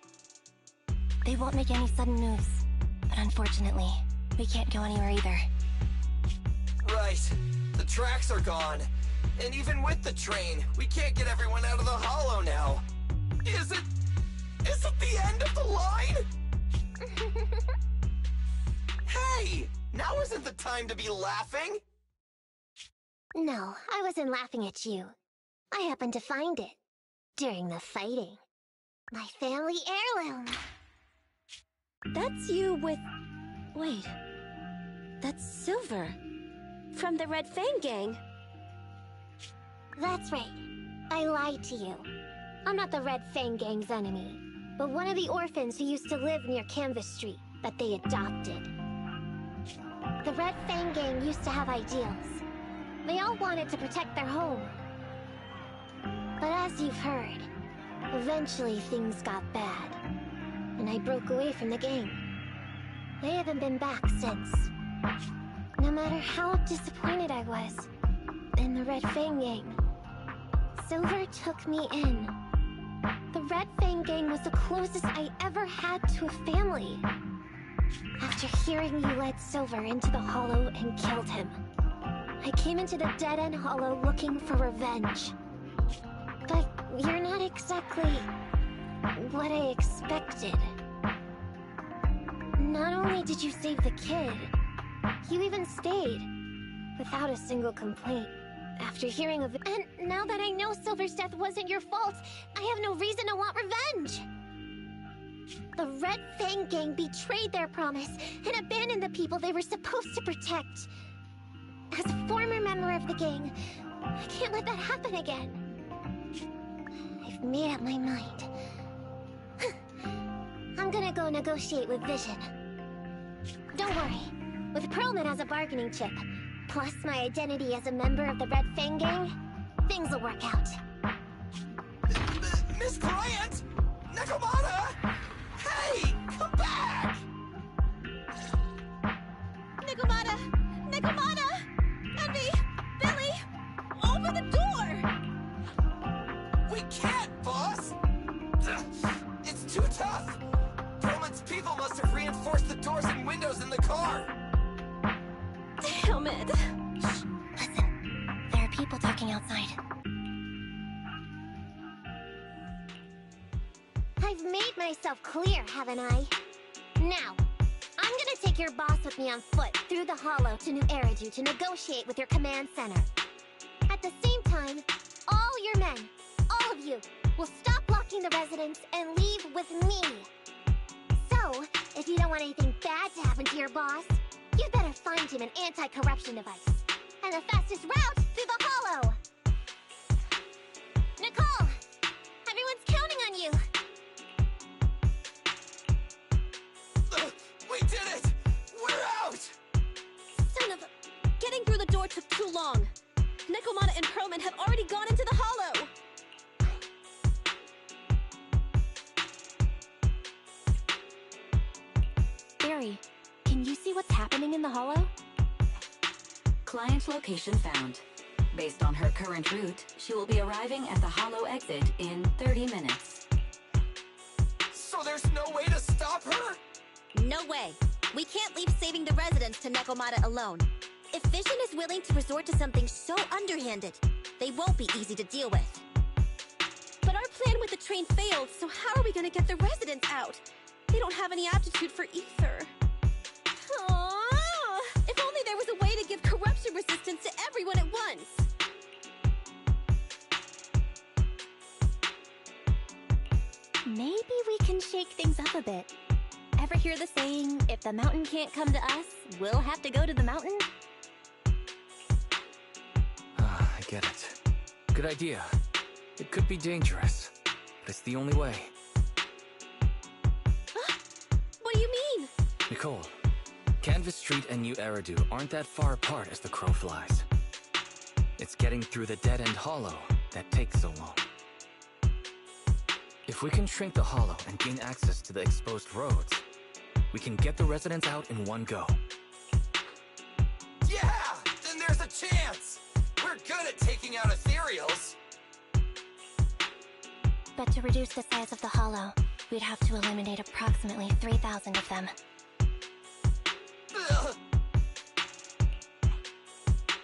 They won't make any sudden moves. But unfortunately, we can't go anywhere either. Right. The tracks are gone. And even with the train, we can't get everyone out of the hollow now. Is it the end of the line? Hey! Now isn't the time to be laughing! No, I wasn't laughing at you. I happened to find it. During the fighting. My family heirloom. That's you with... Wait. That's Silver. From the Red Fang Gang. That's right. I lied to you. I'm not the Red Fang Gang's enemy, but one of the orphans who used to live near Canvas Street that they adopted. The Red Fang Gang used to have ideals. They all wanted to protect their home. But as you've heard, eventually things got bad, and I broke away from the gang. They haven't been back since. No matter how disappointed I was in the Red Fang Gang, Silver took me in. The Red Fang Gang was the closest I ever had to a family. After hearing you led Silver into the Hollow and killed him, I came into the Dead-End Hollow looking for revenge. But you're not exactly what I expected. Not only did you save the kid, you even stayed, without a single complaint. After hearing of it, and now that I know Silver's death wasn't your fault, I have no reason to want revenge. The Red Fang gang betrayed their promise and abandoned the people they were supposed to protect. As a former member of the gang, I can't let that happen again. I've made up my mind. I'm gonna go negotiate with Vision. Don't worry. With Pearlman as a bargaining chip, plus my identity as a member of the Red Fang gang, things will work out. Miss Bryant! Nekomata! Hey! Come back! Nekomata! Nekomata! Envy! Billy! Open the door! We can't, boss! It's too tough! Perlman's people must have reinforced the doors and windows in the car! Damn it! Shh, listen. There are people talking outside. I've made myself clear, haven't I? Now, I'm gonna take your boss with me on foot through the Hollow to New Eridu to negotiate with your command center. At the same time, all your men, all of you, will stop blocking the residents and leave with me. So, if you don't want anything bad to happen to your boss, you'd better find him an anti-corruption device. And the fastest route through the Hollow! Nicole! Everyone's counting on you! We did it! We're out! Son of a... Getting through the door took too long. Nekomata and Pearlman have already gone into the Hollow! Barry, can you see what's happening in the Hollow? Client location found. Based on her current route, she will be arriving at the Hollow exit in 30 minutes. So there's no way to stop her? No way. We can't leave saving the residents to Nekomata alone. If Vision is willing to resort to something so underhanded, they won't be easy to deal with. But our plan with the train failed, so how are we gonna get the residents out? They don't have any aptitude for ether. Aww. If only there was a way to give corruption resistance to everyone at once. Maybe we can shake things up a bit. Ever hear the saying, if the mountain can't come to us, we'll have to go to the mountain? I get it. Good idea. It could be dangerous, but it's the only way. What do you mean? Nicole, Canvas Street and New Eridu aren't that far apart as the crow flies. It's getting through the dead-end Hollow that takes so long. If we can shrink the Hollow and gain access to the exposed roads, we can get the residents out in one go. Yeah! Then there's a chance! We're good at taking out ethereals! But to reduce the size of the Hollow, we'd have to eliminate approximately 3,000 of them. Ugh.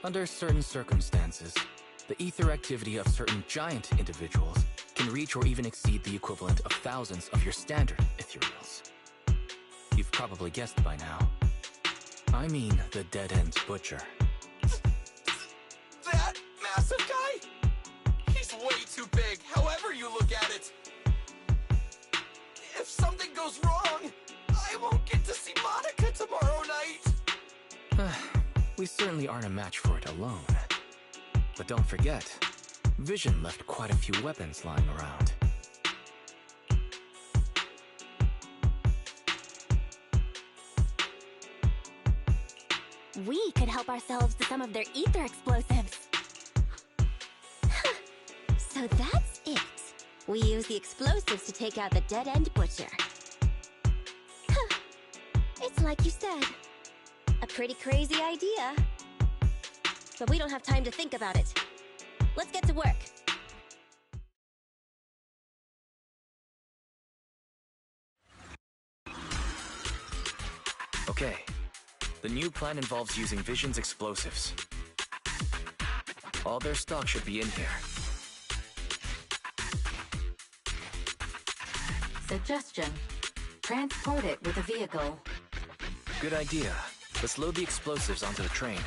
Under certain circumstances, the ether activity of certain giant individuals can reach or even exceed the equivalent of thousands of your standard ethereals. You've probably guessed by now. I mean the dead-end butcher. That massive guy? He's way too big, however you look at it. If something goes wrong, I won't get to see Monica tomorrow night. We certainly aren't a match for it alone. But don't forget, Vision left quite a few weapons lying around. We could help ourselves to some of their ether explosives. So that's it. We use the explosives to take out the dead-end butcher. It's like you said. A pretty crazy idea. But we don't have time to think about it. Let's get to work. Okay. The new plan involves using Vision's explosives. All their stock should be in here. Suggestion. Transport it with a vehicle. Good idea. Let's load the explosives onto the train.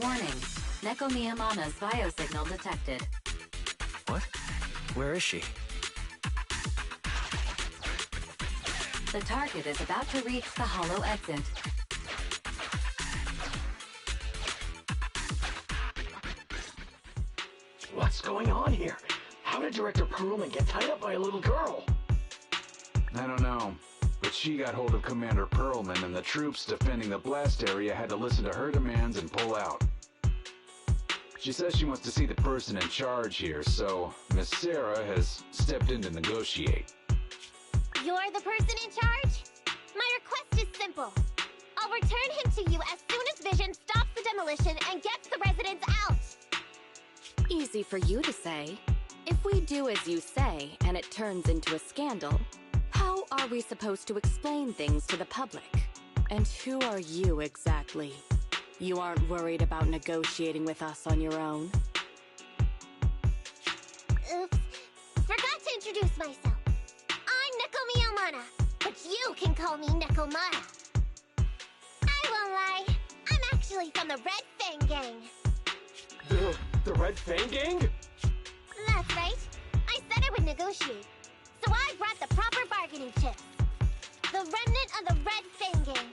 Warning. Neko Miyamana's biosignal detected. What? Where is she? The target is about to reach the hollow exit. What's going on here? How did Director Perlman get tied up by a little girl? I don't know, but she got hold of Commander Perlman, and the troops defending the blast area had to listen to her demands and pull out. She says she wants to see the person in charge here, so Miss Sarah has stepped in to negotiate. You're the person in charge? My request is simple. I'll return him to you as soon as Vision stops the demolition and gets the residents out. Easy for you to say. If we do as you say and it turns into a scandal, how are we supposed to explain things to the public? And who are you exactly? You aren't worried about negotiating with us on your own? Oops. Forgot to introduce myself. I'm Neko Miyamana, but you can call me Nekomata. I won't lie, I'm actually from the Red Fang Gang. The Red Fang Gang? That's right. I said I would negotiate, so I brought the proper bargaining chips. The remnant of the Red Fang Gang,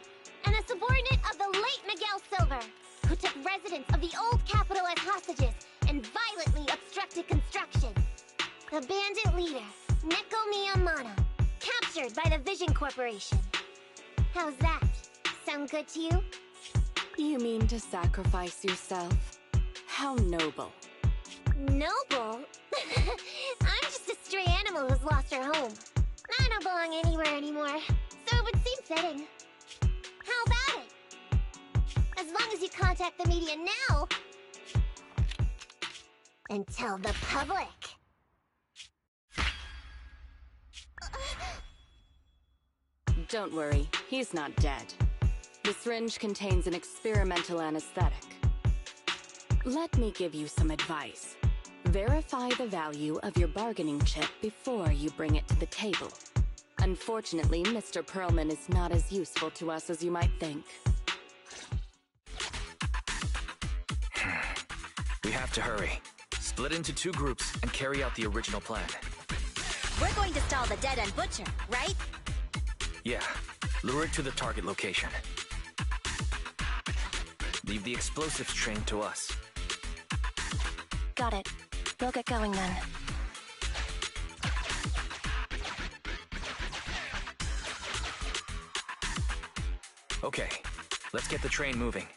and a subordinate of the late Miguel Silver, who took residents of the old capital as hostages and violently obstructed construction. The bandit leader, Neko Miyamana, captured by the Vision Corporation. How's that? Sound good to you? You mean to sacrifice yourself? How noble. Noble? I'm just a stray animal who's lost her home. I don't belong anywhere anymore, so it would seem fitting. How about it? As long as you contact the media now and tell the public. Don't worry, he's not dead. The syringe contains an experimental anesthetic. Let me give you some advice. Verify the value of your bargaining chip before you bring it to the table. Unfortunately, Mr. Perlman is not as useful to us as you might think. We have to hurry. Split into 2 groups and carry out the original plan. We're going to stall the Dead End Butcher, right? Yeah, lure it to the target location. Leave the explosives train to us. Got it. We'll get going then. Okay, let's get the train moving.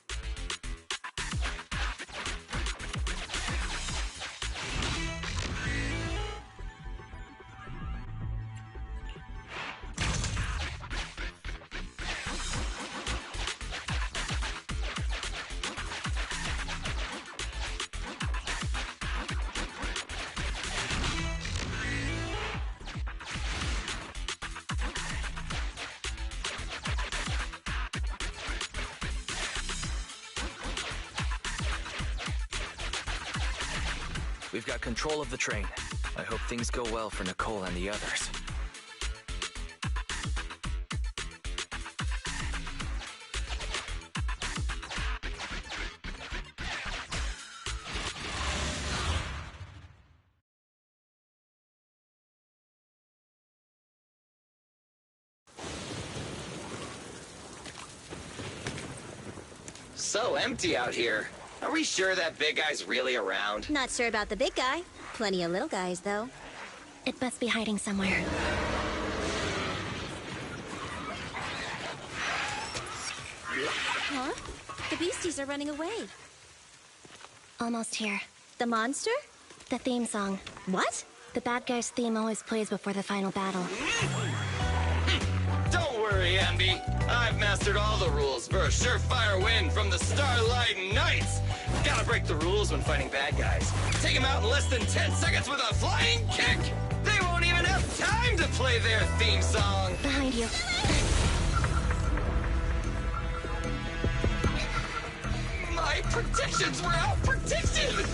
We've got control of the train. I hope things go well for Nicole and the others. so empty out here. Are we sure that big guy's really around? Not sure about the big guy. Plenty of little guys, though. It must be hiding somewhere. Huh? The beasties are running away. Almost here. The monster? The theme song. What? The bad guy's theme always plays before the final battle. Don't worry, Ambi. I've mastered all the rules for a surefire win from the Starlight Knights. Gotta break the rules when fighting bad guys. Take them out in less than 10 seconds with a flying kick. They won't even have time to play their theme song. Behind you. My predictions were out-predicted!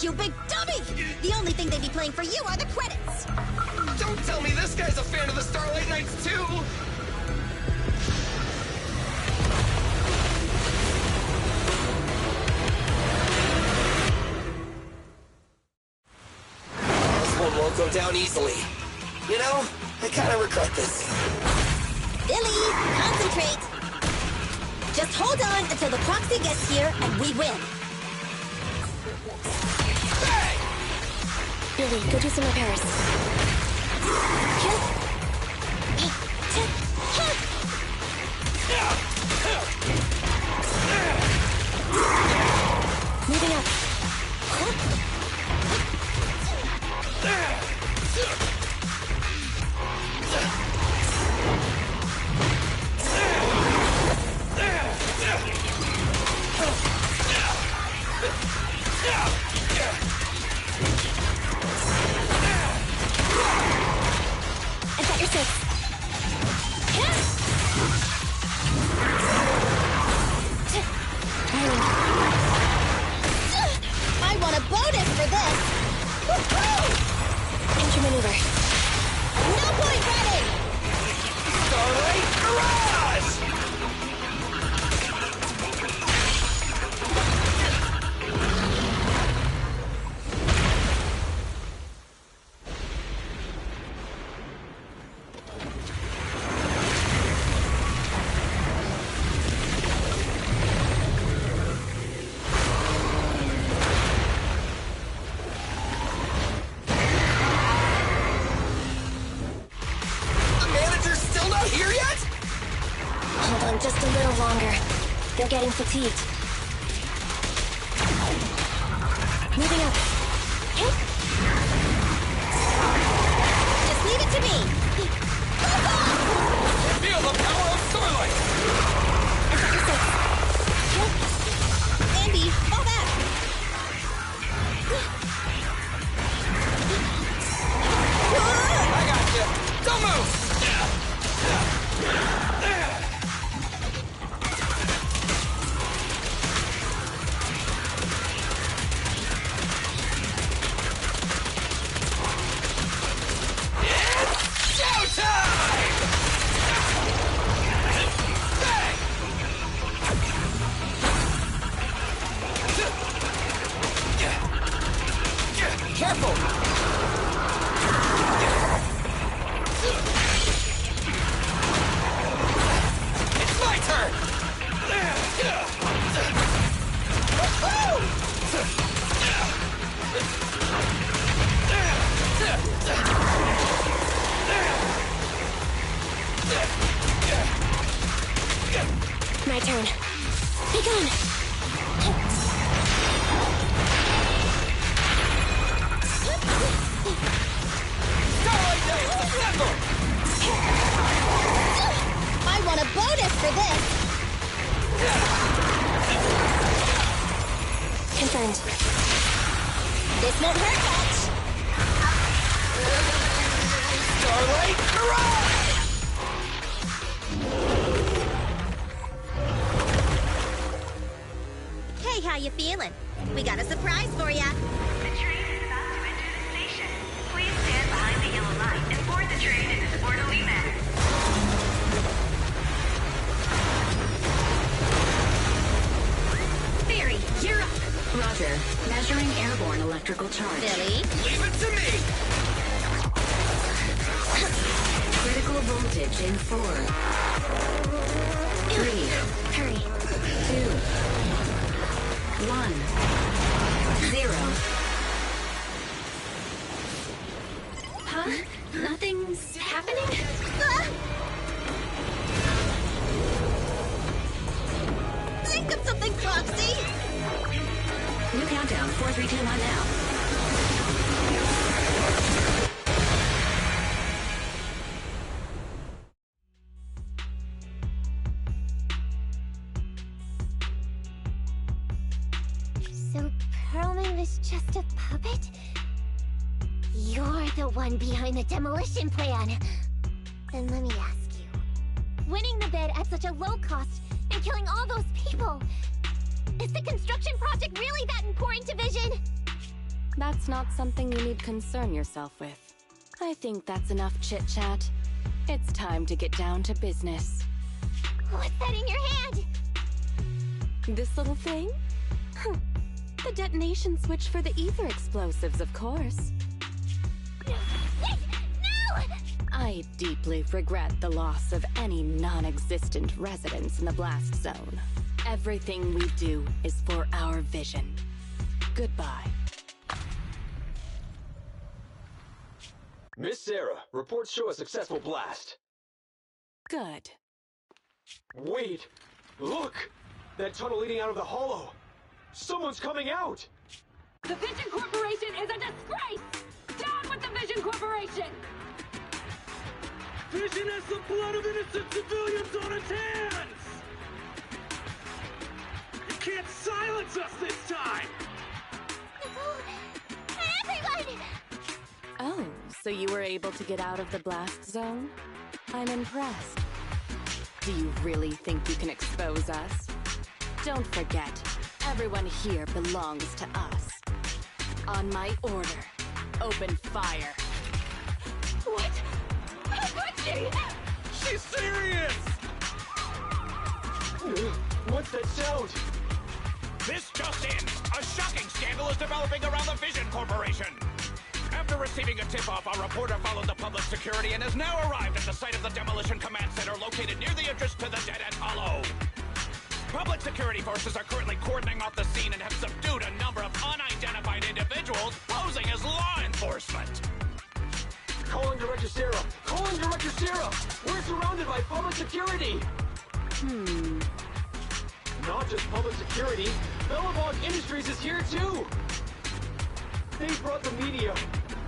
You big dummy! The only thing they'd be playing for you are the credits! Don't tell me this guy's a fan of the Starlight Knights, too! This one won't go down easily. You know, I kind of regret this. Billy, concentrate! Just hold on until the proxy gets here and we win. Billy, go do some repairs. Moving up. I've got your six. I want a bonus for this! Enter maneuver. No point ready! Starlight Garage! Just a little longer. They're getting fatigued. Moving up. Just leave it to me! Feel the power of Starlight! I've got your six. Andy, fall back! I got you! Don't move! Careful! It's my turn! My turn. Be gone! I want a bonus for this! Confirmed. This won't hurt much! Starlight Garage! Hey, how you feeling? We got a surprise for ya! The train is about to enter the station. Please stand behind the yellow light and board the train in an orderly manner. Barry, you're up. Roger. Measuring airborne electrical charge. Billy? Leave it to me! Critical voltage in 4, 3, Hurry. 2, Countdown 4, 3, 2, 1 now. So Perlman was just a puppet? You're the one behind the demolition plan. Then let me ask you. Winning the bid at such a low cost and killing all those people, is the construction project really that important to Vision? That's not something you need concern yourself with. I think that's enough chit-chat. It's time to get down to business. What's that in your hand? This little thing? The detonation switch for the ether explosives, of course. Wait! No! I deeply regret the loss of any non-existent residents in the blast zone. Everything we do is for our vision. Goodbye. Miss Sarah, reports show a successful blast. Good. Wait! Look! That tunnel leading out of the hollow! Someone's coming out! The Vision Corporation is a disgrace! Down with the Vision Corporation! Vision has the blood of innocent civilians on its hands! You can't silence us this time! Everyone! Oh, so you were able to get out of the blast zone? I'm impressed. Do you really think you can expose us? Don't forget, everyone here belongs to us. On my order, open fire. What? How could she? She's serious! What's that sound? This just in! A shocking scandal is developing around the Vision Corporation! After receiving a tip-off, our reporter followed the public security and has now arrived at the site of the Demolition Command Center located near the entrance to the Dead-End Hollow. Public security forces are currently cordoning off the scene and have subdued a number of unidentified individuals posing as law enforcement. Calling Director Sarah! Calling Director Sarah! We're surrounded by public security! Not just public security, Belobog Industries is here too! They brought the media!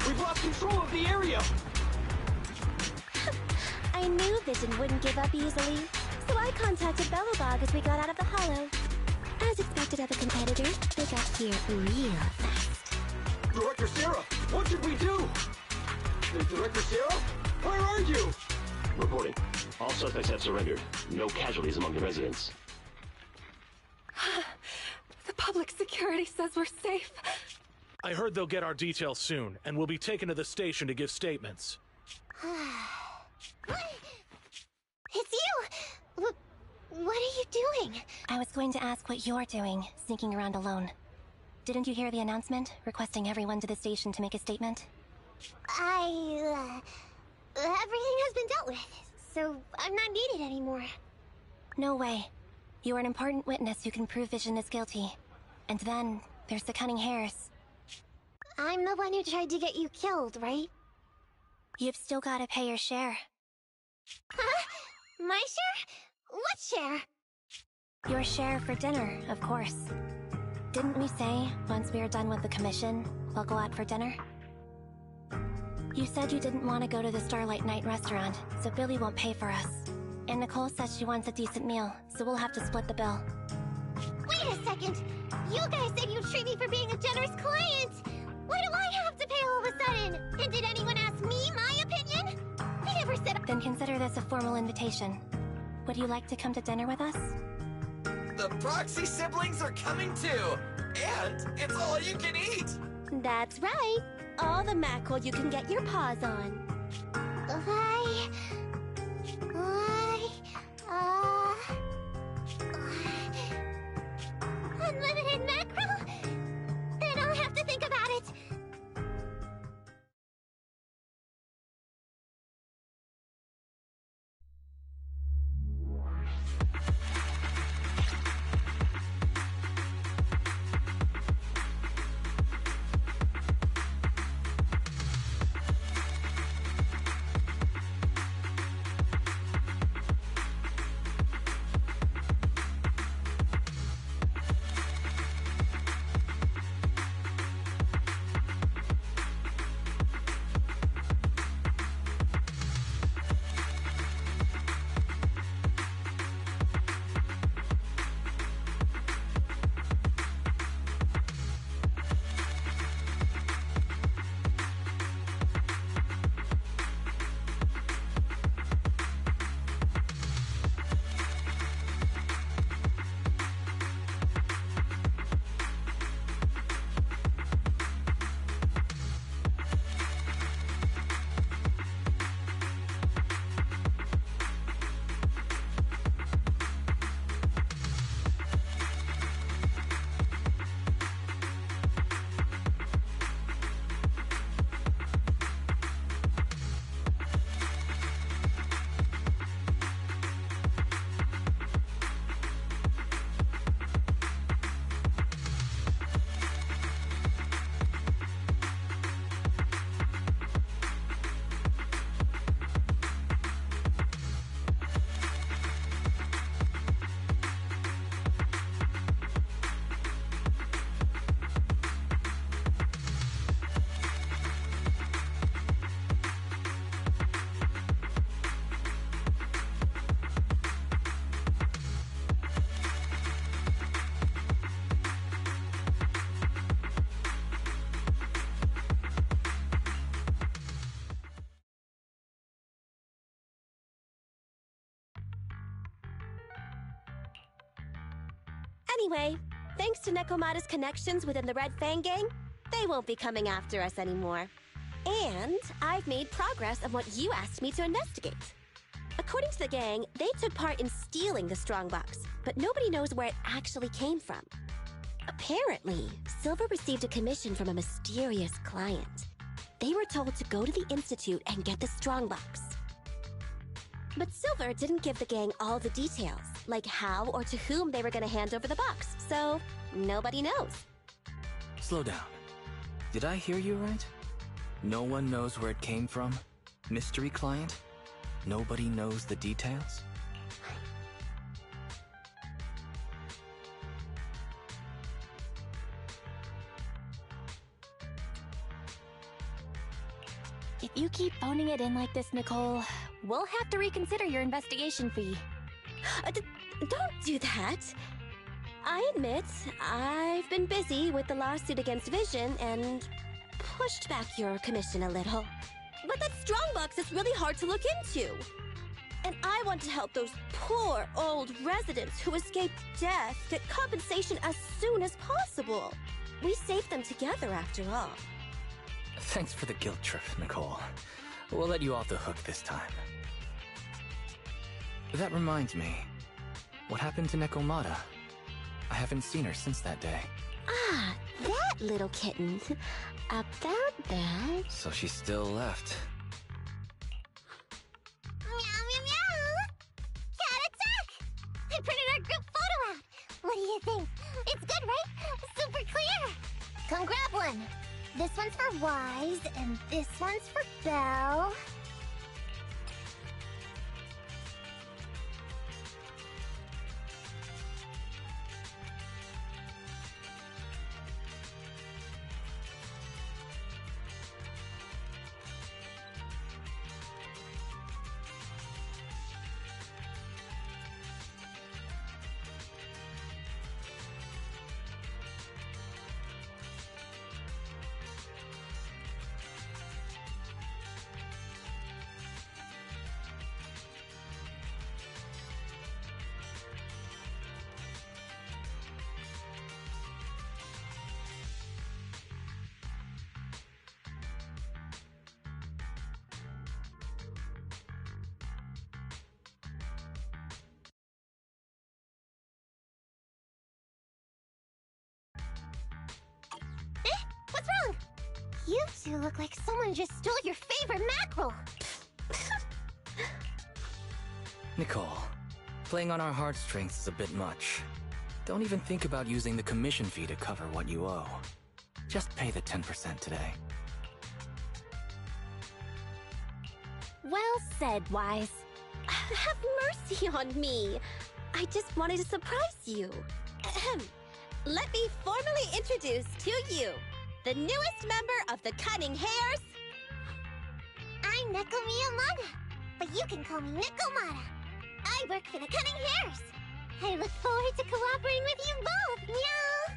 We've lost control of the area! I knew Vision wouldn't give up easily, so I contacted Belobog as we got out of the hollow. As expected of a competitor, they got here real fast. Director Sarah, what should we do? Director Sarah? Where are you? Reporting. All suspects have surrendered. No casualties among the residents. The public security says we're safe. I heard they'll get our details soon, and we'll be taken to the station to give statements. It's you! What are you doing? I was going to ask what you're doing, sneaking around alone. Didn't you hear the announcement, requesting everyone to the station to make a statement? Everything has been dealt with, so I'm not needed anymore. No way. You are an important witness who can prove Vision is guilty. And then, there's the Cunning Hares. I'm the one who tried to get you killed, right? You've still gotta pay your share. Huh? My share? What share? Your share for dinner, of course. Didn't we say, once we are done with the commission, we'll go out for dinner? You said you didn't want to go to the Starlight Night restaurant, so Billy won't pay for us. And Nicole says she wants a decent meal, so we'll have to split the bill. Wait a second! You guys said you'd treat me for being a generous client! Why do I have to pay all of a sudden? And did anyone ask me my opinion? I never said— Then consider this a formal invitation. Would you like to come to dinner with us? The Proxy siblings are coming too! And it's all you can eat! That's right. All the mackerel you can get your paws on. Unlimited mackerel? Then I'll have to think about it. Anyway, thanks to Nekomata's connections within the Red Fang gang, they won't be coming after us anymore. And I've made progress on what you asked me to investigate. According to the gang, they took part in stealing the Strongbox, but nobody knows where it actually came from. Apparently, Silver received a commission from a mysterious client. They were told to go to the Institute and get the Strongbox. But Silver didn't give the gang all the details, like how or to whom they were going to hand over the box, so nobody knows. Slow down. Did I hear you right? No one knows where it came from? Mystery client? Nobody knows the details? If you keep phoning it in like this, Nicole, we'll have to reconsider your investigation fee. Don't do that. I admit, I've been busy with the lawsuit against Vision and pushed back your commission a little. But that Strongbox is really hard to look into. And I want to help those poor old residents who escaped death get compensation as soon as possible. We saved them together after all. Thanks for the guilt trip, Nicole. We'll let you off the hook this time. That reminds me. What happened to Nekomata? I haven't seen her since that day. Ah, that little kitten. About that... So she still left. Meow, meow, meow! Cat attack! I printed our group photo out! What do you think? It's good, right? Super clear! Come grab one! This one's for Wise, and this one's for Belle. What's wrong? You two look like someone just stole your favorite mackerel. Nicole, playing on our heartstrings is a bit much. Don't even think about using the commission fee to cover what you owe. Just pay the 10% today. Well said, Wise. Have mercy on me. I just wanted to surprise you. Ahem. Let me formally introduce to you the newest member of the Cunning Hares. I'm Neko Miyamada, but you can call me Nekomata. I work for the Cunning Hares. I look forward to cooperating with you both, meow!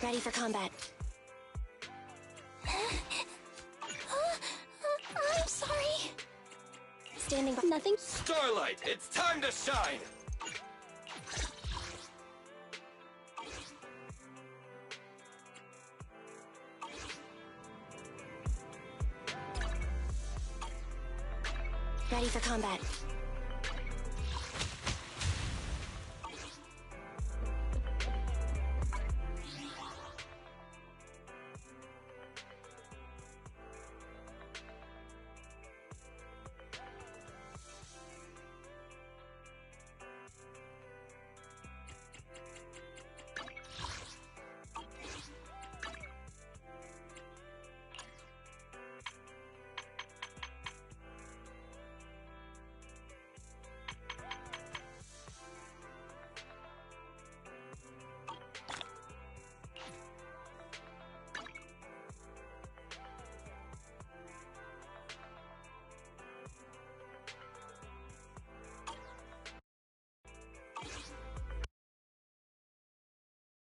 Ready for combat. I'm sorry. Standing by. Nothing. Starlight, it's time to shine! Ready for combat.